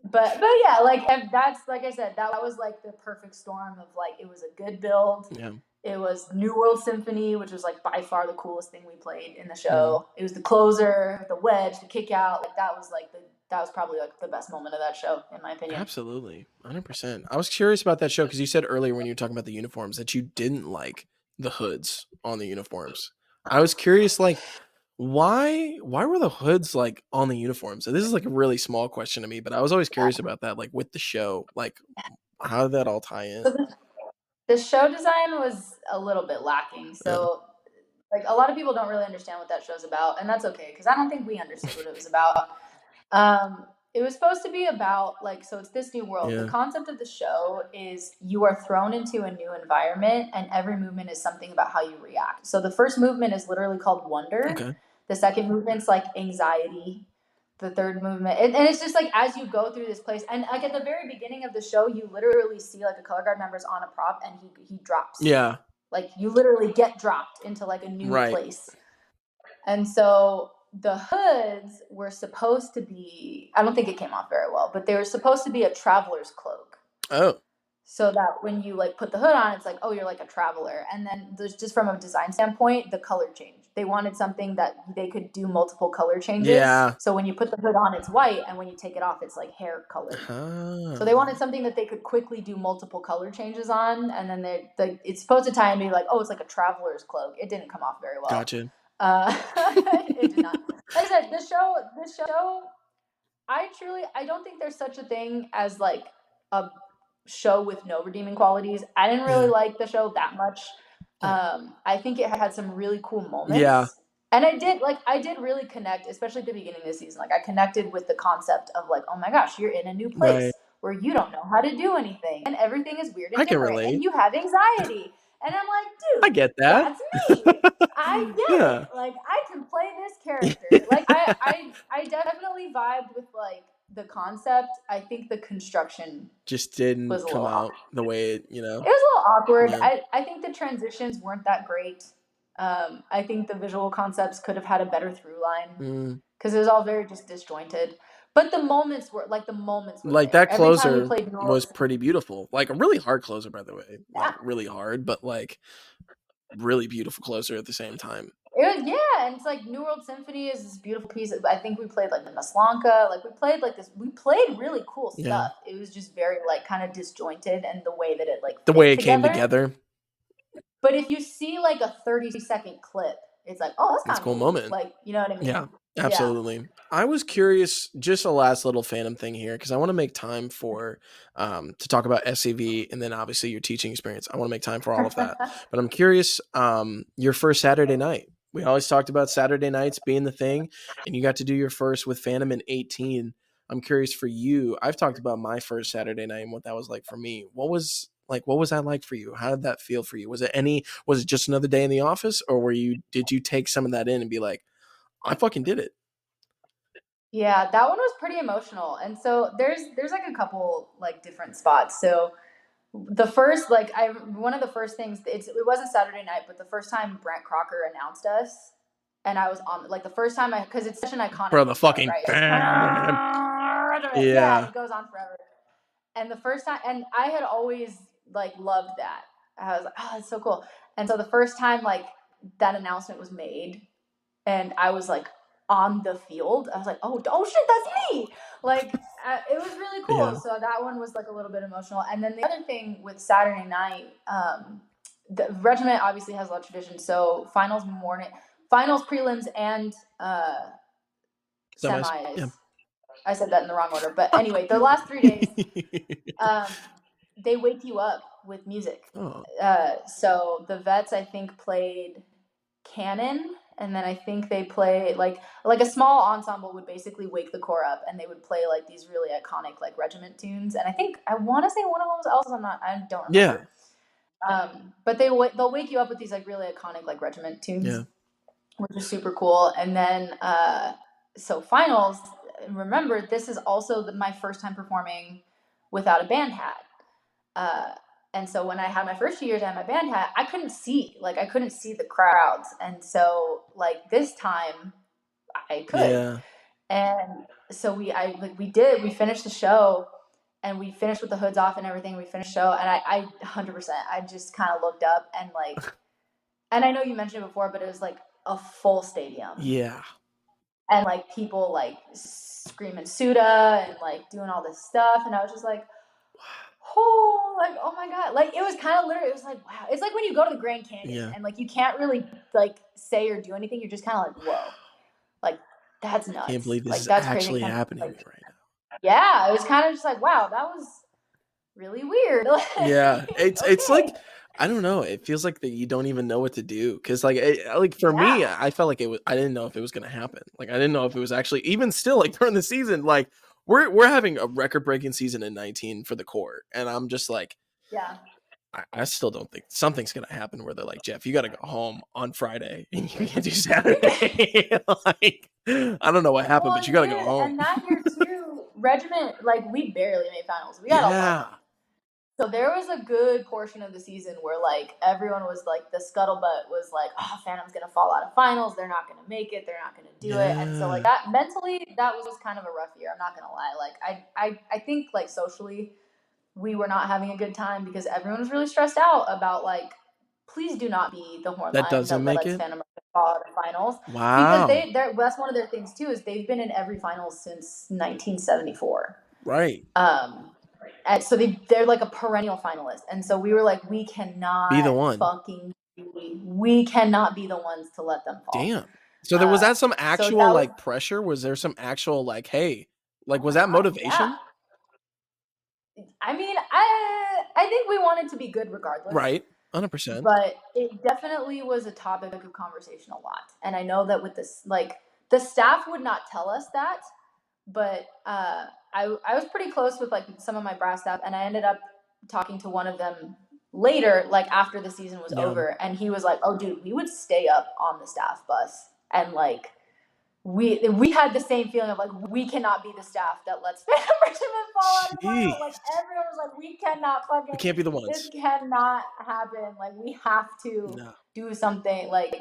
But yeah, like, and that's, like I said, that was like the perfect storm of like, it was a good build.
Yeah.
It was New World Symphony, which was like by far the coolest thing we played in the show. It was the closer, the wedge, the kick out. Like that was probably like the best moment of that show, in my opinion.
Absolutely. 100%. I was curious about that show because you said earlier when you were talking about the uniforms that you didn't like the hoods on the uniforms. I was curious, like, why were the hoods like on the uniforms? So this is like a really small question to me, but I was always curious about that, like with the show, like how did that all tie in?
So the show design was a little bit lacking. So like a lot of people don't really understand what that show's about, and that's okay because I don't think we understood what it was about. It was supposed to be about like, so it's this new world.
Yeah.
The concept of the show is you are thrown into a new environment, and every movement is something about how you react. So the first movement is literally called wonder.
Okay.
The second movement's like anxiety. The third movement, and it's just like as you go through this place, and like at the very beginning of the show, you literally see like a color guard member's on a prop, and he drops.
Yeah.
Like you literally get dropped into like a new place. And so the hoods were supposed to be, I don't think it came off very well, but they were supposed to be a traveler's cloak.
Oh.
So that when you like put the hood on, it's like, oh, you're like a traveler. And then there's just from a design standpoint, the color change. They wanted something that they could do multiple color changes.
Yeah.
So when you put the hood on, it's white, and when you take it off, it's like hair colored. So they wanted something that they could quickly do multiple color changes on, and then it's supposed to tie and be like, oh, it's like a traveler's cloak. It didn't come off very well.
Gotcha.
It did not. Like I said, this show, I don't think there's such a thing as like a show with no redeeming qualities. I didn't really like the show that much. I think it had some really cool moments.
Yeah.
And I did really connect, especially at the beginning of the season. Like I connected with the concept of like, oh my gosh, you're in a new place where you don't know how to do anything, and everything is weird and different, and you have anxiety. And I'm like, dude,
I get that.
That's me. I get it. Like I can play this character. Like I definitely vibed with like the concept. I think the construction
just didn't come out the way it,
It was a little awkward. Yeah. I think the transitions weren't that great. I think the visual concepts could have had a better through line because it was all very just disjointed. But the moments were like
like
there.
That closer was pretty beautiful. Like a really hard closer, by the way.
Yeah.
Like, really hard, but like really beautiful closer at the same time.
It was, and it's like New World Symphony is this beautiful piece. I think we played like the Maslanka, like we played really cool stuff. Yeah. It was just very like kind of disjointed, and the way that it like
the way it came together.
But if you see like a 30-second clip, it's like, oh, that's kind of
cool moment.
Like, you know what I mean?
Yeah, absolutely. Yeah. I was curious, just a last little Phantom thing here, because I want to make time for to talk about SCV and then obviously your teaching experience. I want to make time for all of that. But I'm curious, your first Saturday night. We always talked about Saturday nights being the thing, and you got to do your first with Phantom in 18. I'm curious for you. I've talked about my first Saturday night and what that was like for me. What was that like for you? How did that feel for you? Was it just another day in the office, or did you take some of that in and be like, I fucking did it?
Yeah, that one was pretty emotional. And so there's like a couple like different spots. So the first, like one of the first things, it wasn't Saturday night, but the first time Brent Crocker announced us, and I was on like the first time because it's such an iconic.
Bro, the fucking
right?
Yeah,
it goes on forever. And the first time, and I had always like loved that. I was like, oh, that's so cool. And so the first time like that announcement was made, and I was like on the field, I was like, oh shit, that's me. Like it was really cool. Yeah. So that one was like a little bit emotional. And then the other thing with Saturday night, the regiment obviously has a lot of tradition. So finals morning, finals, prelims, and semis. Yeah. I said that in the wrong order, but anyway, the last 3 days, they wake you up with music.
Oh.
So the vets, I think, played canon, and then I think they play like a small ensemble would basically wake the corps up, and they would play like these really iconic like regiment tunes. And I want to say one of them was Elsa's. I don't remember. Yeah. But they'll wake you up with these like really iconic like regiment tunes, which is super cool. And then so finals. Remember, this is also my first time performing without a band hat. And so when I had my first 2 years, I had my band hat, I couldn't see the crowds. And so like this time I could. Yeah. And so we finished the show, and we finished with the hoods off and everything. We finished the show, and I 100%, I just kind of looked up and like, and I know you mentioned it before, but it was like a full stadium.
Yeah.
And like people like screaming Suda and like doing all this stuff, and I was just like, oh my god! Like it was kind of literally, it was like, wow. It's like when you go to the Grand Canyon and like you can't really like say or do anything. You're just kind of like, whoa, like that's nuts.
I can't believe this
like,
is
that's
actually
crazy.
happening
Like,
right now.
Yeah, it was kind of just like, wow, that was really weird.
Yeah, it's like, I don't know. It feels like that you don't even know what to do, because like for me, I felt like I didn't know if it was gonna happen. Like I didn't know if it was actually, even still, like during the season, like we're having a record-breaking season in 19 for the core, and I'm just like,
Yeah.
I still don't think something's gonna happen where they're like, Jeff, you got to go home on Friday and you can't do Saturday. Like, I don't know what happened, but you got to go home.
And that year too, Regiment, like we barely made finals. We got 11. So there was a good portion of the season where like everyone was like, the scuttlebutt was like, oh, Phantom's gonna fall out of finals. They're not gonna make it. They're not gonna do it. And so like that mentally, that was kind of a rough year. I'm not gonna lie. Like I think like socially, we were not having a good time because everyone was really stressed out about like, please do not be the horn line that lets Phantom fall out of finals.
Wow.
Because that's one of their things too, is they've been in every finals since 1974.
Right.
And so they're like a perennial finalist. And so we were like, we cannot
be the one.
We cannot be the ones to let them fall.
Damn. So there was that some actual like pressure? Was there some actual like, hey, like was that motivation?
Yeah. I mean, I think we wanted to be good regardless.
Right. 100%.
But it definitely was a topic of conversation a lot. And I know that with this, like, the staff would not tell us that, but I was pretty close with like some of my brass staff, and I ended up talking to one of them later, like after the season was over, and he was like, oh dude, we would stay up on the staff bus and like we had the same feeling of like, we cannot be the staff that lets Phantom Regiment fall out of the final. Like everyone was like, we can't be the ones. This cannot happen. Like we have to do something. Like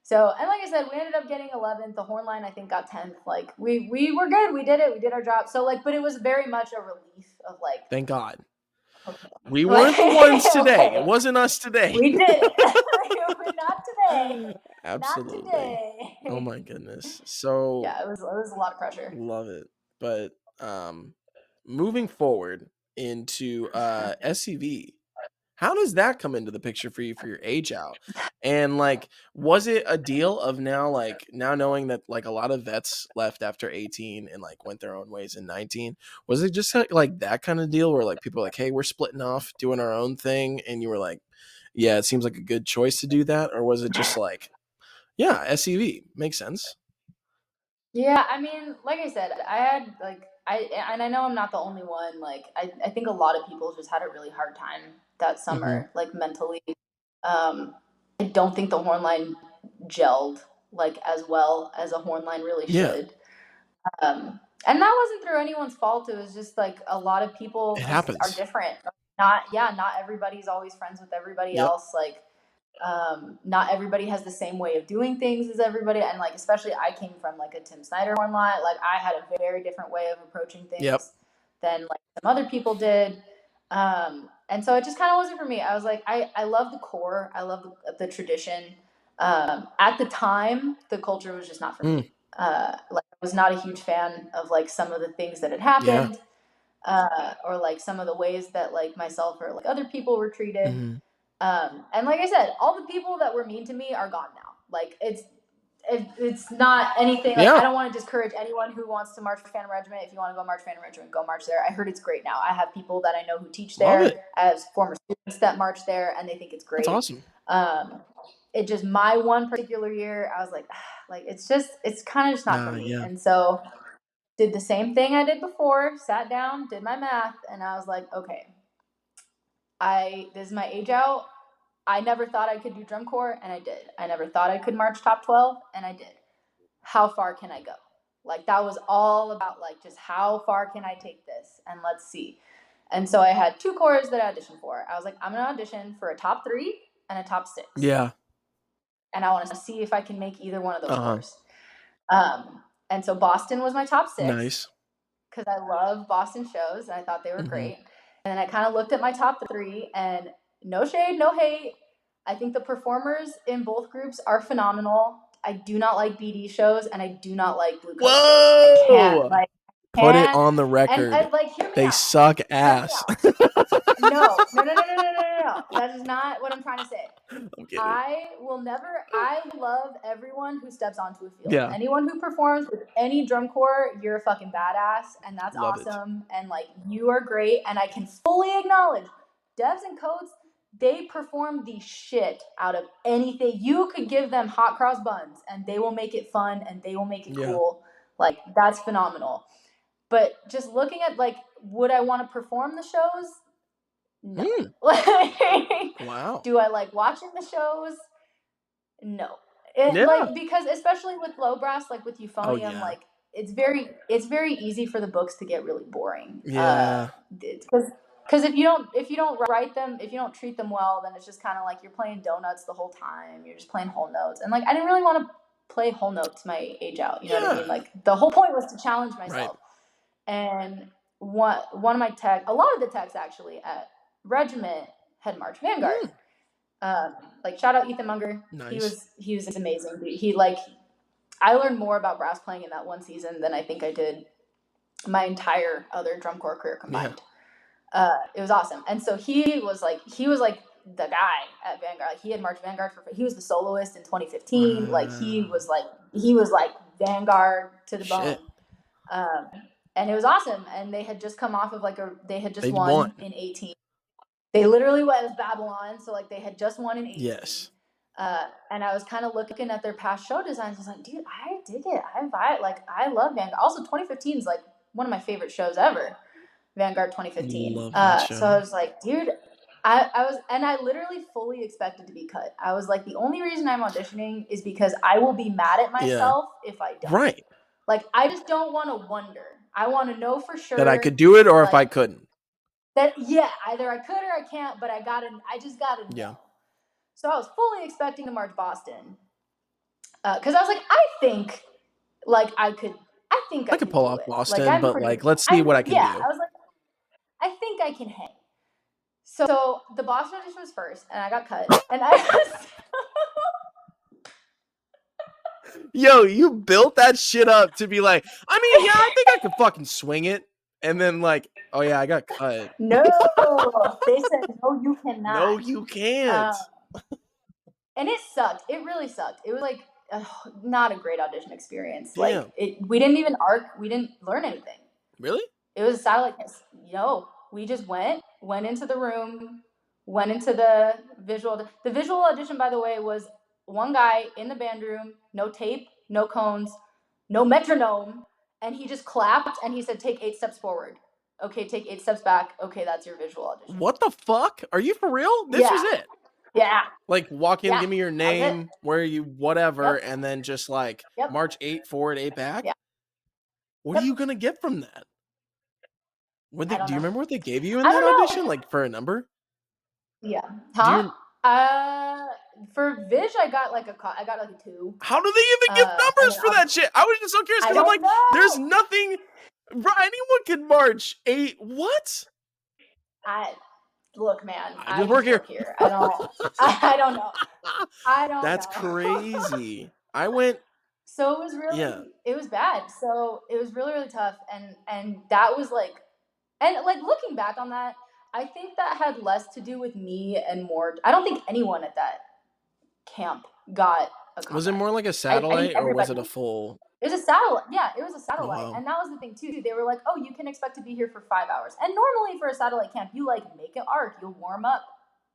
so, and like I said, we ended up getting 11th. The horn line I think got 10th. Like we were good. We did it. We did our job. So like, but it was very much a relief of like,
thank God. Okay. We weren't the ones today. Okay. It wasn't us today.
We did it. Not today.
Absolutely.
Not today.
Oh my goodness. So
yeah, it was a lot of pressure.
Love it. But moving forward into SCV, how does that come into the picture for you for your age out? And like, was it a deal of now knowing that like a lot of vets left after 18 and like went their own ways in 19? Was it just like that kind of deal where like people were like, hey, we're splitting off, doing our own thing, and you were like, yeah, it seems like a good choice to do that? Or was it just like, yeah, SCV makes sense?
Yeah, I mean, like I said, I had like and I know I'm not the only one. Like I think a lot of people just had a really hard time that summer, like mentally. I don't think the horn line gelled like as well as a horn line really should. And that wasn't through anyone's fault. It was just like a lot of people are different. Not everybody's always friends with everybody else. Like not everybody has the same way of doing things as everybody, and like especially I came from like a Tim Snyder horn line. Like I had a very different way of approaching things than like some other people did. And so it just kind of wasn't for me. I was like, I love the core. I love the tradition. At the time, the culture was just not for me. Like I was not a huge fan of like some of the things that had happened, or like some of the ways that like myself or like other people were treated. And like I said, all the people that were mean to me are gone now. Like it's not anything like I don't want to discourage anyone who wants to march for Phantom Regiment. If you want to go march Phantom Regiment, go march there. I heard it's great now. I have people that I know who teach there. I have former students that march there, and they think it's great.
That's awesome.
It just my one particular year, I was like it's kind of just not for me. And so did the same thing I did before, sat down, did my math, and I was like, okay, this is my age out. I never thought I could do drum corps, and I did. I never thought I could march top 12, and I did. How far can I go? Like that was all about like just how far can I take this, and let's see. And so I had 2 corps that I auditioned for. I was like, I'm gonna audition for a top 3 and a top 6.
Yeah.
And I want to see if I can make either one of those corps. And so Boston was my top 6.
Nice.
Because I love Boston shows, and I thought they were great. And then I kind of looked at my top 3, and no shade, no hate. I think the performers in both groups are phenomenal. I do not like BD shows, and I do not like Blue Coasters.
Whoa! I can't, put it on the record. And, they suck ass.
No. That is not what I'm trying to say. I love everyone who steps onto a field. Yeah. Anyone who performs with any drum corps, you're a fucking badass, and that's awesome. And like you are great, and I can fully acknowledge devs and codes, they perform the shit out of anything. You could give them hot cross buns and they will make it fun and they will make it cool. Like that's phenomenal. But just looking at like, would I want to perform the shows? No.
Wow.
Do I like watching the shows? No. Like, because especially with low brass, like with euphonium, like it's very easy for the books to get really boring.
Yeah.
Because if you don't write them, if you don't treat them well, then it's just kind of like you're playing donuts the whole time. You're just playing whole notes, and like I didn't really want to play whole notes my age out. You know what I mean? Like the whole point was to challenge myself. Right. And one of my a lot of the techs actually at Regiment had March Vanguard. Like shout out Ethan Munger. Nice. He was amazing. I learned more about brass playing in that one season than I think I did my entire other drum corps career combined. Yeah. It was awesome. And so he was like the guy at Vanguard. Like he had March Vanguard he was the soloist in 2015. Like he was like Vanguard to the bone. And it was awesome. And they had just come off of they had just won in 18. They literally went as Babylon, so like they had just won in 18. Yes. And I was kind of looking at their past show designs. I was like, dude, I dig it. I love Vanguard. Also, 2015 is like one of my favorite shows ever. Vanguard 2015. Love that show. So I was like, dude, I literally fully expected to be cut. I was like, the only reason I'm auditioning is because I will be mad at myself if I don't. Right. Like, I just don't want to wonder. I want to know for sure
that I could do it, or if I couldn't.
Either I could or I can't, but I just gotta know. Yeah. So I was fully expecting to march Boston. Because I was like, I think I could
pull off Boston, but let's see what I can do.
I was like, I think I can hang. So the Boston audition was first, and I got cut. And I just...
Yo, you built that shit up to be like, I mean, yeah, I think I could fucking swing it. And then like, oh yeah, I got cut.
No, they said, no, you cannot.
No, you can't.
And it sucked. It really sucked. It was like not a great audition experience. Damn. Like we didn't even arc. We didn't learn anything.
Really?
It was a satellite. No, we just went into the room, went into the visual. The visual audition, by the way, was one guy in the band room, no tape, no cones, no metronome. And he just clapped and he said, take 8 steps forward. Okay, take 8 steps back. Okay, that's your visual audition.
What the fuck? Are you for real? This was it?
Yeah.
Like walk in, give me your name, where you, whatever, and then just like march 8 forward, 8 back? Yeah. What are you going to get from that? Do you remember what they gave you in that audition? Like for a number?
Yeah. For Vish, I got like a 2.
How do they even give numbers for that shit? I was just so curious because I'm like, there's nothing. Bro, anyone can march 8. What?
Look, man.
I just work here.
I don't know.
That's crazy. I went.
So it was really, it was bad. So it was really, really tough. And that was like, and like looking back on that, I think that had less to do with me and more. I don't think anyone at that camp got a contract.
Was it more like a satellite or was it a full?
It was a satellite. Yeah, it was a satellite. Oh, wow. And that was the thing too. They were like, oh, you can expect to be here for 5 hours. And normally for a satellite camp, you like make an arc. You'll warm up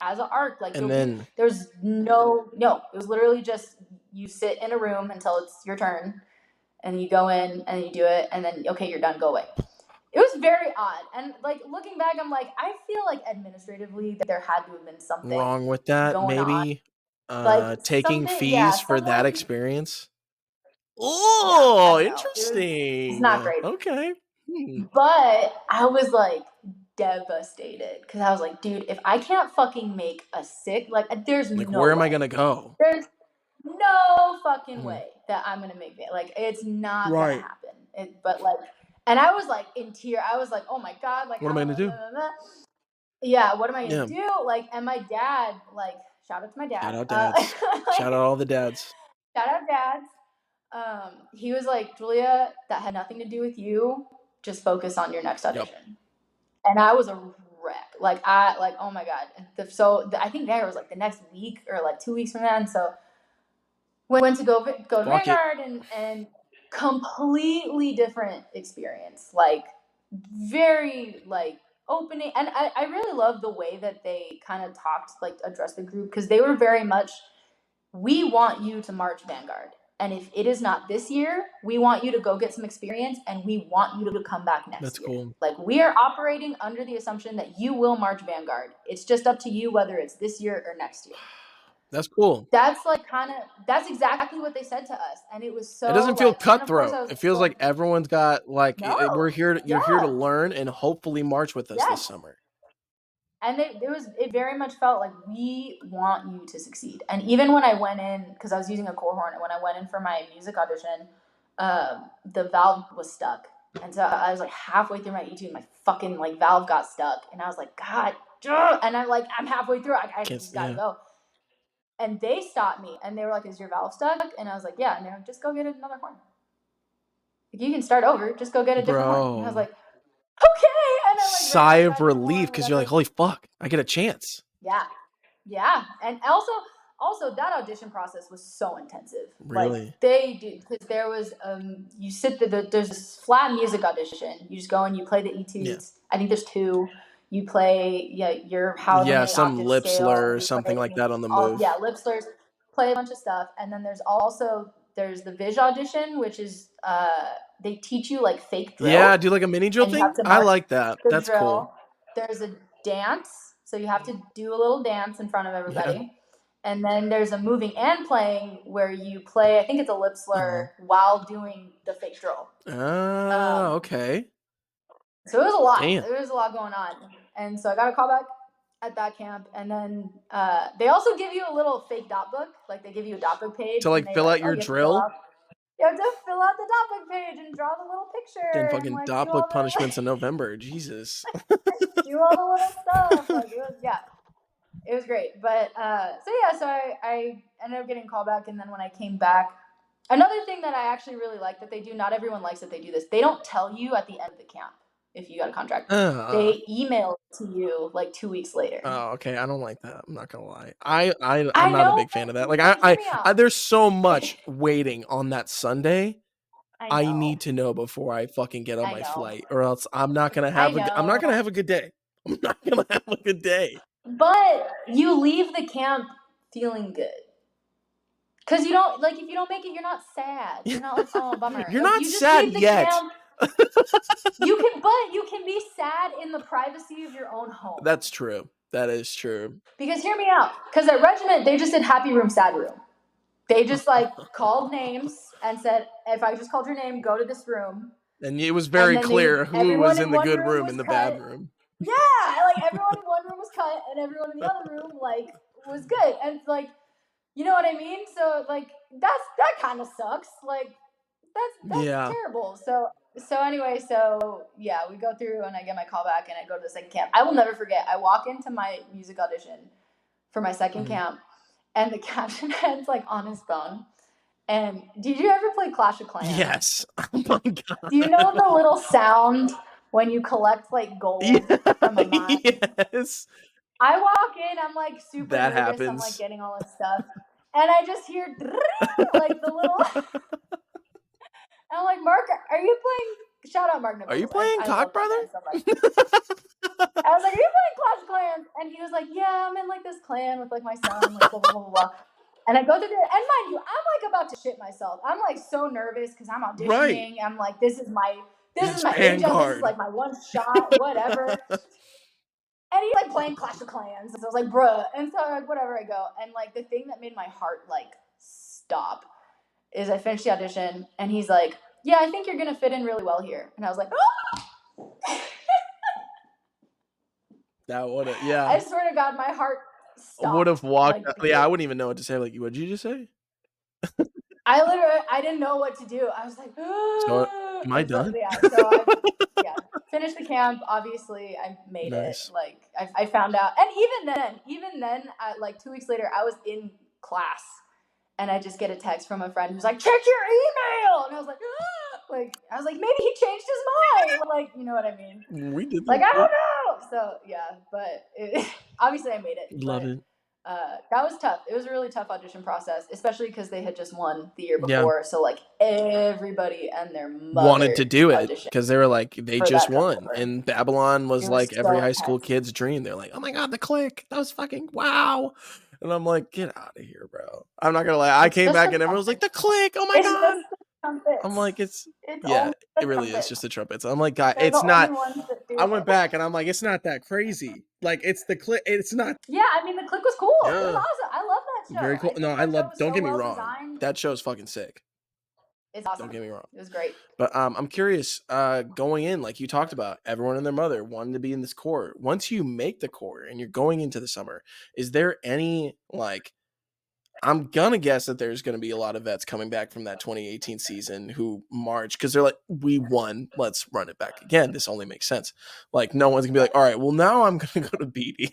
as an arc. Like, and then there's no, it was literally just you sit in a room until it's your turn and you go in and you do it. And then, okay, you're done. Go away. It was very odd. And like looking back, I'm like, I feel like administratively there had to have been something
wrong with that. Maybe taking fees for that experience. Oh, interesting.
It's not great.
Okay.
But I was like devastated because I was like, dude, if I can't fucking make a 6, like there's like, no
where
way.
Am I gonna go?
There's no fucking way that I'm gonna make it. Like it's not gonna happen. But like, and I was like in tears. I was like, oh my god, like
what am I gonna do?
Yeah, what am I gonna do? Like, and my dad, like, shout out to my dad.
Shout out dads. Shout out all the dads.
Shout out dads. He was like, Julia, that had nothing to do with you. Just focus on your next audition. Yep. And I was a wreck. Oh my God. I think there was like the next week or like 2 weeks from then. So we went to go to Vanguard and completely different experience. Like very like opening. And I really love the way that they kind of talked, like addressed the group because they were very much, we want you to march Vanguard. And if it is not this year, we want you to go get some experience and we want you to come back next
That's
year.
cool.
Like, we are operating under the assumption that you will march Vanguard. It's just up to you whether it's this year or next year.
That's cool.
That's like that's exactly what they said to us. And it was so,
it doesn't feel
like,
cutthroat. It feels like everyone's got like,
No.
you're here to learn and hopefully march with us
Yes.
this summer.
And it very much felt like we want you to succeed. And even when I went in, because I was using a core horn, and when I went in for my music audition, the valve was stuck. And so I was like halfway through my E2 and my fucking like valve got stuck. And I was like, God, and I'm halfway through. I just gotta go. And they stopped me and they were like, is your valve stuck? And I was like, yeah. And they're like, just go get another horn. Like, you can start over, just go get a different horn. And I was like, okay. And I like
sigh of relief, because you're like, holy fuck, I get a chance.
Yeah. And also that audition process was so intensive.
Really?
Like, they do, because there was you sit there's this flat music audition. You just go and you play the etudes. Yeah. I think there's 2. You play your however many
some
octave
lip
scale,
slur or something like that on the move.
Lip slurs, play a bunch of stuff. And then there's the Viz audition, which is they teach you like fake drill.
Yeah, do like a mini drill thing. I like that. That's drill. Cool.
There's a dance, so you have to do a little dance in front of everybody. Yeah. And then there's a moving and playing where you play, I think it's a lip slur, while doing the fake drill.
Oh, okay.
So it was a lot. Damn. There was a lot going on. And so I got a call back at that camp. And then they also give you a little fake dot book. Like, they give you a dot book page.
To like fill out your drill?
You have to fill out the dot book page and draw the little picture.
And fucking like, dot book punishments in November. Jesus.
Do all the little stuff. Like, it was great. But so I ended up getting called back. And then when I came back, another thing that I actually really like that they do, not everyone likes that they do this, they don't tell you at the end of the camp if you got a contract. They email it to you like 2 weeks later.
Oh, okay. I don't like that. I'm not gonna lie. I'm not a big fan of that. Like, I there's so much waiting on that Sunday. I need to know before I fucking get on my flight, or else I'm not gonna have I'm not gonna have a good day. I'm not gonna have a good day.
But you leave the camp feeling good. Because you don't, like, if you don't make it, you're not sad. You're not like, oh, bummer.
You're like, not sad yet.
You can be sad in the privacy of your own home.
That's true. That is true.
Because hear me out. Because at Regiment, they just did happy room, sad room. They just like called names and said, if I just called your name, go to this room.
And it was very clear who was in the good room and the bad room.
Yeah, like everyone in one room was cut and everyone in the other room like was good. And like, you know what I mean? So like that kind of sucks. Like that's terrible. So anyway, we go through and I get my call back and I go to the second camp. I will never forget. I walk into my music audition for my second camp and the captain head's like on his phone. And did you ever play Clash of Clans?
Yes. Oh my God.
Do you know the little sound when you collect like gold from a mine?
Yes.
I walk in, I'm like super
nervous.
Happens. I'm like getting all this stuff. And I just hear like the little I'm like, Mark, are you playing? Shout out Mark.
Are you playing Cock Brother?
So I was like, are you playing Clash of Clans? And he was like, yeah, I'm in like this clan with like my son, like blah, blah, blah, blah. And I go through there, and mind you, I'm like about to shit myself. I'm like so nervous because I'm auditioning. Right. I'm like, this is my big jump. This is like my one shot, whatever. And he's like playing Clash of Clans. So I was like, bruh. And so like, whatever, I go. And like the thing that made my heart like stop is I finished the audition and he's like, yeah, I think you're going to fit in really well here. And I was like, oh!
That would have, yeah.
I swear to God, my heart stopped.
Would have walked. Like, yeah, I wouldn't even know what to say. Like, what did you just say?
I didn't know what to do. I was like,
so, am I done?
So I finished the camp. Obviously, I made it. Like, I found out. And even then, like 2 weeks later, I was in class. And I just get a text from a friend who's like, check your email. And I was like, maybe he changed his mind. Like, you know what I mean?
We did.
Like, I don't know. So, yeah. But obviously, I made it.
Love it.
That was tough. It was a really tough audition process, especially because they had just won the year before. Yeah. So like everybody and their mother
wanted to do it because they were like, they just won. And Babylon was like every high school kid's dream. They're like, oh my God, the click. That was fucking wow. And I'm like, get out of here, bro. I'm not gonna lie. I came back and everyone was like, the click. Oh my
It's
god.
just the trumpets.
I'm like, it's
only
it
the
really is
trumpets.
just the trumpets. I'm like, God,
They're
it's
the only
not.
ones that do
I went
it.
back and I'm like, it's not that crazy. Like, it's the click. It's not.
Yeah, I mean the click was cool. It was
Yeah,
awesome. I love that show.
very cool.
I
No,
think
I
that show
love.
was
Don't
so
get me
well
wrong.
designed.
That show's fucking sick.
It's awesome.
Don't get me wrong.
It was great.
But I'm curious. Going in, like you talked about, everyone and their mother wanting to be in this core. Once you make the core and you're going into the summer, is there any like? I'm gonna guess that there's gonna be a lot of vets coming back from that 2018 season who march because they're like, we won, let's run it back again. This only makes sense. Like, no one's gonna be like, all right, well now I'm gonna go to BD.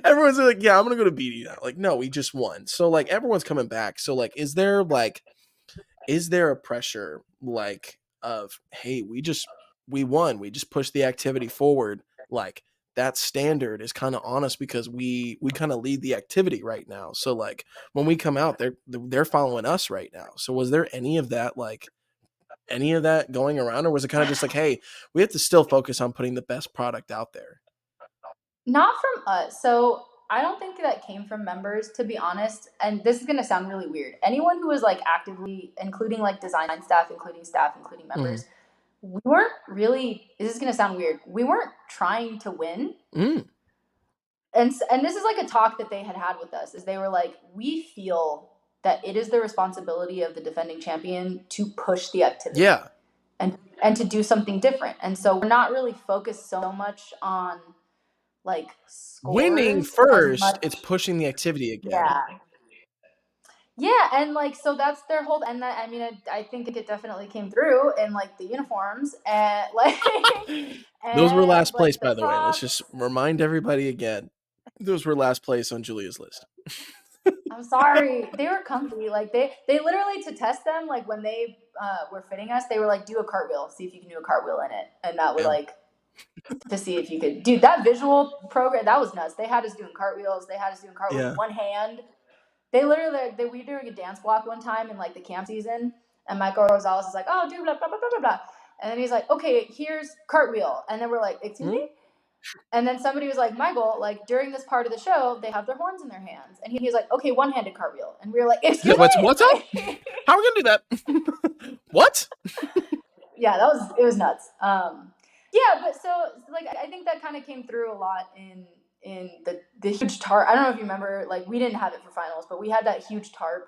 Everyone's like, yeah, I'm gonna go to BD now. Like, no, we just won. So like everyone's coming back. So like, is there a pressure like of, hey, we won, we just pushed the activity forward, like that standard is kind of on us because we kind of lead the activity right now. So like when we come out, they're following us right now. So was there any of that going around, or was it kind of just like, hey, we have to still focus on putting the best product out there?
Not from us. So I don't think that came from members, to be honest. And this is going to sound really weird. Anyone who was like actively, including like design staff, including members, we weren't really. This is going to sound weird. We weren't trying to win. And this is like a talk that they had with us. Is they were like, we feel that it is the responsibility of the defending champion to push the activity.
Yeah.
And to do something different. And so we're not really focused so much on like
Winning first, it's pushing the activity again.
Yeah, and like so that's their whole. And that, I mean, I think it definitely came through in like the uniforms and like
those were last place,
like,
by the way. Let's just remind everybody again, those were last place on Julia's list.
I'm sorry, they were comfy. Like they literally, to test them, like when they were fitting us, they were like, do a cartwheel, see if you can do a cartwheel in it. And that was like to see if you could. Dude, that visual program, that was nuts. They had us doing cartwheels. They had us doing cartwheels with one hand. They literally, we were doing a dance block one time in like the camp season, and Michael Rosales is like, oh, dude, blah, blah, blah, blah, blah. And then he's like, okay, here's cartwheel. And then we're like, excuse me? And then somebody was like, Michael, like during this part of the show, they have their horns in their hands. And he was like, okay, one-handed cartwheel. And we were like, excuse me?
What's up? How are we going to do that? What?
Yeah, it was nuts. Yeah, but so like I think that kind of came through a lot in the huge tarp. I don't know if you remember, like we didn't have it for finals, but we had that huge tarp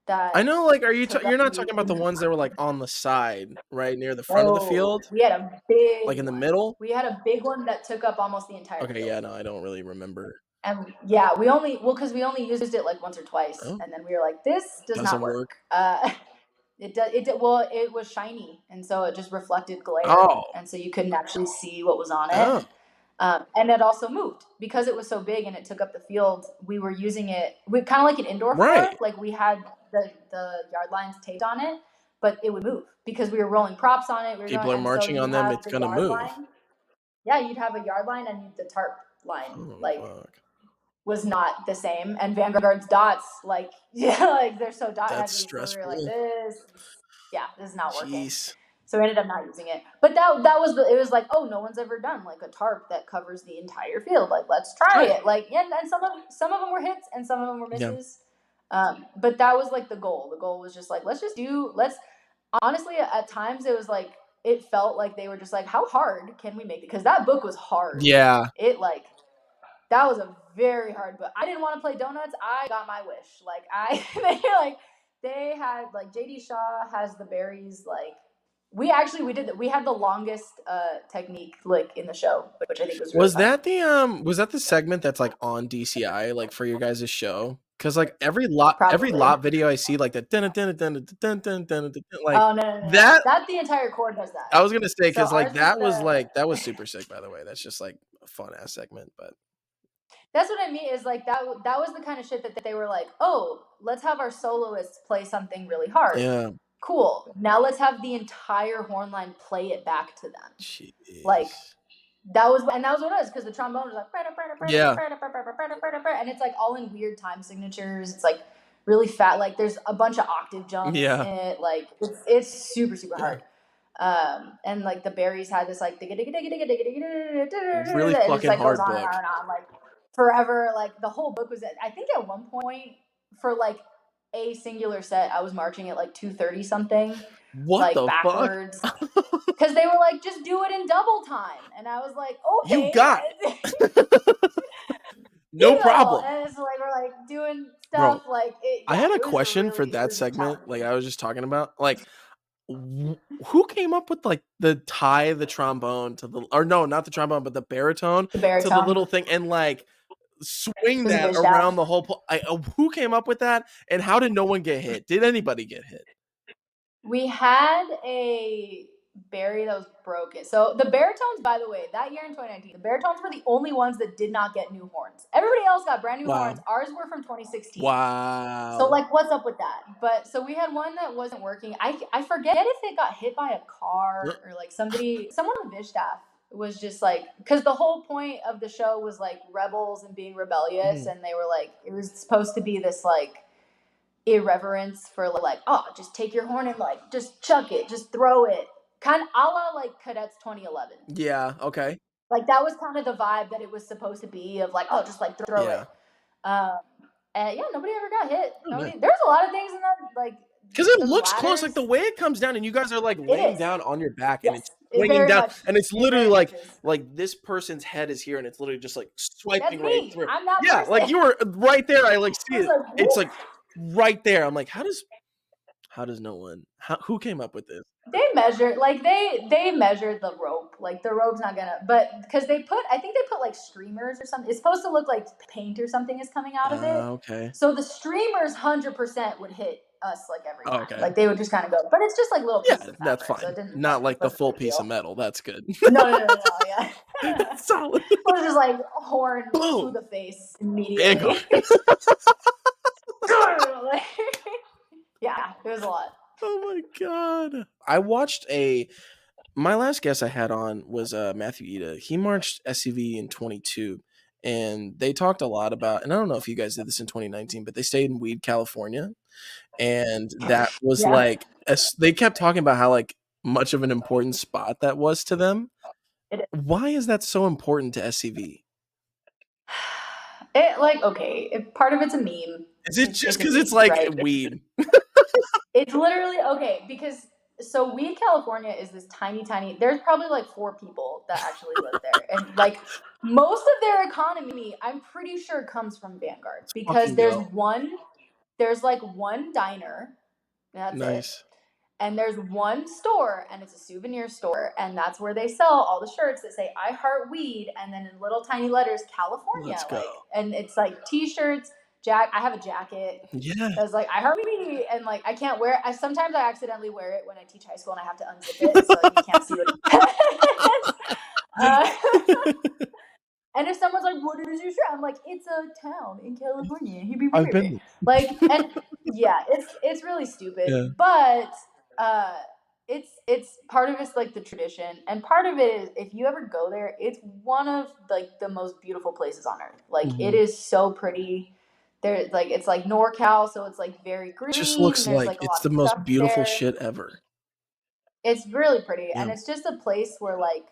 that
I know. Like, you're not talking about the ones that were like on the side, right near the front of the field?
We had a big,
like in the middle.
We had a big one that took up almost the entire field.
Yeah, no, I don't really remember.
And yeah, because we only used it like once or twice, and then we were like, this does not work. It was shiny, and so it just reflected glare, and so you couldn't actually see what was on it. And it also moved because it was so big and it took up the field. We were using it kind of like an indoor floor. Like we had the yard lines taped on it, but it would move because we were rolling props on it.
People are marching on them. It's gonna move.
Yeah, you'd have a yard line and the tarp line was not the same. And Vanguard's dots, like they're so dot heavy.
Stressful.
So we were like, this is not working. So we ended up not using it. But it was like, oh, no one's ever done like a tarp that covers the entire field. Like, let's try it. Like, and some of them were hits and some of them were misses. Yeah. But that was like the goal. The goal was just like, honestly, at times it was like, it felt like they were just like, how hard can we make it? Because that book was hard.
Yeah.
That was a very hard book. I didn't want to play donuts. I got my wish. They had like JD Shaw has the berries. Like we had the longest technique like in the show, which I think was really fun.
Was that the segment that's like on DCI like for your guys' show? Because like every lot video I see like that like
oh no. That the entire chord does that.
I was gonna say because that was super sick, by the way. That's just like a fun ass segment, but
that's what I mean is like that was the kind of shit that they were like, oh, let's have our soloists play something really hard.
Yeah.
Cool. Now let's have the entire horn line play it back to them.
Jeez.
Like that was what it was because the trombone was like and it's like all in weird time signatures. It's like really fat. Like there's a bunch of octave jumps in it. Like it's super super hard. And like the berries had this like
really fucking hard book.
Like forever. Like the whole book was. I think at one point for like a singular set, I was marching at like 2:30 something,
What
like
the fuck?
backwards, because they were like, just do it in double time, and I was like,
You
okay.
got no problem.
And it's like we're like doing
Bro,
stuff like it.
I
Yeah,
had a
it was
question for
it
that
was
segment, like
challenging.
I was just talking about. Like, who came up with like the tie the trombone to the, or no, not the trombone, but the baritone
The
to the
baritone
little thing and like swing
was a
that
bitch
around
staff.
the whole who came up with that, and how did no one get hit? Did anybody get hit?
We had a Barry that was broken. So the baritones, by the way, that year in 2019, the baritones were the only ones that did not get new horns. Everybody else got brand new horns.
Wow.
Ours were from 2016. So
Wow.
like, what's up with that? But so we had one that wasn't working. I forget if it got hit by a car or like someone on the Vish staff was just like, because the whole point of the show was like rebels and being rebellious, and they were like, it was supposed to be this like irreverence for like, oh, just take your horn and like just chuck it, just throw it, kind of a la like Cadets 2011.
Yeah. Okay.
Like that was kind of the vibe that it was supposed to be of like, oh, just like throw it. And yeah, nobody ever got hit. There's a lot of things in that, like,
because it
those
looks
ladders.
close, like the way it comes down, and you guys are like laying down on your back, and it's
It
swinging
very
down,
much,
and it's
it
literally
very much
like
is.
this person's head is here, and it's literally just like
That's
swiping right
me.
through.
I'm that
Yeah,
person.
like you were right there. I like see
I was
it.
like,
It's
whoop.
like right there. I'm like, how does no one? Who came up with this?
They measured like they measured the rope. Like the rope's not gonna, but because I think they put like streamers or something. It's supposed to look like paint or something is coming out of it.
Okay.
So the streamers 100% would hit us like every time.
Okay.
Like they would just kind of go, but it's just like little pieces of fabric,
that's fine.
so it didn't
Not like the
wasn't a
full
big
piece
deal.
of metal. That's good.
No, yeah.
Solid.
It was just like horn
Boom.
to the face immediately. Yeah, it was a lot.
Oh my god! I watched my last guest I had on was Matthew Ida. He marched SCV in 22, and they talked a lot about. And I don't know if you guys did this in 2019, but they stayed in Weed, California, and that was like they kept talking about how like much of an important spot that was to them. Why is that so important to SCV?
It like part of it's a meme.
Is it just because it's like
right?
weed?
It's literally because so Weed, California is this tiny. There's probably like 4 people that actually live there, and like most of their economy, I'm pretty sure, comes from Vanguard because there's like one diner, and that's it. And there's one store, and it's a souvenir store, and that's where they sell all the shirts that say "I heart weed," and then in little tiny letters, California.
Let's go.
And it's like T-shirts. I have a jacket.
Yeah.
That's like I heart weed, and like I can't wear it. Sometimes I accidentally wear it when I teach high school, and I have to unzip it so like, you can't see what. And if someone's like, "What is your shirt?" I'm like, "It's a town in California."
I've been
like, and yeah, it's really stupid, but it's part of it's like the tradition, and part of it is if you ever go there, it's one of like the most beautiful places on earth. Like it is so pretty. There, like it's like NorCal, so it's like very green.
It just looks like it's the most beautiful shit ever.
It's really pretty, and it's just a place where like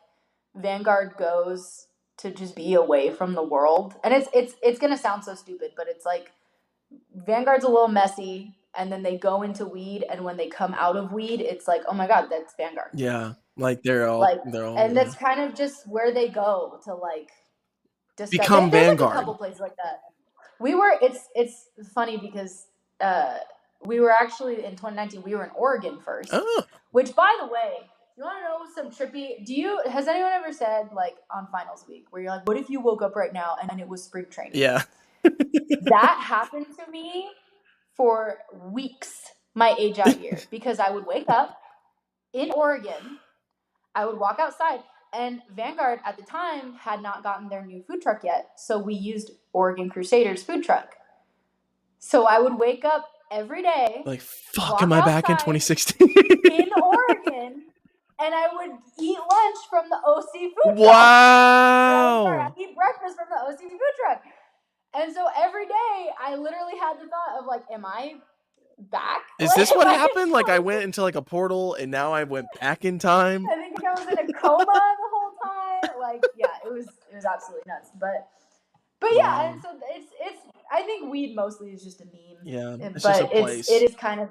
Vanguard goes to just be away from the world. And it's gonna sound so stupid, but it's like Vanguard's a little messy, and then they go into Weed, and when they come out of Weed, it's like, oh my god, that's Vanguard.
Yeah, like they're all
and that's kind of just where they go to like
become Vanguard.
Like a couple places like that. It's funny because we were actually in 2019 we were in Oregon first. Which, by the way, you want to know some trippy? Has anyone ever said like on finals week where you're like, what if you woke up right now and it was spring training?
Yeah.
That happened to me for weeks my age out year because I would wake up in Oregon, I would walk outside, and Vanguard at the time had not gotten their new food truck yet, so we used Oregon Crusaders food truck. So I would wake up every day,
like, fuck, am I back in 2016?
in Oregon, and I would eat lunch from the OC food truck.
Wow.
I'd eat breakfast from the OC food truck. And so every day, I literally had the thought of like, am I back?
Is this what happened? Like I went into like a portal and now I went back in time?
I think I was in a coma the whole time. Like, yeah, it was absolutely nuts. But But yeah, and so it's I think weed mostly is just a
Yeah,
meme,
it's just a
but it
place.
is kind of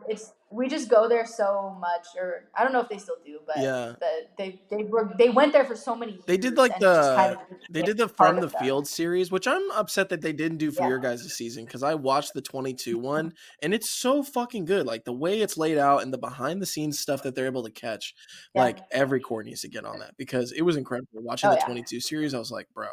we just go there so much, or I don't know if they still do, but
Yeah.
they went there for so many years,
They did like
and it just kind of
they
became
did the
part
From the
of them.
Field series, which I'm upset that they didn't do for
Yeah.
your guys' season because I watched the 22 one and it's so fucking good. Like the way it's laid out and the behind the scenes stuff that they're able to catch.
Yeah.
Like every core needs to get on that because it was incredible. Watching
Oh
the
yeah.
22 series, I was like, bro,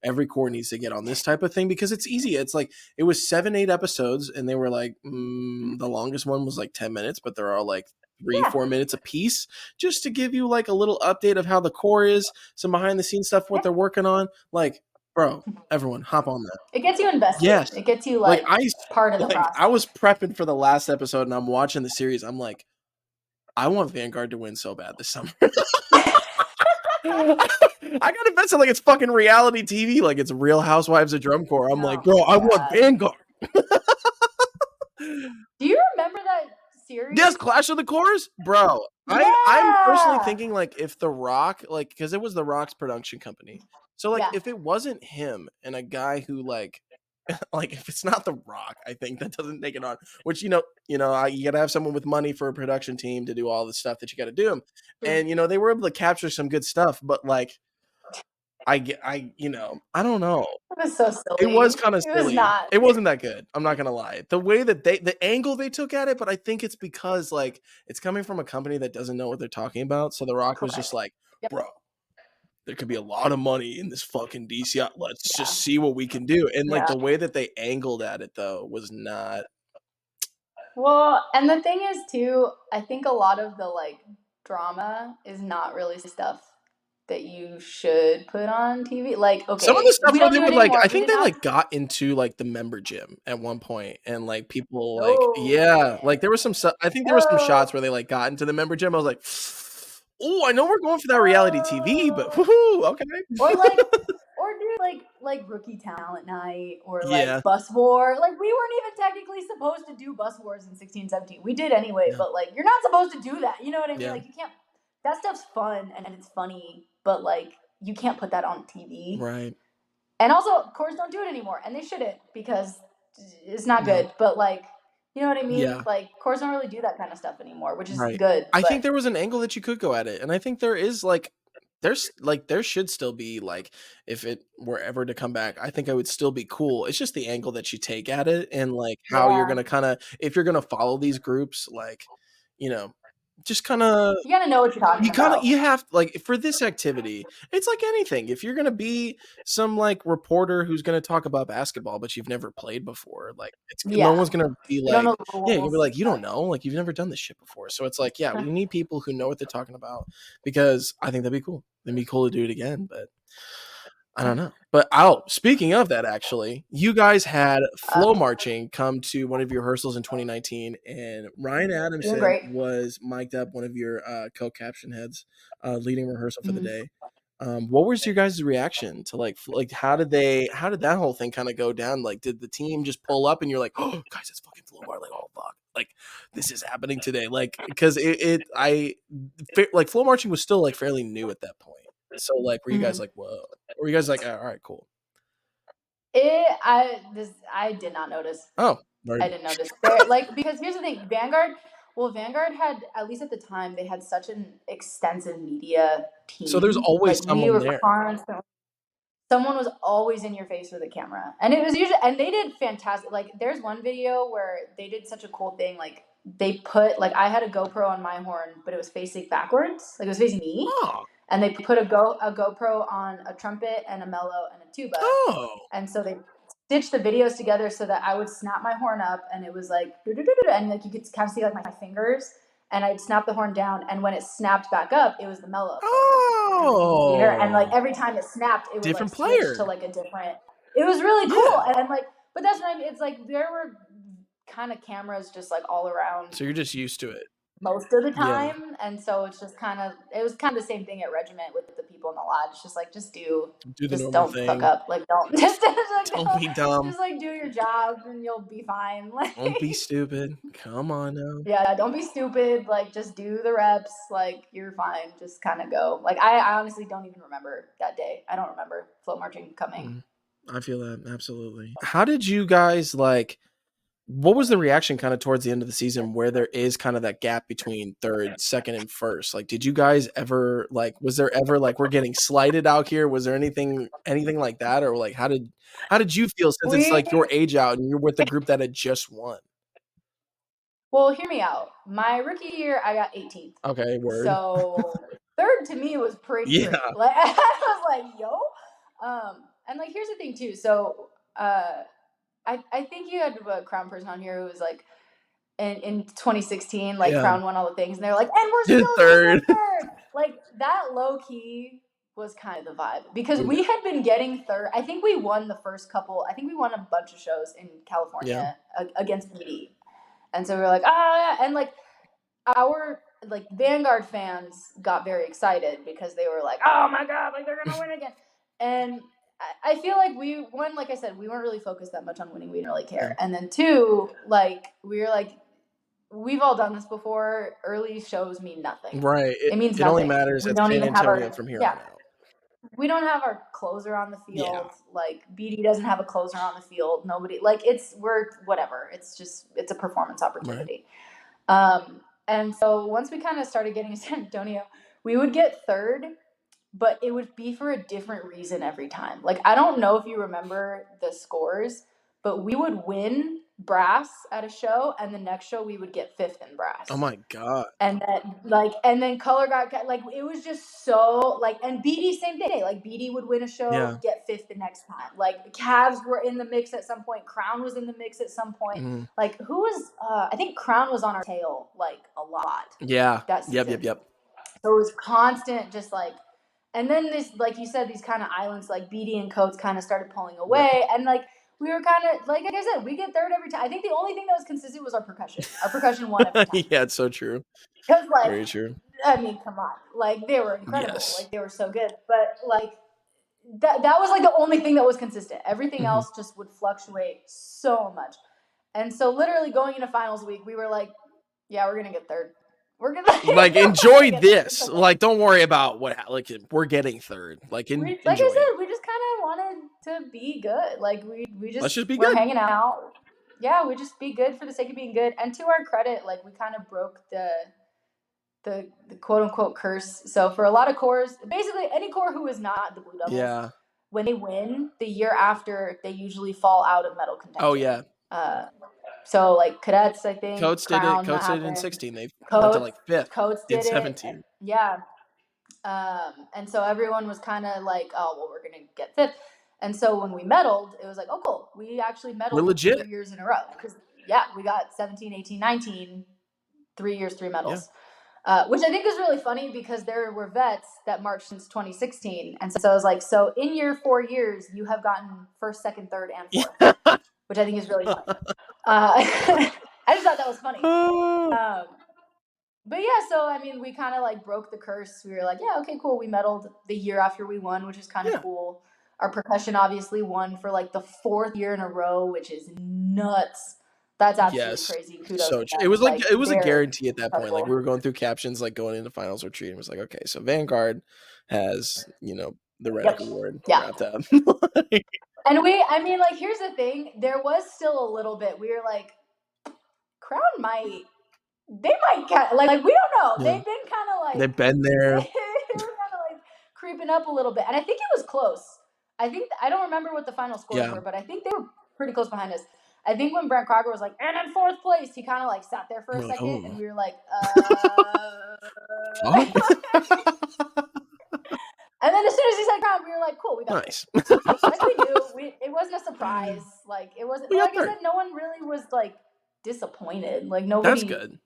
every core needs to get on this type of thing because it's easy. It's like it was 7-8 episodes and they were like the longest one was like 10 minutes, but they're all like 3-4 minutes a piece just to give you like a little update of how the core is, some behind the scenes stuff, what they're working on. Like, bro, everyone hop on that.
It gets you invested.
Yes.
It gets you
Like
part of the process.
I was prepping for the last episode and I'm watching the series. I'm like, I want Vanguard to win so bad this summer. I got invested like it's fucking reality TV, like it's Real Housewives of Drum Corps. I'm like, bro, I want Vanguard.
Do you remember that series?
Yes, Clash of the Cores, bro.
Yeah.
I'm personally thinking like if The Rock, like, because it was The Rock's production company, so like if it wasn't him and a guy who like if it's not The Rock, I think that doesn't take it on. Which you gotta have someone with money for a production team to do all the stuff that you got to do. And they were able to capture some good stuff, but like I don't know.
It was so silly.
It was kind of silly.
It was not.
It wasn't that good. I'm not gonna lie. The way that the angle they took at it, but I think it's because like it's coming from a company that doesn't know what they're talking about. So The Rock was just like, bro, there could be a lot of money in this fucking DCI. Let's just see what we can do. And like the way that they angled at it though was not.
Well, and the thing is too, I think a lot of the like drama is not really stuff that you should put on TV. Like, okay,
some of the stuff where they would like, I think they
like
like got into like the member gym at one point, and like people like like there was some stuff. I think there were some shots where they like got into the member gym. I was like, oh, I know we're going for that reality TV, but woohoo, okay.
Or do like rookie talent night or like bus war. Like we weren't even technically supposed to do bus wars in 16, 17. We did anyway, but like you're not supposed to do that. You know what I mean? Like you can't. That stuff's fun and it's funny, but like you can't put that on TV.
Right.
And also, cores don't do it anymore, and they shouldn't because it's not good. But like, you know what I mean?
Yeah.
Like cores don't really do that kind of stuff anymore, which is
right.
good.
I think there was an angle that you could go at it, and I think there is like. There should still be like if it were ever to come back, I think I would still be cool. It's just the angle that you take at it and like how you're gonna kind of if you're gonna follow these groups, like just kind of
you gotta know what you're talking about.
You have like for this activity, it's like anything. If you're gonna be some like reporter who's gonna talk about basketball, but you've never played before, like no one's gonna be like, you're gonna be like, you don't know, like you've never done this shit before. So it's like, we need people who know what they're talking about because I think that'd be cool. It'd be cool to do it again, but I don't know. But speaking of that, actually, you guys had FloMarching come to one of your rehearsals in 2019, and Ryan Adamson was mic'd up, one of your co-caption heads, leading rehearsal for the day. What was your guys' reaction to like how did that whole thing kind of go down? Like, did the team just pull up and you're like, oh, guys, it's fucking FloMar, like, oh fuck, like this is happening today, like because FloMarching was still like fairly new at that point. So like, were you guys like, whoa? Or were you guys like, all right, cool?
I did not notice.
Oh,
I didn't notice. Like because here's the thing, Vanguard had, at least at the time, they had such an extensive media team.
So there's always someone there.
Someone was always in your face with a camera, and it was usually, and they did fantastic. Like there's one video where they did such a cool thing. Like they put I had a GoPro on my horn, but it was facing backwards, like it was facing me.
Oh.
And they put a GoPro on a trumpet and a mellow and a tuba.
Oh.
And so they stitched the videos together so that I would snap my horn up and it was like, and like you could kind of see like my fingers, and I'd snap the horn down, and when it snapped back up, it was the mellow.
Oh.
And like every time it snapped, it would
different
like switch to like a different. It was really cool, and like, but that's what I mean. It's like there were kind of cameras just like all around.
So you're just used to it.
Most of the time, and so it's just it was kind of the same thing at Regiment with the people in the lodge. It's just like just don't
thing.
fuck up, like don't
don't be dumb.
Just like do your job and you'll be fine. Like
don't be stupid. Come on now.
Yeah, don't be stupid. Like just do the reps. Like you're fine. Just kind of go. Like I honestly don't even remember that day. I don't remember FloMarching coming.
I feel that absolutely. How did you guys like? What was the reaction kind of towards the end of the season where there is kind of that gap between third, second, and first? Like, did you guys ever like? Was there ever like we're getting slighted out here? Was there anything like that, or like how did you feel since it's
We
like your age out and you're with the group that had just won?
Well, hear me out. My rookie year, I got 18th.
Okay, word.
So third to me was pretty great.
Yeah,
Like I was like, yo. And like here's the thing too. So I think you had a Crown person on here who was like in 2016, like
yeah.
Crown won all the things, and they're like, and we're still
Third.
third. Like that low key was kind of the vibe because
Yeah.
we had been getting third. I think we won the first couple. I think we won a bunch of shows in California against BD. And so we were like, ah, yeah. And like our like Vanguard fans got very excited because they were like, oh my god, like they're gonna win again. And I feel like like I said, we weren't really focused that much on winning. We didn't really care. And then two, like we were like, we've all done this before. Early shows mean nothing.
Right.
It means
It only
nothing.
matters
We
at
don't
San
even have
Antonio
our
from here
yeah.
on out.
We don't have our closer on the field.
Yeah.
Like BD doesn't have a closer on the field. Nobody like we're whatever. It's a performance opportunity. Right. And so once we kind of started getting to San Antonio, we would get third, but it would be for a different reason every time. Like I don't know if you remember the scores, but we would win brass at a show, and the next show we would get fifth in brass.
Oh my god.
And then color got like it was just so like, and BD same day. Like BD would win a show, get fifth the next time. Like the Cavs were in the mix at some point. Crown was in the mix at some point. Mm-hmm. Like who was? I think Crown was on our tail like a lot.
Yeah.
That season.
Yep.
So it was constant, just like, and then this, like you said, these kind of islands, like BD and Coates, kind of started pulling away, and like. We were kind of, like I said, we get third every time. I think the only thing that was consistent was our percussion. Our percussion won every time.
Yeah, it's so true.
Because, like,
very true.
I mean, come on. Like, they were incredible.
Yes.
Like, they were so good. But, like, that was, like, the only thing that was consistent. Everything else just would fluctuate so much. And so, literally, going into finals week, we were like, yeah, we're going to get third. We're gonna
like enjoy this. Like, don't worry about what. Like, we're getting third. Like, enjoy
I said, we just kind of wanted to be good. Like, we just
let's just be
we're
good.
Hanging out. Yeah, we just be good for the sake of being good. And to our credit, like we kind of broke the quote unquote curse. So for a lot of cores, basically any core who is not the Blue Devils, when they win the year after, they usually fall out of medal contention.
Oh yeah.
So like cadets, I think
Coates did it. Coates did it in 16. They went to like fifth.
Coates did
in 17.
It. Yeah. And so everyone was kind of like, oh well, we're gonna get fifth. And so when we medaled, it was like, oh cool, we actually medaled. We're
legit.
3 years in a row because we got 17, 18, 19, 3 years, 3 medals. Yeah. Which I think is really funny because there were vets that marched since 2016, and so I was like, so in your 4 years, you have gotten first, second, third, and fourth, which I think is really funny. I just thought that was funny. But yeah, so I mean, we kind of like broke the curse. We were like, yeah, okay, cool. We medaled the year after we won, which is kind of cool. Our percussion obviously won for like the 4th year in a row, which is nuts. That's absolutely crazy. Kudos.
So it was like it was a guarantee at that point. Like we were going through captions, like going into finals retreat. It was like, okay, so Vanguard has the Reddick Award wrapped up.
And I mean, like here's the thing. There was still a little bit. We were like, Crown might. They might like we don't know. They've been kind of like
they've been there.
They were kind of like creeping up a little bit, and I think it was close. I don't remember what the final scores were, but I think they were pretty close behind us. I think when Brent Crocker was like, and in 4th place, he kind of like sat there for a second, and we were like, And then as soon as he said Crown, we were like, cool, we got
nice.
Yes, we do. It wasn't a surprise. Like it wasn't. Like I said, no one really was like disappointed. Like nobody.
That's good.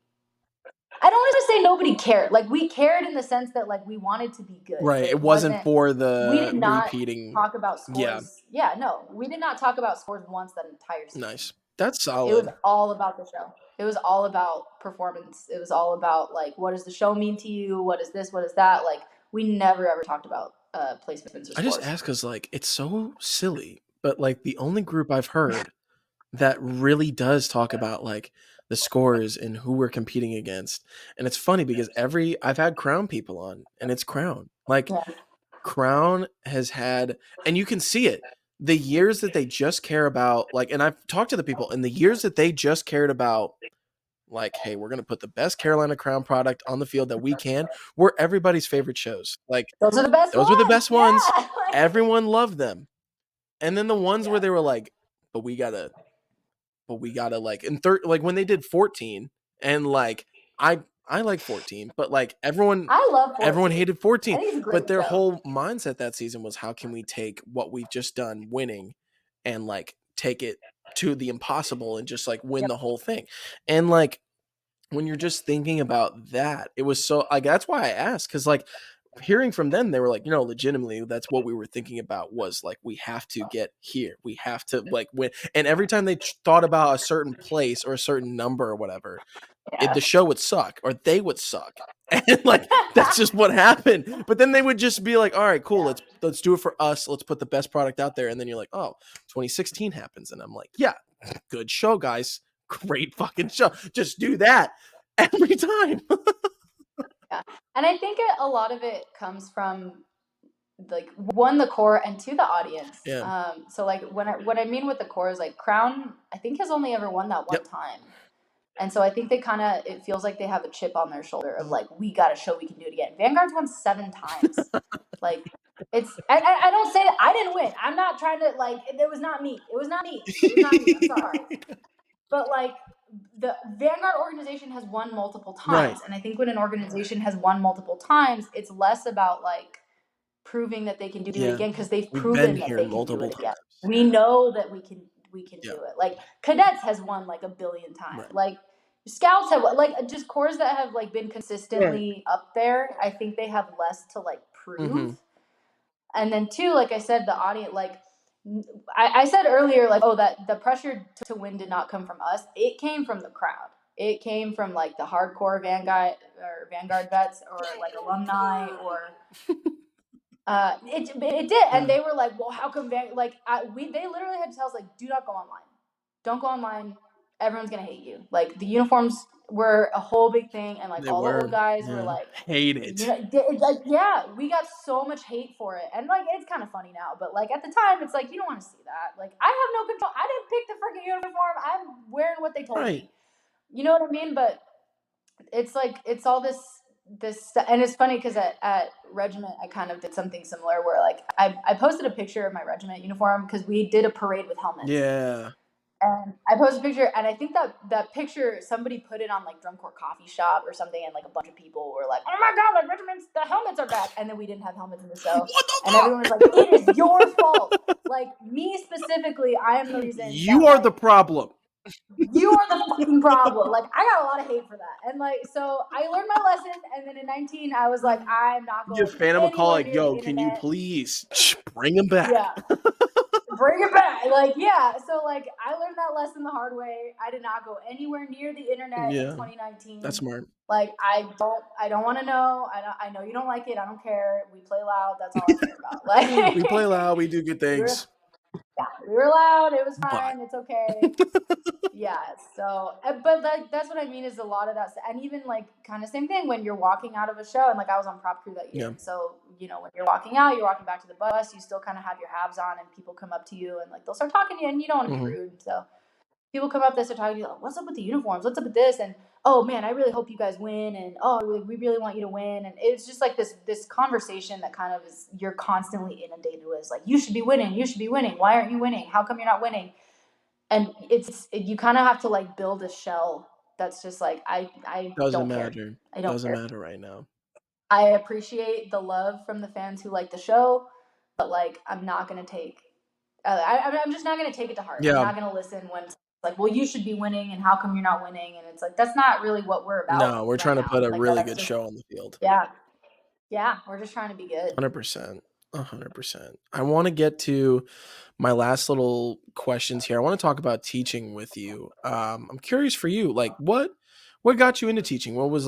I don't want to say nobody cared. Like we cared in the sense that like we wanted to be good.
Right. It wasn't for the
we did not
repeating.
Talk about scores. Yeah. No, we did not talk about scores once that entire season.
Nice. That's solid.
It was all about the show. It was all about performance. It was all about like, what does the show mean to you? What is this? What is that? Like we never ever talked about placements or scores.
I just ask because like it's so silly, but like the only group I've heard that really does talk about like the scores and who we're competing against. And it's funny because I've had Crown people on, and it's Crown. Like Crown has had, and you can see it. the years that they just care about, like, and I've talked to the people, and the years that they just cared about, like, hey, we're going to put the best Carolina Crown product on the field that we can, were everybody's favorite shows. Like,
Those are the best
those were the
ones.
best ones.
Yeah.
Everyone loved them. And then the ones where they were like, but we gotta like, like when they did 14, and like I like 14, but like everyone
I love 14.
hated
I
14.
think it's a great
But their
show.
whole mindset that season was, how can we take what we've just done winning and like take it to the impossible and just like win the whole thing. And like when you're just thinking about that, it was so like, that's why I asked, because like hearing from them, they were like, legitimately, that's what we were thinking about, was like, we have to get here, we have to like win. And every time they thought about a certain place or a certain number or whatever, the show would suck or they would suck. And like, that's just what happened. But then they would just be like, all right, cool, let's do it for us, let's put the best product out there. And then you're like, oh, 2016 happens, and I'm like, yeah, good show, guys, great fucking show, just do that every time.
Yeah. And I think a lot of it comes from like, one, the core, and two, the audience.
Yeah.
So like what I mean with the core is like Crown, I think, has only ever won that one time. And so I think they kind of, it feels like they have a chip on their shoulder of like, we got to show we can do it again. Vanguard's won 7 times. Like, it's, I don't say that I didn't win. I'm not trying to, like, it was not me. It was not me. I'm sorry. But like, the Vanguard organization has won multiple times.
Right.
And I think when an organization has won multiple times, it's less about like proving that they can do it again, because they've proven that they can do it again. We know that we can do it. Like Cadets has won like 1 billion times.
Right.
Like Scouts have, like, just cores that have like been consistently up there. I think they have less to like prove. And then two, like I said, the audience, like I said earlier, like, oh, that the pressure to win did not come from us. It came from the crowd. It came from like the hardcore Vanguard vets, or like alumni, or it did. And they were like, well, how come they literally had to tell us, like, do not go online. Don't go online. Everyone's gonna hate you. Like, the uniforms were a whole big thing, and like all the old guys were like,
hate it.
Like, yeah, we got so much hate for it. And like, it's kind of funny now, but like at the time, it's like, you don't want to see that. Like, I have no control. I didn't pick the freaking uniform. I'm wearing what they told me. You know what I mean? But it's like, it's all this, and it's funny because at regiment I kind of did something similar, where like I posted a picture of my regiment uniform, because we did a parade with helmets.
Yeah.
And I posted a picture, and I think that picture, somebody put it on like Drum Corps Coffee Shop or something, and like a bunch of people were like, oh my god, like regiments, the helmets are back. And then we didn't have helmets in the show. And everyone was like, it is your fault. Like, me specifically, I am the reason.
You are the problem.
You are the fucking problem. Like, I got a lot of hate for that. And like, so I learned my lesson, and then in 19 I was like, I'm not going
Give Phantom a call, like, yo, can you please bring him back?
Yeah. Bring it back. Like, yeah. So like, I learned that lesson the hard way. I did not go anywhere near the internet in 2019.
That's smart.
Like, I don't want to know. I know you don't like it. I don't care. We play loud. That's all I care about. Like,
we play loud. We do good things.
We were loud. It was fine. It's okay. Yeah. So, but like, that's what I mean, is a lot of that. And even like, kind of same thing when you're walking out of a show, and like, I was on prop crew that year. So, when you're walking out, you're walking back to the bus, you still kind of have your halves on, and people come up to you, and like, they'll start talking to you, and you don't want to be rude. So people come up, they start talking to you, like, what's up with the uniforms? What's up with this? And, oh man, I really hope you guys win. And, oh, we really want you to win. And it's just like this conversation that kind of is, you're constantly inundated with, like, you should be winning. You should be winning. Why aren't you winning? How come you're not winning? And you kind of have to like build a shell that's just like, I
doesn't
don't care.
matter.
I don't
doesn't
care.
matter right now.
I appreciate the love from the fans who like the show, but like, I'm not gonna take. I'm just not gonna take it to heart.
Yeah.
I'm not gonna listen when it's like, well, you should be winning, and how come you're not winning? And it's like, that's not really what we're about.
No, we're trying to put a really good show on the field.
Yeah, we're just trying to be good.
100%. 100%. I want to get to my last little questions here. I want to talk about teaching with you. I'm curious for you, like, what got you into teaching? What was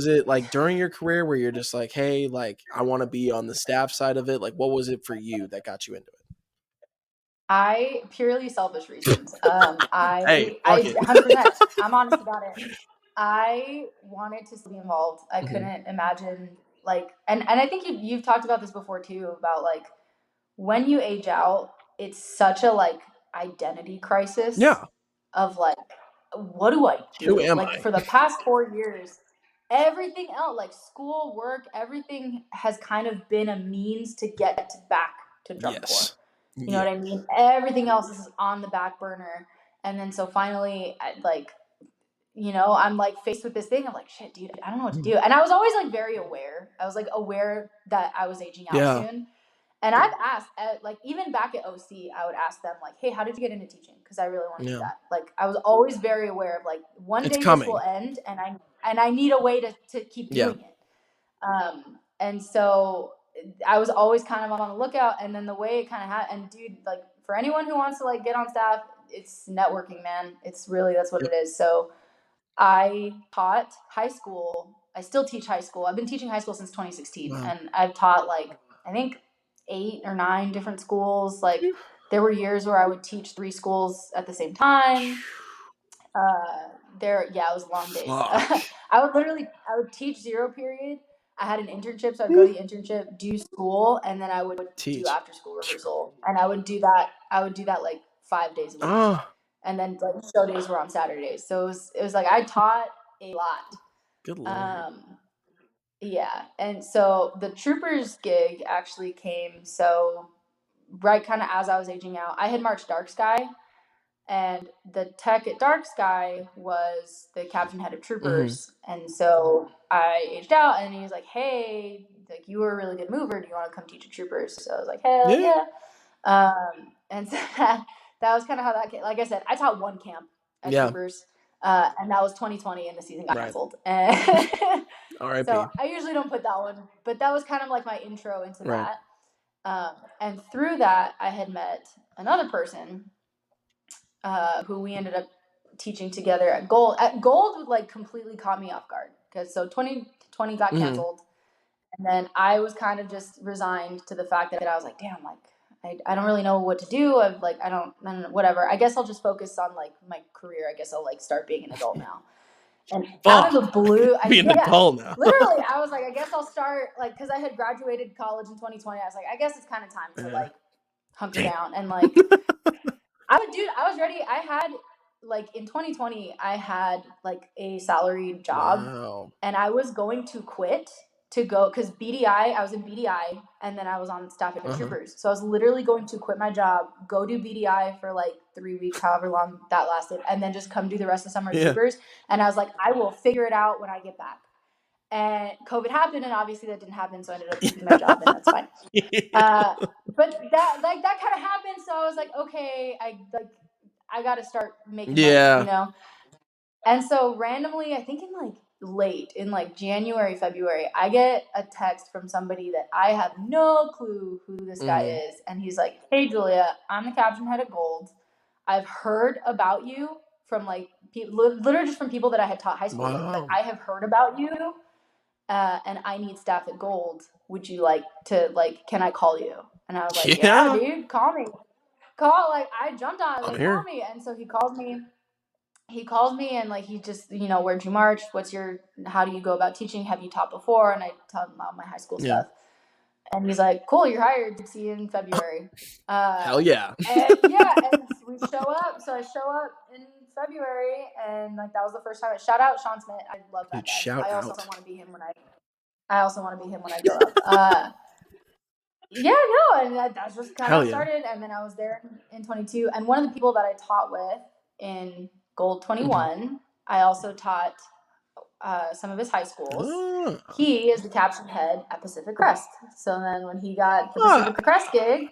it like during your career where you're just like, hey, like, I want to be on the staff side of it? Like, what was it for you that got you into it?
I purely selfish reasons.
Hey,
I 100%. I'm honest about it. I wanted to be involved. I couldn't imagine, like, and I think you've talked about this before too, about like, when you age out, it's such a like identity crisis.
Yeah.
Of like, what do I do?
Who am
like
I?
for the past 4 years, everything else, like school, work, everything has kind of been a means to get back to drum corps.
Yes.
You know what I mean? Everything else is on the back burner. And then so finally, like, you know, I'm like faced with this thing. I'm like, shit, dude, I don't know what to do. And I was always like very aware. I was like aware that I was aging out soon. And I've asked, like, even back at OC, I would ask them, like, hey, how did you get into teaching? Because I really want to do that. Like, I was always very aware of, like, one day this will end, and I need a way to keep doing it. And so I was always kind of on the lookout. And then the way it kind of happened, and dude, like, for anyone who wants to, like, get on staff, it's networking, man. It's really, that's what it is. So I taught high school. I still teach high school. I've been teaching high school since 2016. Wow. And I've taught, like, I think 8 or 9 different schools. Like, there were years where I would teach 3 schools at the same time. It was long days. I would teach 0 period. I had an internship, so I'd go to the internship, do school, and then I would do after school rehearsal. And I would do that like 5 days a week. And then like show days were on Saturdays. So it was like I taught a lot.
Good Lord.
Yeah. And so the troopers gig actually came right kind of as I was aging out. I had marched Dark Sky, and the tech at Dark Sky was the captain head of troopers. Mm-hmm. And so I aged out, and he was like, hey, like, you were a really good mover. Do you want to come teach at troopers? So I was like, hell yeah. And so that was kind of how that came. Like I said, I taught 1 camp at troopers. And that was 2020, and the season got canceled. And so I usually don't put that one, but that was kind of like my intro into that. And through that, I had met another person who we ended up teaching together at Gold. At Gold, like, completely caught me off guard, because so 2020 got canceled, and then I was kind of just resigned to the fact that I was like, damn, like, I don't really know what to do. I don't know, whatever. I guess I'll just focus on like my career. I guess I'll like start being an adult now. And out of the blue, being an adult now. Literally, I was like, I guess I'll start, like, because I had graduated college in 2020. I was like, I guess it's kind of time to like hunker down and like. I was ready. I had, like, in 2020, I had like a salaried job, and I was going to quit to go, because I was in BDI, and then I was on staff at troopers. So I was literally going to quit my job, go do BDI for like 3 weeks, however long that lasted, and then just come do the rest of summer at troopers. And I was like, I will figure it out when I get back. And COVID happened, and obviously that didn't happen, so I ended up keeping my job, and that's fine. But that kind of happened, so I was like, okay, I got to start making money, you know. And so randomly, I think in like January, February, I get a text from somebody that I have no clue who this guy is, and he's like, hey Julia, I'm the captain head at Gold. I've heard about you from like literally just from people that I had taught high school with, but I have heard about you. And I need staff at Gold. Would you like to, like, can I call you? And I was like, yeah dude, call me. Like, I jumped on it, like, call me. And so he calls me, and like, he just, you know, where'd you march? How do you go about teaching? Have you taught before? And I tell him about my high school stuff. And he's like, cool, you're hired. See you in February.
Hell yeah.
And we show up. So I show up in February, and like, that was the first time. Shout out Sean Smith. I love that guy. I also want to be him when I grow up. And that's just kind of how it started. And then I was there in 22. And one of the people that I taught with in Gold 21, I also taught some of his high schools. He is the caption head at Pacific Crest. So then when he got the Pacific Crest gig,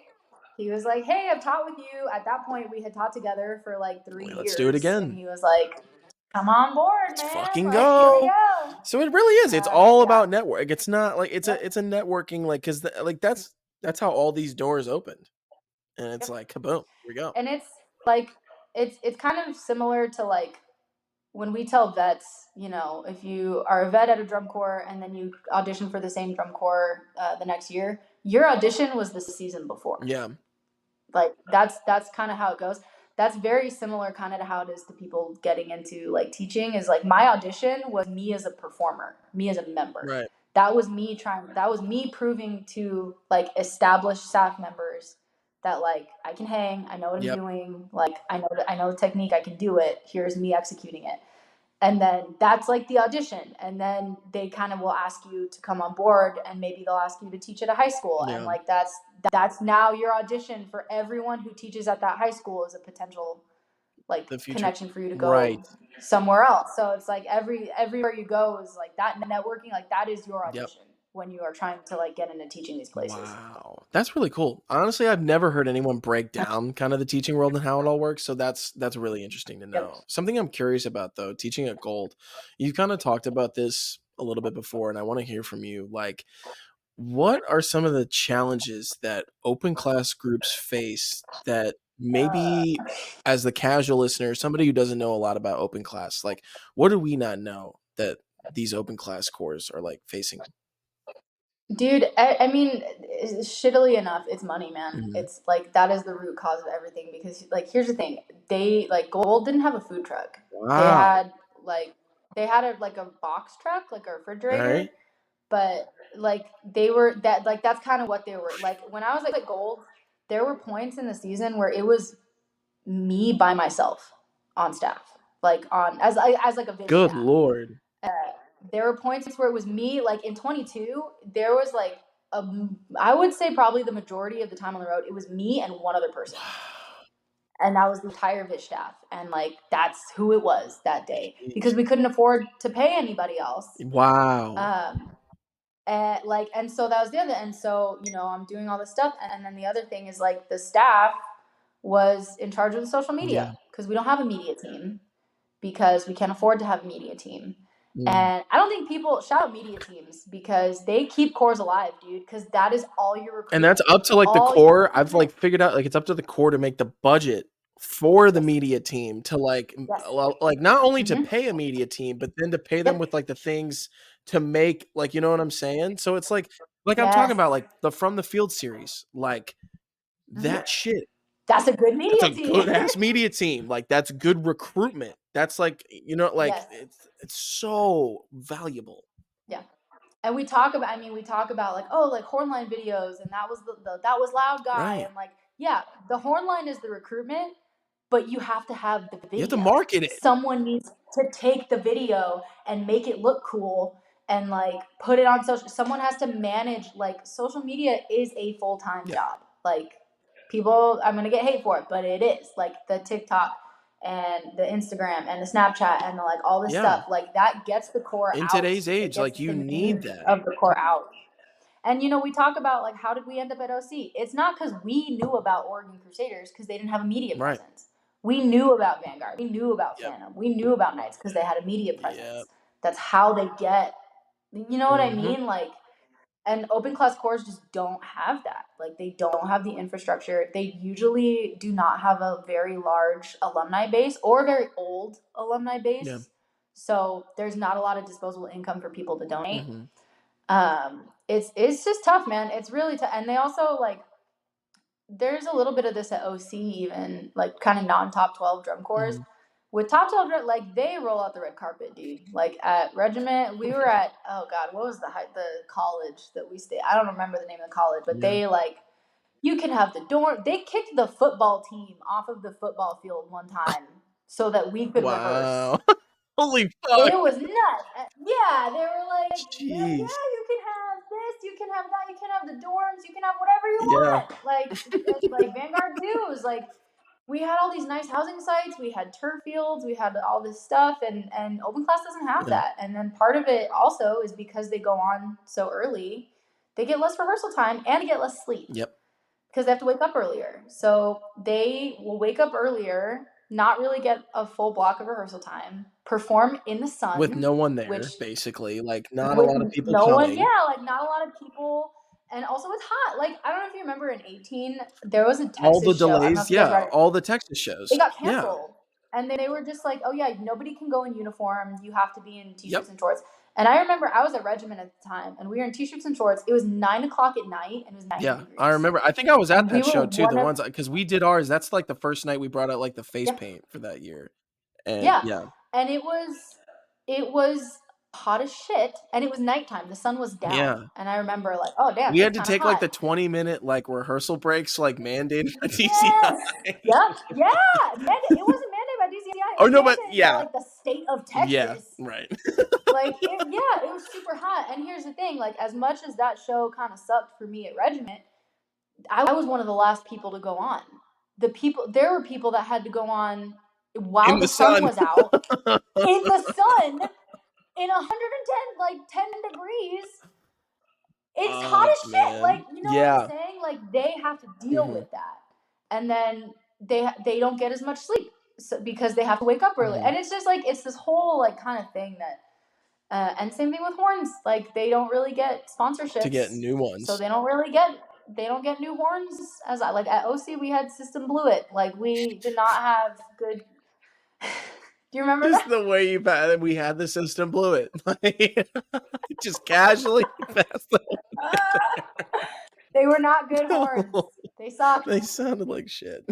he was like, hey, I've taught with you. At that point, we had taught together for like 3 years.
Let's do it again.
And he was like, come on board, man.
Let's fucking
like,
go.
Here we go.
So it really is. It's all about network. It's not like it's a networking, like, because like that's how all these doors opened. And it's like, kaboom, here we go.
And it's like it's kind of similar to like when we tell vets, you know, if you are a vet at a drum corps and then you audition for the same drum corps the next year, your audition was the season before.
Yeah.
Like that's kind of how it goes. That's very similar kind of to how it is to people getting into like teaching, is like my audition was me as a performer, me as a member.
Right.
that was me proving to like established staff members that like I can hang, I know what I'm doing, like I know the technique, I can do it. Here's me executing it. And then that's like the audition, and then they kind of will ask you to come on board, and maybe they'll ask you to teach at a high school, and like that's now your audition for everyone who teaches at that high school is a potential like
The future.
connection for you to go somewhere else. So it's like everywhere you go is like that networking, like that is your audition when you are trying to like get into teaching these places.
Wow, that's really cool. Honestly, I've never heard anyone break down kind of the teaching world and how it all works. So that's really interesting to know. Something I'm curious about though, teaching at Gold, you've kind of talked about this a little bit before, and I want to hear from you. Like, what are some of the challenges that open class groups face that maybe as the casual listener, somebody who doesn't know a lot about open class, like what do we not know that these open class cores are like facing?
Dude, I mean, shittily enough, it's money, man.
Mhm.
It's like that is the root cause of everything, because like here's the thing. They like Gold didn't have a food truck.
Wow.
They had a like a box truck, like a refrigerator,
Right.
but like they were that like that's kind of what they were. Like when I was like Gold, there were points in the season where it was me by myself on staff, like on as like a vid
Good
staff.
Lord.
There were points where it was me, like in 22, there was like I would say probably the majority of the time on the road, it was me and one other person. And that was the entire Vish staff. And like, that's who it was that day, because we couldn't afford to pay anybody else.
Wow.
And so that was the other, and so, you know, I'm doing all this stuff. And then the other thing is like the staff was in charge of the social media, because we don't have a media team, because we can't afford to have a media team. And I don't think people shout out media teams because they keep cores alive, dude, because that is all your recruitment.
And that's up to like the core. I've like figured out like it's up to the core to make the budget for the media team to like not only to pay a media team, but then to pay them with like the things to make, like, you know what I'm saying? So it's like I'm talking about like the From the Field series, like that shit.
That's a good media team.
That's a good ass media team. Like that's good recruitment. That's like, you know, like it's so valuable.
Yeah. And we talk about like, oh, like Hornline videos, and that was that was Loud Guy, and like, yeah, the Hornline is the recruitment, but you have to have the video.
You have to market it.
Someone needs to take the video and make it look cool and like put it on social. Someone has to manage, like, social media is a full-time job. Like, people, I'm gonna get hate for it, but it is. Like the TikTok and the Instagram and the Snapchat and the, like, all this stuff, like that gets the core
in
out.
Today's age, like you need that
of the core out. And you know, we talk about like, how did we end up at OC? It's not because we knew about Oregon Crusaders, because they didn't have a media presence. We knew about Vanguard. We knew about Phantom. We knew about Knights because they had a media presence. That's how they get, you know what I mean? Like, and open class cores just don't have that. Like, they don't have the infrastructure. They usually do not have a very large alumni base or a very old alumni base. Yeah. So there's not a lot of disposable income for people to donate. It's just tough, man. It's really tough. And they also, like, there's a little bit of this at OC, even like kind of non-top 12 drum corps. With top 12 drum, like, they roll out the red carpet, dude. Like at Regiment, we were at, oh god, what was the college that we stayed? I don't remember the name of the college, but they, like, you can have the dorm. They kicked the football team off of the football field one time so that we could rehearse.
Holy fuck.
It was nuts. Yeah, they were like, yeah, you can have this, you can have that, you can have the dorms, you can have whatever you want. Like Vanguard too was like, we had all these nice housing sites, we had turf fields, we had all this stuff, and open class doesn't have that. And then part of it also is because they go on so early, they get less rehearsal time and they get less sleep. Because they have to wake up earlier. So they will wake up earlier, not really get a full block of rehearsal time, perform in the sun.
With no one there, basically. Like, not a lot of people coming.
Like, not a lot of people. And also it's hot. Like, I don't know if you remember in 18, there was a Texas show.
All the delays, all the Texas shows.
It got canceled. And they were just like, oh yeah, nobody can go in uniform. You have to be in t-shirts and shorts. And I remember I was at Regiment at the time, and we were in t-shirts and shorts. It was 9 o'clock at night, and it was 90 degrees.
I remember. I think I was at that show too. The ones, because we did ours. That's like the first night we brought out like the face paint for that year. And,
and it was hot as shit, and it was nighttime. The sun was down.
Yeah.
And I remember like, oh damn,
We had
it's
to
kind of
take like
hot.
the 20-minute like rehearsal breaks like mandated by TGI.
Yes. Yep. Yeah. It wasn't mandated by DCI. It
Oh
was
no, but
mandated
yeah.
by like the state of Texas.
Yeah, right.
Like it was super hot. And here's the thing, like as much as that show kind of sucked for me at Regiment, I was one of the last people to go on. There were people that had to go on while
In
the sun was out, in the sun, in 110, like 10 degrees. It's hot as shit. Like, you know what I'm saying? Like they have to deal with that. And then they don't get as much sleep because they have to wake up early. And it's just like, it's this whole like kind of thing that, and same thing with horns. Like they don't really get sponsorships
to get new ones.
So they don't get new horns. As I like at OC, we had System Bluet. Like we did not have good. Do you remember
just
that?
the way we had the System Bluet? Just casually passed them.
They were not good horns. They sucked.
They sounded like shit.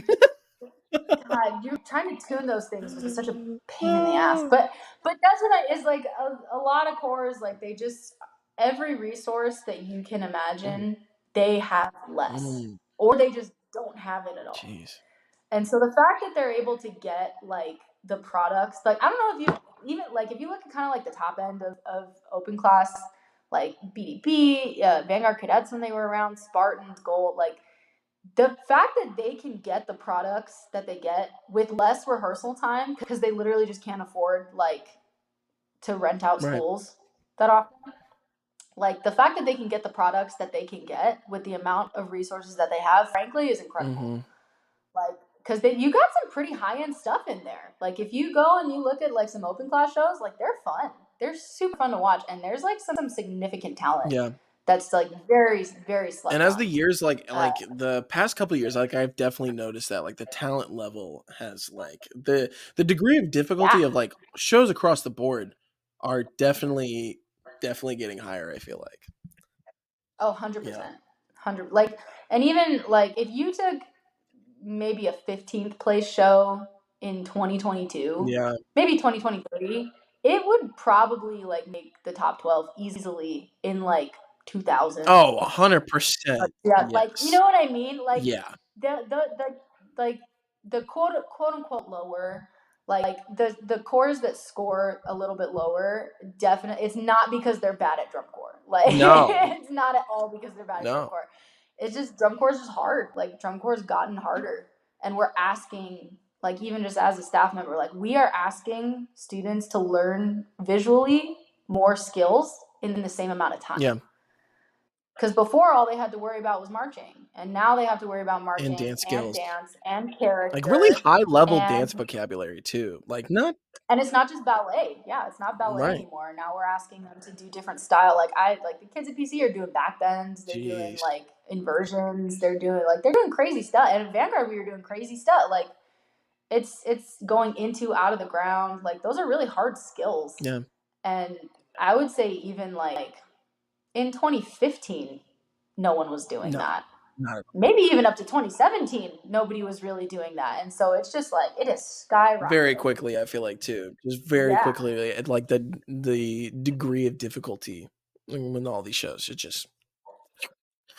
God, you're trying to tune those things was such a pain in the ass. But that's what is like a lot of corps, like they just every resource that you can imagine, they have less. Or they just don't have it at all.
Jeez.
And so the fact that they're able to get like the products, like I don't know if you even like if you look at kind of like the top end of open class, like BDP, Vanguard Cadets when they were around, Spartans, Gold, like the fact that they can get the products that they get with less rehearsal time because they literally just can't afford like to rent out schools that often. Like the fact that they can get the products that they can get with the amount of resources that they have, frankly, is incredible. Like, because you got some pretty high-end stuff in there. Like if you go and you look at like some open class shows, like they're fun. They're super fun to watch, and there's like some significant talent.
Yeah.
That's like very, very slept
and as
on.
the years like the past couple of years, like I've definitely noticed that like the talent level has like the degree of difficulty of like shows across the board are definitely getting higher, I feel like.
Oh, 100%. 100. Like, and even like if you took maybe a 15th place show in 2022, maybe 2023, it would probably like make the top 12 easily in like 2000.
Oh, 100%.
Yeah, like you know what I mean? Like the quote unquote lower, like the corps that score a little bit lower, definitely it's not because they're bad at drum corps. Like it's not at all because they're bad at drum corps. It's just drum corps is hard. Like drum corps has gotten harder, and we're asking, like even just as a staff member, like we are asking students to learn visually more skills in the same amount of time.
Yeah.
Because before all they had to worry about was marching, and now they have to worry about marching
and dance skills
and character,
like really high level dance vocabulary too. Like not,
and it's not just ballet. Yeah, it's not ballet anymore. Now we're asking them to do different style. Like the kids at PC are doing back bends. They're doing like inversions. They're doing crazy stuff. And at Vanguard we were doing crazy stuff. Like it's going into out of the ground. Like those are really hard skills.
Yeah.
And I would say even like in 2015, no one was doing that. Maybe even up to 2017, nobody was really doing that. And so it's just like, it is skyrocketing.
Very quickly, I feel like too. Just very quickly, like the degree of difficulty with all these shows, it just...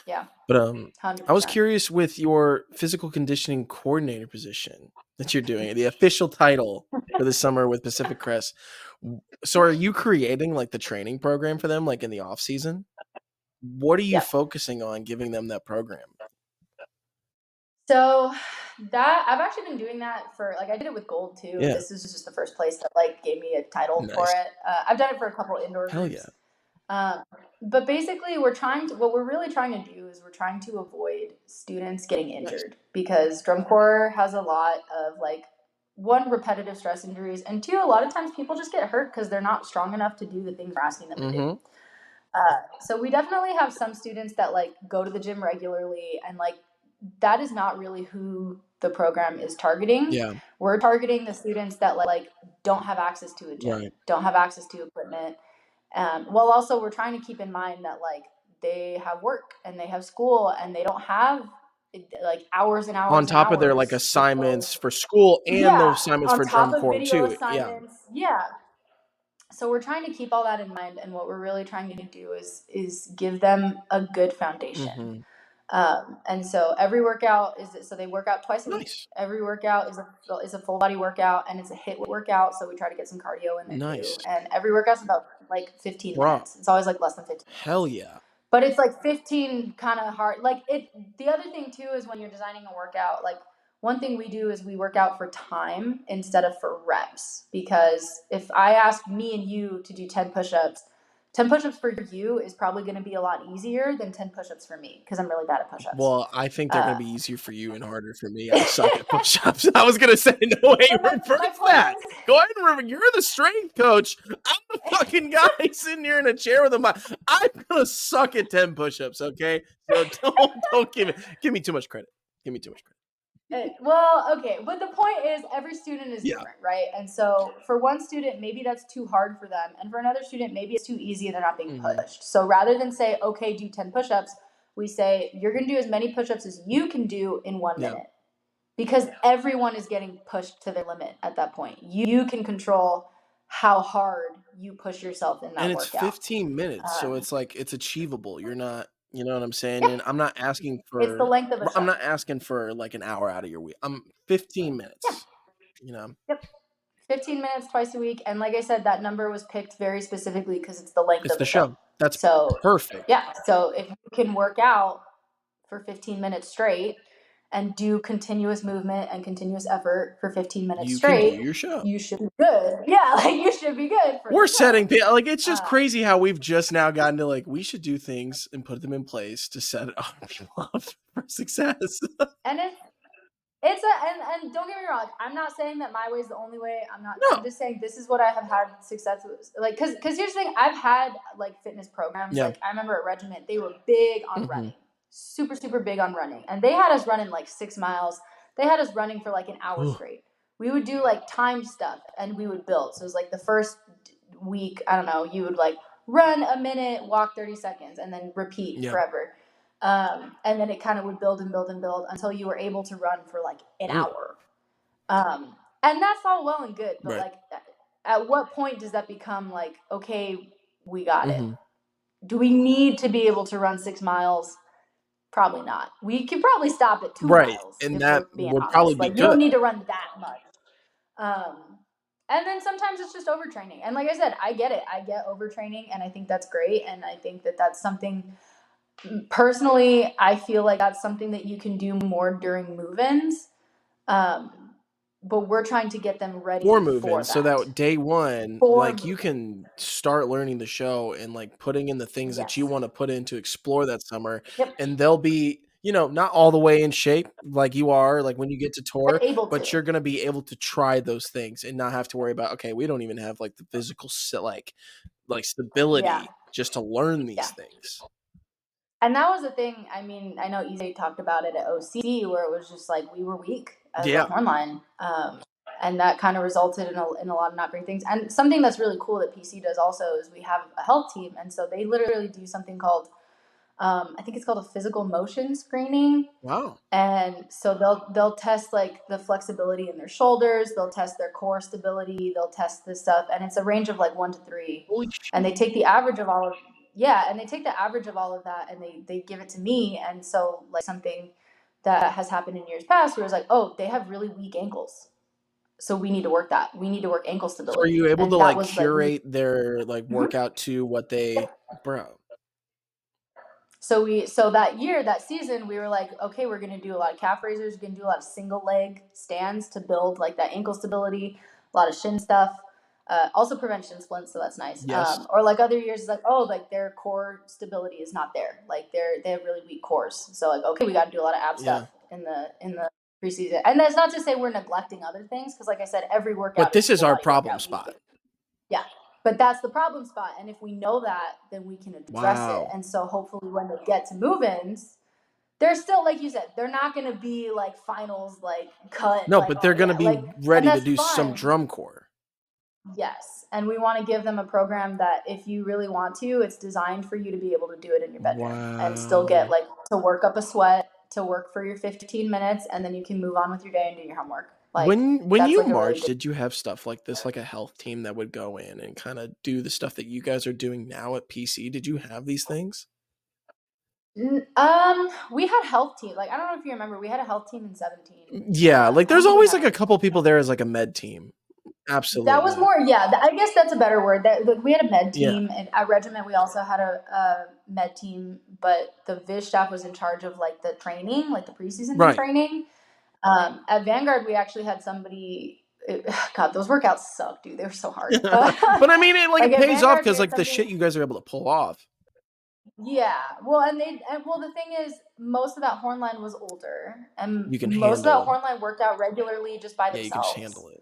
Yeah.
But
100%.
I was curious with your physical conditioning coordinator position that you're doing, the official title for the summer with Pacific Crest. So are you creating like the training program for them, like in the off season? What are you focusing on giving them that program?
So that I've actually been doing that for like I did it with Gold too. Yeah. This is just the first place that like gave me a title for it. I've done it for a couple indoor groups. But basically what we're really trying to do is we're trying to avoid students getting injured because drum corps has a lot of like one, repetitive stress injuries, and two, a lot of times people just get hurt because they're not strong enough to do the things we're asking them to do. So we definitely have some students that like go to the gym regularly, and like that is not really who the program is targeting. Yeah. We're targeting the students that like don't have access to a gym, don't have access to equipment. While also we're trying to keep in mind that like they have work and they have school and they don't have like hours and hours
on top of their like assignments for school and those assignments for drum corps too.
Yeah. So we're trying to keep all that in mind, and what we're really trying to do is give them a good foundation. And so every workout so they work out twice a week.
Nice.
Every workout is a full body workout, and it's a HIIT workout. So we try to get some cardio in there too. And every workout's about like 15 minutes. It's always like less than 15 minutes.
Hell yeah.
But it's like 15 kind of hard. Like the other thing too is when you're designing a workout, like one thing we do is we work out for time instead of for reps. Because if I ask me and you to do 10 push-ups, 10 push-ups for you is probably going to be a lot easier than 10 push-ups for me because I'm really bad at push-ups.
Well, I think they're going to be easier for you and harder for me. I suck at push-ups. I was going to say, no way, reverse that. Go ahead and remember, you're the strength coach. I'm the fucking guy sitting here in a chair with a mic. I'm going to suck at 10 push-ups, okay? So don't give me too much credit. Give me too much credit.
Well, okay, but the point is every student is different, right? And so for one student, maybe that's too hard for them. And for another student, maybe it's too easy and they're not being pushed. So rather than say, okay, do 10 push-ups, we say, you're going to do as many push-ups as you can do in 1 minute. Because everyone is getting pushed to their limit at that point. You can control how hard you push yourself in that workout. And
it's 15 minutes, so it's like, it's achievable. You're not... You know what I'm saying? And I'm not asking for...
It's the length of a shot.
I'm not asking for like an hour out of your week. I'm 15 minutes.
Yeah.
You know?
Yep. 15 minutes twice a week. And like I said, that number was picked very specifically because it's the length of the show.
That's so perfect.
Yeah. So if you can work out for 15 minutes straight and do continuous movement and continuous effort for 15 minutes straight,
can do your show.
You should be good. Yeah, like you should be good.
We're setting like, it's just crazy how we've just now gotten to like, we should do things and put them in place to set other people up for success.
And and don't get me wrong, I'm not saying that my way is the only way. I'm just saying this is what I have had success with. Like, cause here's the thing, I've had like fitness programs. Like I remember at Regiment, they were big on running. Super, super big on running. And they had us running like 6 miles. They had us running for like an hour straight. We would do like time stuff and we would build. So it was like the first week, I don't know, you would like run a minute, walk 30 seconds, and then repeat forever. And then it kind of would build and build and build until you were able to run for like an hour. And that's all well and good. But like, at what point does that become like, okay, we got it? Do we need to be able to run 6 miles? Probably not. We could probably stop at 2 miles.
And that would
honest.
probably be
like,
good.
You don't need to run that much. And then sometimes it's just overtraining. And like I said, I get it. I get overtraining, and I think that's great. And I think that that's something, personally, I feel like that's something that you can do more during move-ins. But we're trying to get them ready for move-ins,
so that day one, like you can start learning the show and like putting in the things that you want to put in to explore that summer. And they'll be, you know, not all the way in shape like you are, like when you get to tour, but you're going to be able to try those things and not have to worry about, okay, we don't even have like the physical like stability just to learn these things.
And that was the thing. I mean, I know Izzy talked about it at OC, where it was just like we were weak as a horn line, and that kind of resulted in a lot of not great things. And something that's really cool that PC does also is we have a health team, and so they literally do something called, I think it's called a physical motion screening.
Wow!
And so they'll test like the flexibility in their shoulders, they'll test their core stability, they'll test this stuff, and it's a range of like 1 to 3.
Holy shit.
And they take the average of all of. Yeah, and they take the average of all of that and they give it to me. And so like something that has happened in years past where it's like, oh, they have really weak ankles. So we need to work that. We need to work ankle stability.
So are you able to like curate their like workout to what they
So that season we were like, okay, we're gonna do a lot of calf raisers, we're gonna do a lot of single leg stands to build like that ankle stability, a lot of shin stuff. Also prevention splints, so that's nice.
Yes.
Or like other years, it's like, oh, like their core stability is not there. Like they have really weak cores. So like, okay, we got to do a lot of ab stuff in the preseason. And that's not to say we're neglecting other things, because like I said, every workout.
But this is our problem spot.
Yeah, but that's the problem spot, and if we know that, then we can address it. And so hopefully, when they get to move-ins, they're still, like you said, they're not going to be like finals like cut.
No,
like,
but they're going to be
like,
ready to do some drum core.
Yes, and we want to give them a program that if you really want to, it's designed for you to be able to do it in your bedroom and still get like to work up a sweat, to work for your 15 minutes, and then you can move on with your day and do your homework. Like
when
that's
you
like a really
marched,
big.
did you have stuff like this, like a health team that would go in and kind of do the stuff that you guys are doing now at PC? Did you have these things?
We had health team. Like I don't know if you remember, we had a health team in 17.
Yeah, like
I don't
there's
think we
always
have
like a
it.
couple people there as like a med team.
That was
Absolutely.
more, yeah. I guess that's a better word. That we had a med
Yeah.
team, and at Regiment we also had a med team, but the Viz staff was in charge of like the training, like the preseason
Right.
training. At Vanguard, we actually had somebody. God, those workouts suck, dude. They were so hard.
But I mean,
Like
it
at
pays off
Vanguard, we
because
had
like the
somebody.
shit you guys are able to pull off.
Yeah, well, well, the thing is, most of that horn line was older, and
You can
most of that
handle.
horn line worked out regularly just by
Yeah, you can just
themselves.
handle it.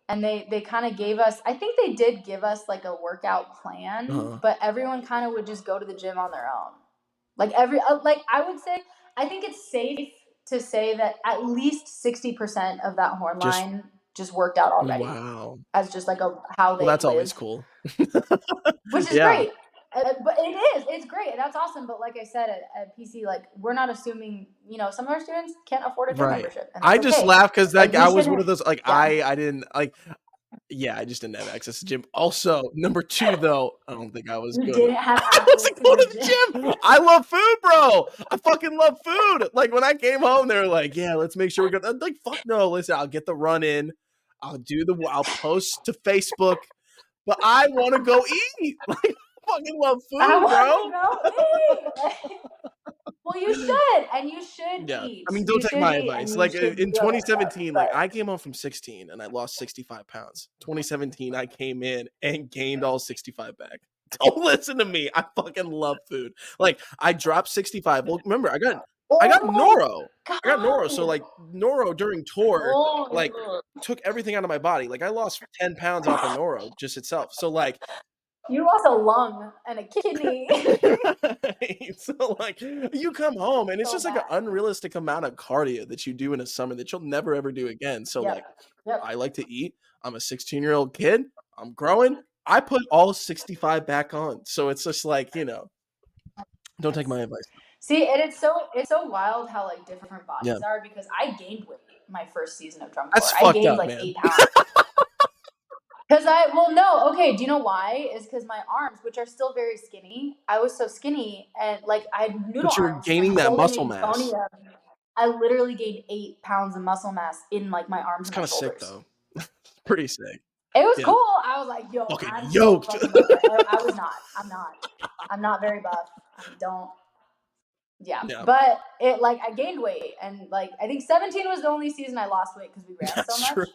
And they kind of gave us. I think they did give us like a workout plan, but everyone kind of would just go to the gym on their own. Like I would say, I think it's safe to say that at least 60% of that horn
Just
line just worked out already
wow.
as just like how
Well,
they
that's always
live,
cool.
which is
Yeah.
great. But it's great. That's awesome. But like I said, at PC, like we're not assuming, some of our students can't afford a gym
Right.
membership, and
I
that's
just
okay.
laugh because
Like
like
we
I was one
shouldn't.
of those like
Yeah.
I didn't like. Yeah, I just didn't have access to gym. Also, number two though, I don't think I was
You
going to.
didn't have
I wasn't
access to
going
the
to the
gym.
gym. I love food, bro. I fucking love food. Like when I came home, they were like, "Yeah, let's make sure we got." I'm like, fuck no. Listen, I'll get the run in. I'll post to Facebook, but I want to go eat. Like, I fucking love
I
food,
want
bro.
to go eat. Well, you should, and you should
Yeah.
eat.
I mean, don't
You
take
should
my
eat, and
advice.
you
Like
should
in
do all that stuff.
2017, like
But
I came home from 16 and I lost 65 pounds. 2017, I came in and gained all 65 back. Don't listen to me. I fucking love food. Like I dropped 65. Well, remember, I got
oh my
Noro. I got Noro. So
god!
like Noro during tour,
Oh my
like
god!
took everything out of my body. Like I lost 10 pounds off of Noro just itself. So like
You lost a lung and a kidney.
right. So like you come home and it's
So
just like an
bad.
unrealistic amount of cardio that you do in a summer that you'll never ever do again. So
Yep.
like
Yep.
I like to eat. I'm a 16-year-old kid. I'm growing. I put all 65 back on. So it's just like, don't take my advice.
See, and it's so wild how like different
Yeah.
bodies are, because I gained weight my first season of drum
That's
corps. I
fucked
gained
up,
like
man.
8 pounds. No, okay. Do you know why? Is because my arms, which are still very skinny, I was so skinny, and like I had noodle
But you're
arms from
gaining that
holding
muscle
a
mass.
euphonium. I literally gained 8 pounds of muscle mass in like my arms
It's
and my
kind of sick
shoulders.
though. Pretty sick.
It was
Yeah.
cool. I was like, yo,
Fucking
I'm so
yoked.
fucking buff. I was not. I'm not. I'm not very buff. I don't. Yeah,
Yeah.
but it like I gained weight, and like I think 17 was the only season I lost weight because we ran so
That's
much.
true.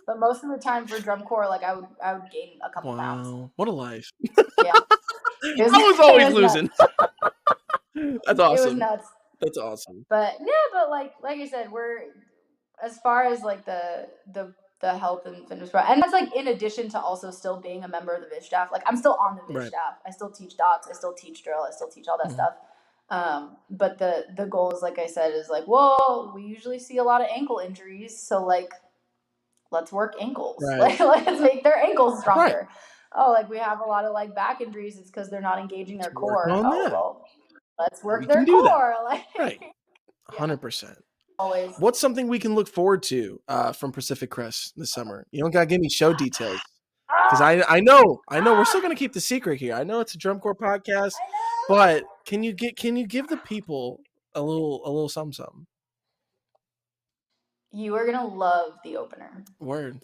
But most of the time for drum corps, like I would gain a couple pounds.
Wow. What a life.
Yeah, it was,
I was
it
always
was nuts.
losing. That's
It was
awesome.
nuts.
That's awesome.
But yeah, but like I said, we're as far as like the health and fitness pro, and that's like in addition to also still being a member of the Viz staff. Like I'm still on the Viz
Right.
staff. I still teach docs. I still teach drill. I still teach all that stuff. But the goal is, like I said, is like, well, we usually see a lot of ankle injuries, so like let's work ankles.
Right.
Like let's make their ankles stronger.
Right.
Oh, like we have a lot of like back injuries. It's because they're not engaging their
Let's work
core.
on
Oh
that.
well, let's work
We
their
can do that.
core. Like
Right.
yeah,
100%.
always.
What's something we can look forward to from Pacific Crest this summer? You don't gotta give me show details. Because I know we're still gonna keep the secret here. I know it's a drum corps podcast, but can you give the people a little something?
You are gonna love the opener.
Word.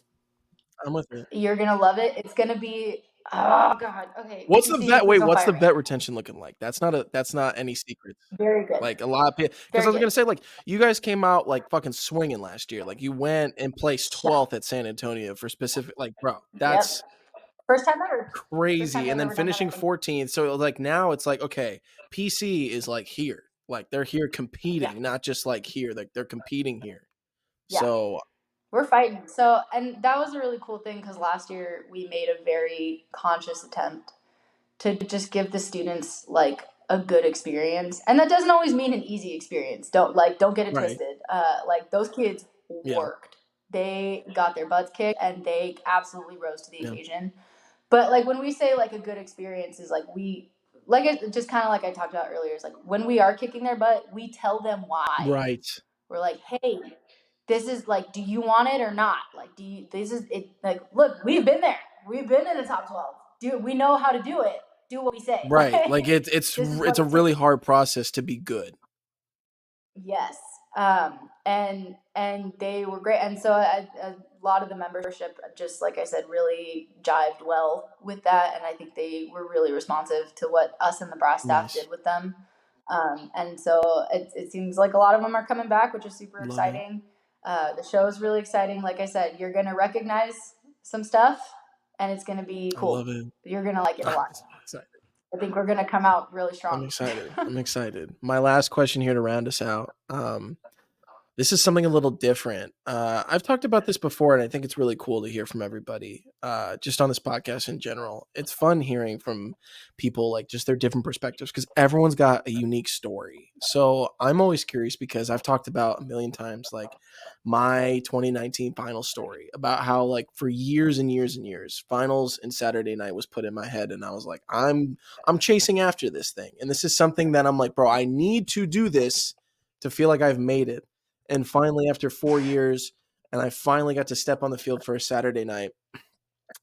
I'm with it.
You're gonna love it. It's gonna be, oh god. Okay.
What's the
PC,
vet?
please
Wait,
don't
what's
fire
the
me.
vet retention looking like? That's not any secrets.
Very good.
Like a lot of people, because I
Very
was
good.
gonna say like you guys came out like fucking swinging last year. Like you went and placed 12th at San Antonio for specific. Like, bro, that's
Yep. First time ever. First time
crazy. And
they've
then
ever done that, I
finishing
think.
14th. So it was like now it's like okay, PC is like here. Like they're here competing,
Yeah.
not just like here. Like they're competing here.
Yeah.
So
We're fighting. So, and that was a really cool thing because last year we made a very conscious attempt to just give the students like a good experience, and that doesn't always mean an easy experience. Don't get it
right.
twisted. Like those kids
Yeah.
worked. They got their butts kicked, and they absolutely rose to the
Yeah.
occasion. But like when we say like a good experience is like just kind of like I talked about earlier, is like when we are kicking their butt, we tell them why.
Right.
We're like, hey, this is like, do you want it or not? Like, look, we've been there. We've been in the top 12. We know how to do it. Do what we say.
Right. Like it's a really hard process to be good.
Yes. And they were great. And so a lot of the membership, just like I said, really jived well with that. And I think they were really responsive to what us and the brass staff did with them. And so it seems like a lot of them are coming back, which is super exciting. The show is really exciting. Like I said, you're going to recognize some stuff and it's going to be cool.
I love it.
You're going to like it a lot. I think we're going to come out really strong.
I'm excited. My last question here to round us out. This is something a little different. I've talked about this before, and I think it's really cool to hear from everybody, just on this podcast in general. It's fun hearing from people, like, just their different perspectives, because everyone's got a unique story. So I'm always curious, because I've talked about a million times, like, my 2019 final story about how, like, for years and years and years, finals and Saturday night was put in my head, and I was like, I'm chasing after this thing. And this is something that I'm like, bro, I need to do this to feel like I've made it. And finally, after 4 years, and I finally got to step on the field for a Saturday night.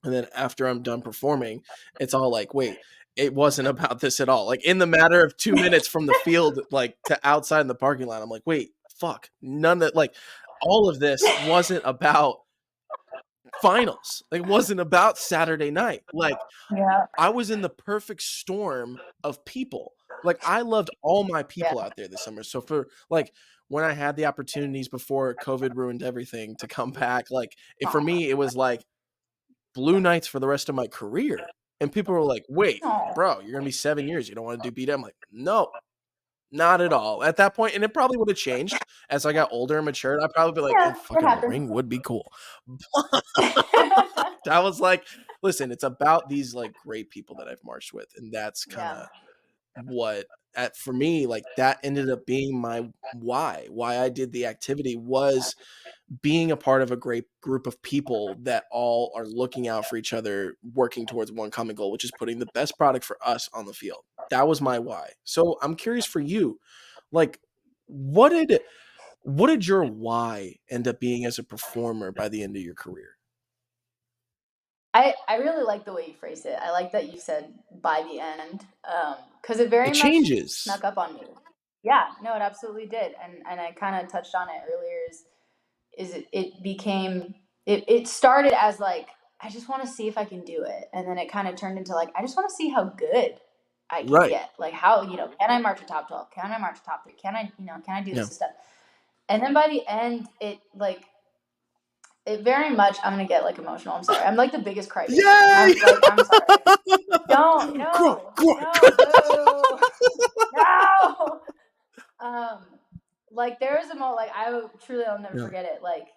And then after I'm done performing, it's all like, wait, it wasn't about this at all. Like, in the matter of 2 minutes from the field, like, to outside in the parking lot, I'm like, wait, fuck, all of this wasn't about finals. Like, it wasn't about Saturday night. Like, I was in the perfect storm of people. Like, I loved all my people out there this summer. So for, like, when I had the opportunities before COVID ruined everything to come back, like, for me, it was like blue nights for the rest of my career. And people were like, wait, bro, you're going to be 7 years. You don't want to do beat? I'm like, no, not at all at that point. And it probably would have changed as I got older and matured. I'd probably be like, and fucking a ring would be cool. I was like, listen, it's about these, like, great people that I've marched with. And that's kind of what, for me, like, that ended up being my why I did the activity, was being a part of a great group of people that all are looking out for each other, working towards one common goal, which is putting the best product for us on the field. That was my why. So I'm curious for you, like, what did your why end up being as a performer by the end of your career?
I really like the way you phrased it. I like that you said by the end, because it very much
changes.
Snuck up on me. Yeah, no, it absolutely did, and I kind of touched on it earlier. It started as like, I just want to see if I can do it, and then it kind of turned into like, I just want to see how good I can get. Like, how, can I march a top 12? Can I march a top 3? Can I do this stuff? And then by the end, it very much, I'm gonna get, like, emotional. I'm sorry. I'm like the biggest crybaby. I'm sorry. Don't, no, boo. No. Like, there was a moment, like, I'll never forget it. Like,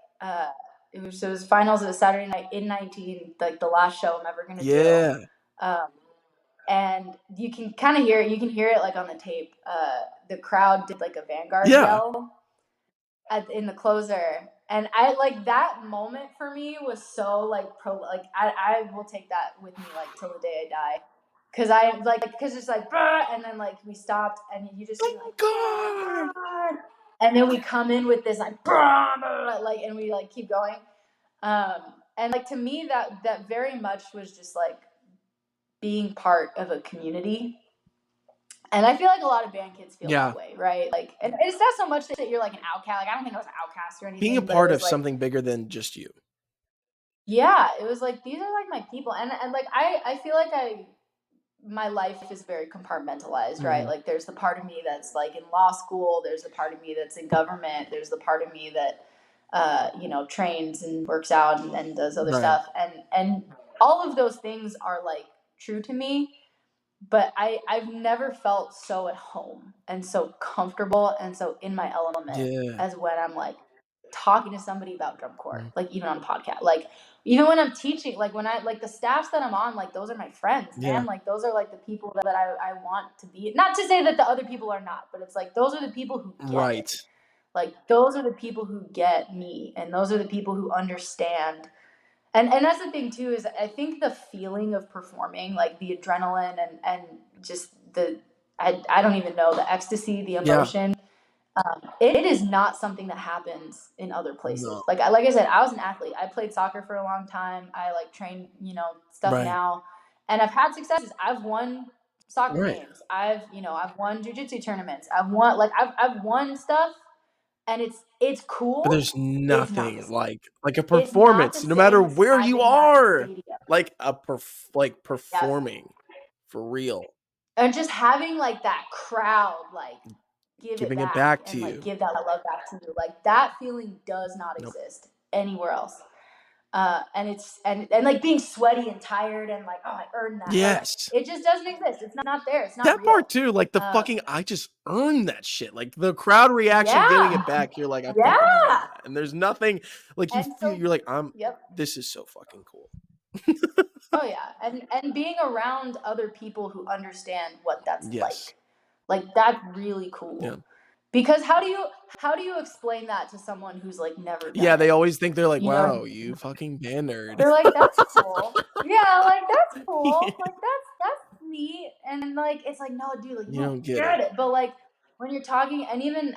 it was finals of a Saturday night in 19, like the last show I'm ever gonna do. And you can kind of hear it. You can hear it, like, on the tape. The crowd did, like, a Vanguard yell in the closer. And I, like, that moment for me was so, like, I will take that with me, like, till the day I die. Because it's like, and then, like, we stopped, and you just see, like, God. And then we come in with this, like, like, and we, like, keep going. And, like, to me, that very much was just, like, being part of a community. And I feel like a lot of band kids feel that way, right? Like, and it's not so much that you're, like, an outcast. Like, I don't think I was an outcast or anything.
Being a part of, like, something bigger than just you.
Yeah, it was like, these are, like, my people. And like, I feel like my life is very compartmentalized, right? Like, there's the part of me that's, like, in law school. There's the part of me that's in government. There's the part of me that, trains and works out and does other stuff. And all of those things are, like, true to me. But I've never felt so at home and so comfortable and so in my element as when I'm, like, talking to somebody about drum corps, like, even on podcast, like, even when I'm teaching, like, when I, like, the staffs that I'm on, like, those are my friends, man. Like, those are, like, the people that I want to be. Not to say that the other people are not, but it's like, those are the people who get it. Like, those are the people who get me, and those are the people who understand. And that's the thing too, is I think the feeling of performing, like, the adrenaline and just I don't even know, the ecstasy, the emotion, It is not something that happens in other places.
No.
Like I said, I was an athlete. I played soccer for a long time. I like train, stuff
Right.
now, and I've had successes. I've won soccer
Right.
games. I've won jujitsu tournaments. I've won stuff, and it's cool.
But there's
It's not the
nothing
same.
like a
It's not the
performance, no matter
same as
where you
having that
are.
stadium.
Like
Yep.
performing for real.
And just having like that crowd, like
Giving it back to
and like
you.
give that love back to you. Like that feeling does not
Nope.
exist anywhere else. And it's and like being sweaty and tired and like, oh, I earned that.
Yes.
Like, it just doesn't exist. It's not there. It's not
That
real.
part too, like the I just earned that shit. Like the crowd reaction, getting it back, you're like, I fucking earned that. And there's nothing like you feel. You're like, this is so fucking cool.
Oh yeah, and being around other people who understand what that's like that's really cool.
Yeah.
Because how do you explain that to someone who's like never done
Yeah,
it?
they always think they're like, wow, you fucking band nerd.
They're like, that's cool. Yeah, like that's cool. Yeah. Like that's neat. And like it's like, no, dude, like you don't get it. But like when you're talking, and even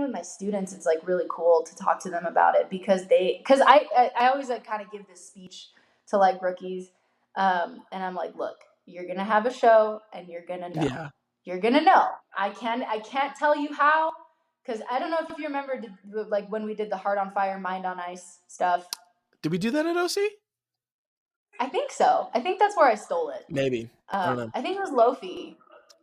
with my students, it's like really cool to talk to them about it because I always like kind of give this speech to like rookies, and I'm like, look, you're gonna have a show and you're gonna know.
Yeah.
You're gonna know. I can't tell you how, because I don't know if you remember like when we did the Heart on Fire, Mind on Ice stuff.
Did we do that at OC?
I think so. I think that's where I stole it.
Maybe. I don't know.
I think it was Lofi.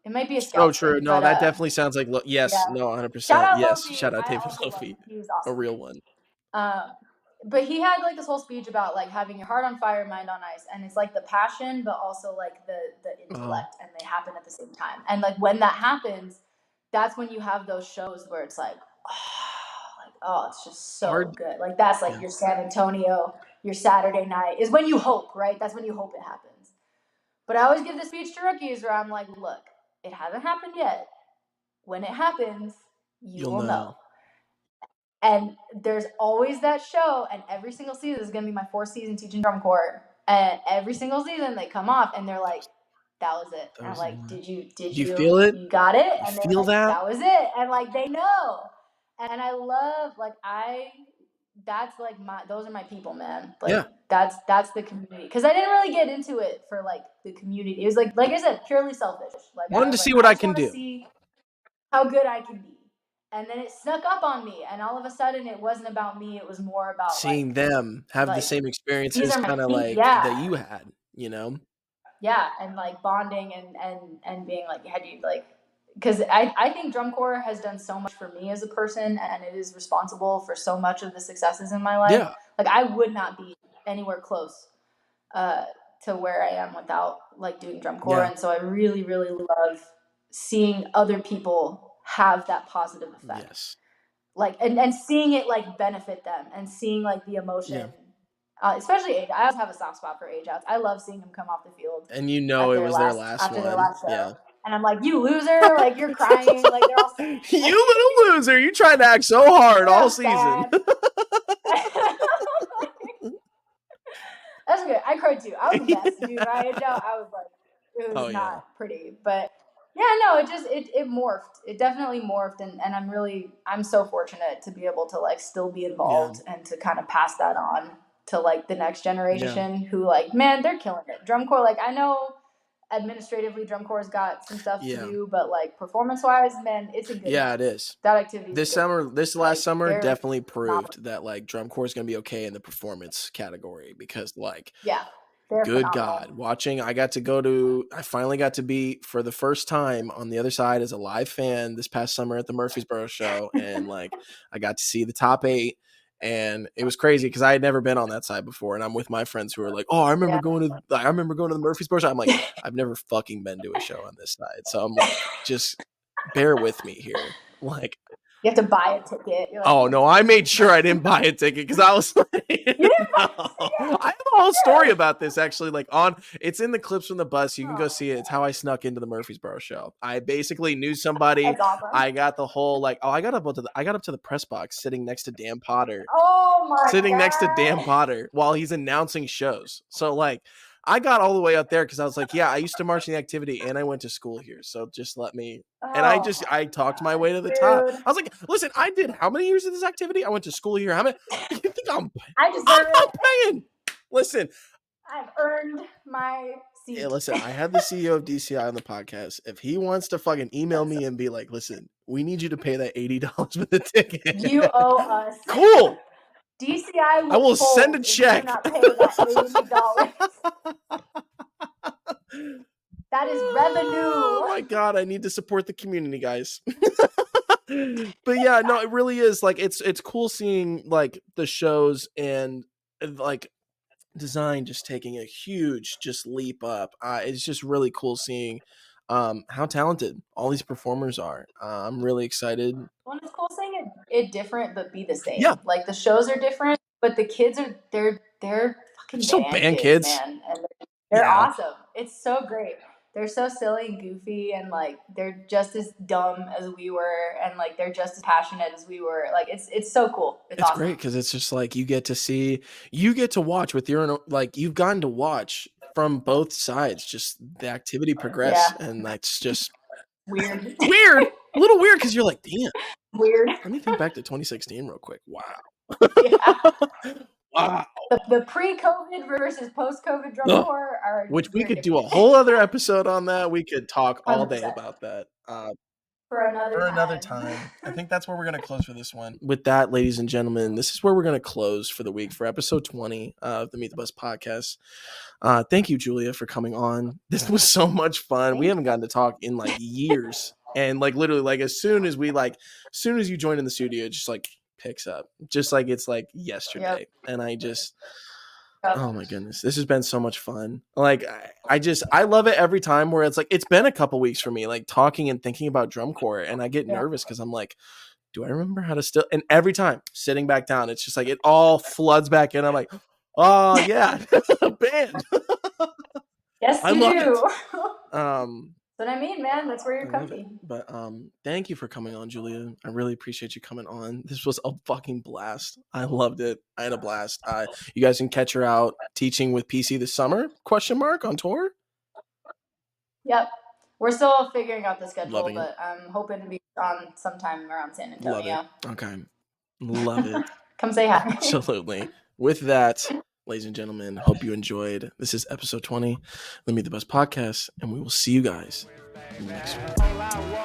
It might be a scout.
Oh, true.
Thing,
no,
but,
that definitely sounds like yes.
Yeah.
No, 100%.
Shout out
yes.
Lofi.
Shout out David Lofi.
He was awesome.
A real one.
But he had like this whole speech about like having your heart on fire, mind on ice, and it's like the passion, but also like the intellect, and they happen at the same time. And like when that happens, that's when you have those shows where it's like, it's just so good. Like that's like your San Antonio, your Saturday night is when you hope, right? That's when you hope it happens. But I always give the speech to rookies where I'm like, look, it hasn't happened yet. When it happens, you will know. And there's always that show, and every single season is going to be my 4th season teaching drum corps. And every single season they come off and they're like, that was it. And I'm like, did you
feel it?
You got it?
You
and
feel
like, that was it. And like they know. And I love that's like those are my people, man. Like that's the community. Because I didn't really get into it for like the community. It was like I said, purely selfish. Like
I wanted to see what I can do.
See how good I can be. And then it snuck up on me, and all of a sudden it wasn't about me, it was more about
seeing them have the same experiences kind of like that you had, you know?
Yeah, and like bonding and being like, how do you like, because I think drum corps has done so much for me as a person, and it is responsible for so much of the successes in my life. Yeah. Like I would not be anywhere close to where I am without like doing drum corps. And so I really, really love seeing other people have that positive effect. Yes. Like and seeing it like benefit them, and seeing like the emotion. Especially age. I always have a soft spot for age outs. I love seeing them come off the field. And you know it was their last one. Their last show. Yeah. And I'm like, you loser, like you're crying, like they're all sad.
You little loser, you tried to act so hard all season.
That's good. I cried too. I was the best, dude. I age out. I was like, it was not pretty, but yeah, no, it morphed. It definitely morphed, and I'm so fortunate to be able to like still be involved and to kind of pass that on to like the next generation who like, man, they're killing it. Drum corps, like I know administratively drum corps got some stuff to do, but like performance wise, man, it's a good
it is.
That activity
this last summer definitely proved that like drum corps is gonna be okay in the performance category, because like good God, watching, I finally got to be for the first time on the other side as a live fan this past summer at the Murfreesboro show, and like I got to see the top 8, and it was crazy because I had never been on that side before, and I'm with my friends who are like, oh, I remember going to the Murfreesboro show. I'm like, I've never fucking been to a show on this side, so I'm like, just bear with me here, like.
You have to buy a ticket. Like,
oh no, I made sure I didn't buy a ticket because I was like, I have a whole story about this actually. Like it's in the clips from the bus. You can go see it. It's how I snuck into the Murfreesboro show. I basically knew somebody.
Awesome.
I got the whole like, I got up to the press box sitting next to Dan Potter.
Oh my!
Sitting next to Dan Potter while he's announcing shows. So like, I got all the way up there because I was like, yeah, I used to march in the activity and I went to school here. So just let me. And I talked my way to the top. I was like, listen, I did how many years of this activity? I went to school here. How many? You think
I deserve
I'm not
it.
paying. Listen,
I've earned my seat.
yeah, listen, I had the CEO of DCI on the podcast. If he wants to fucking email me and be like, listen, we need you to pay that $80 for the ticket.
You owe us.
Cool.
DCI
I will send a check.
If you do not pay that $80. That is revenue.
Oh my God, I need to support the community, guys. But yeah, no, it really is like it's cool seeing like the shows and like design just taking a huge just leap up. It's just really cool seeing how talented all these performers are. I'm really excited.
Well, it's cool seeing it different but be the same.
Yeah.
Like the shows are different, but the kids are they're fucking
still band kids,
man, and they're awesome. It's so great. They're so silly and goofy, and like they're just as dumb as we were, and like they're just as passionate as we were. Like it's so cool. It's awesome.
Great because it's just like you get to watch with your like you've gotten to watch from both sides, just the activity progress, and that's just
weird,
a little weird because you're like, damn,
weird.
Let me think back to 2016 real quick. Wow.
Yeah.
Wow.
The pre-COVID versus post-COVID drum corps are
which we could do a whole other episode on that. We could talk all
100%.
day about that.
For another
time. I think that's where we're going to close for this one. With that, ladies and gentlemen, this is where we're going to close for the week for episode 20 of the Meet the Bus podcast. Thank you, Julia, for coming on. This was so much fun. We haven't gotten to talk in like years. And like literally like as soon as you joined in the studio, it just like picks up. Just like it's like yesterday. Yep. And I just oh my goodness, this has been so much fun. Like I love it every time where it's like it's been a couple weeks for me, like talking and thinking about drum corps, and I get nervous because I'm like, do I remember how to still? And every time sitting back down, it's just like it all floods back in. I'm like, oh yeah, band.
Yes,
I love
it. But I mean, man, that's where you're comfy.
But thank you for coming on, Julia. I really appreciate you coming on. This was a fucking blast. I loved it. I had a blast. You guys can catch her out teaching with PC this summer? ? On tour.
Yep, we're still figuring out the schedule, but I'm hoping to be on sometime around San Antonio.
Love it. Okay, love it.
Come say hi.
Absolutely. With that, ladies and gentlemen, hope you enjoyed. This is episode 20, the Meet the Bus podcast, and we will see you guys next week.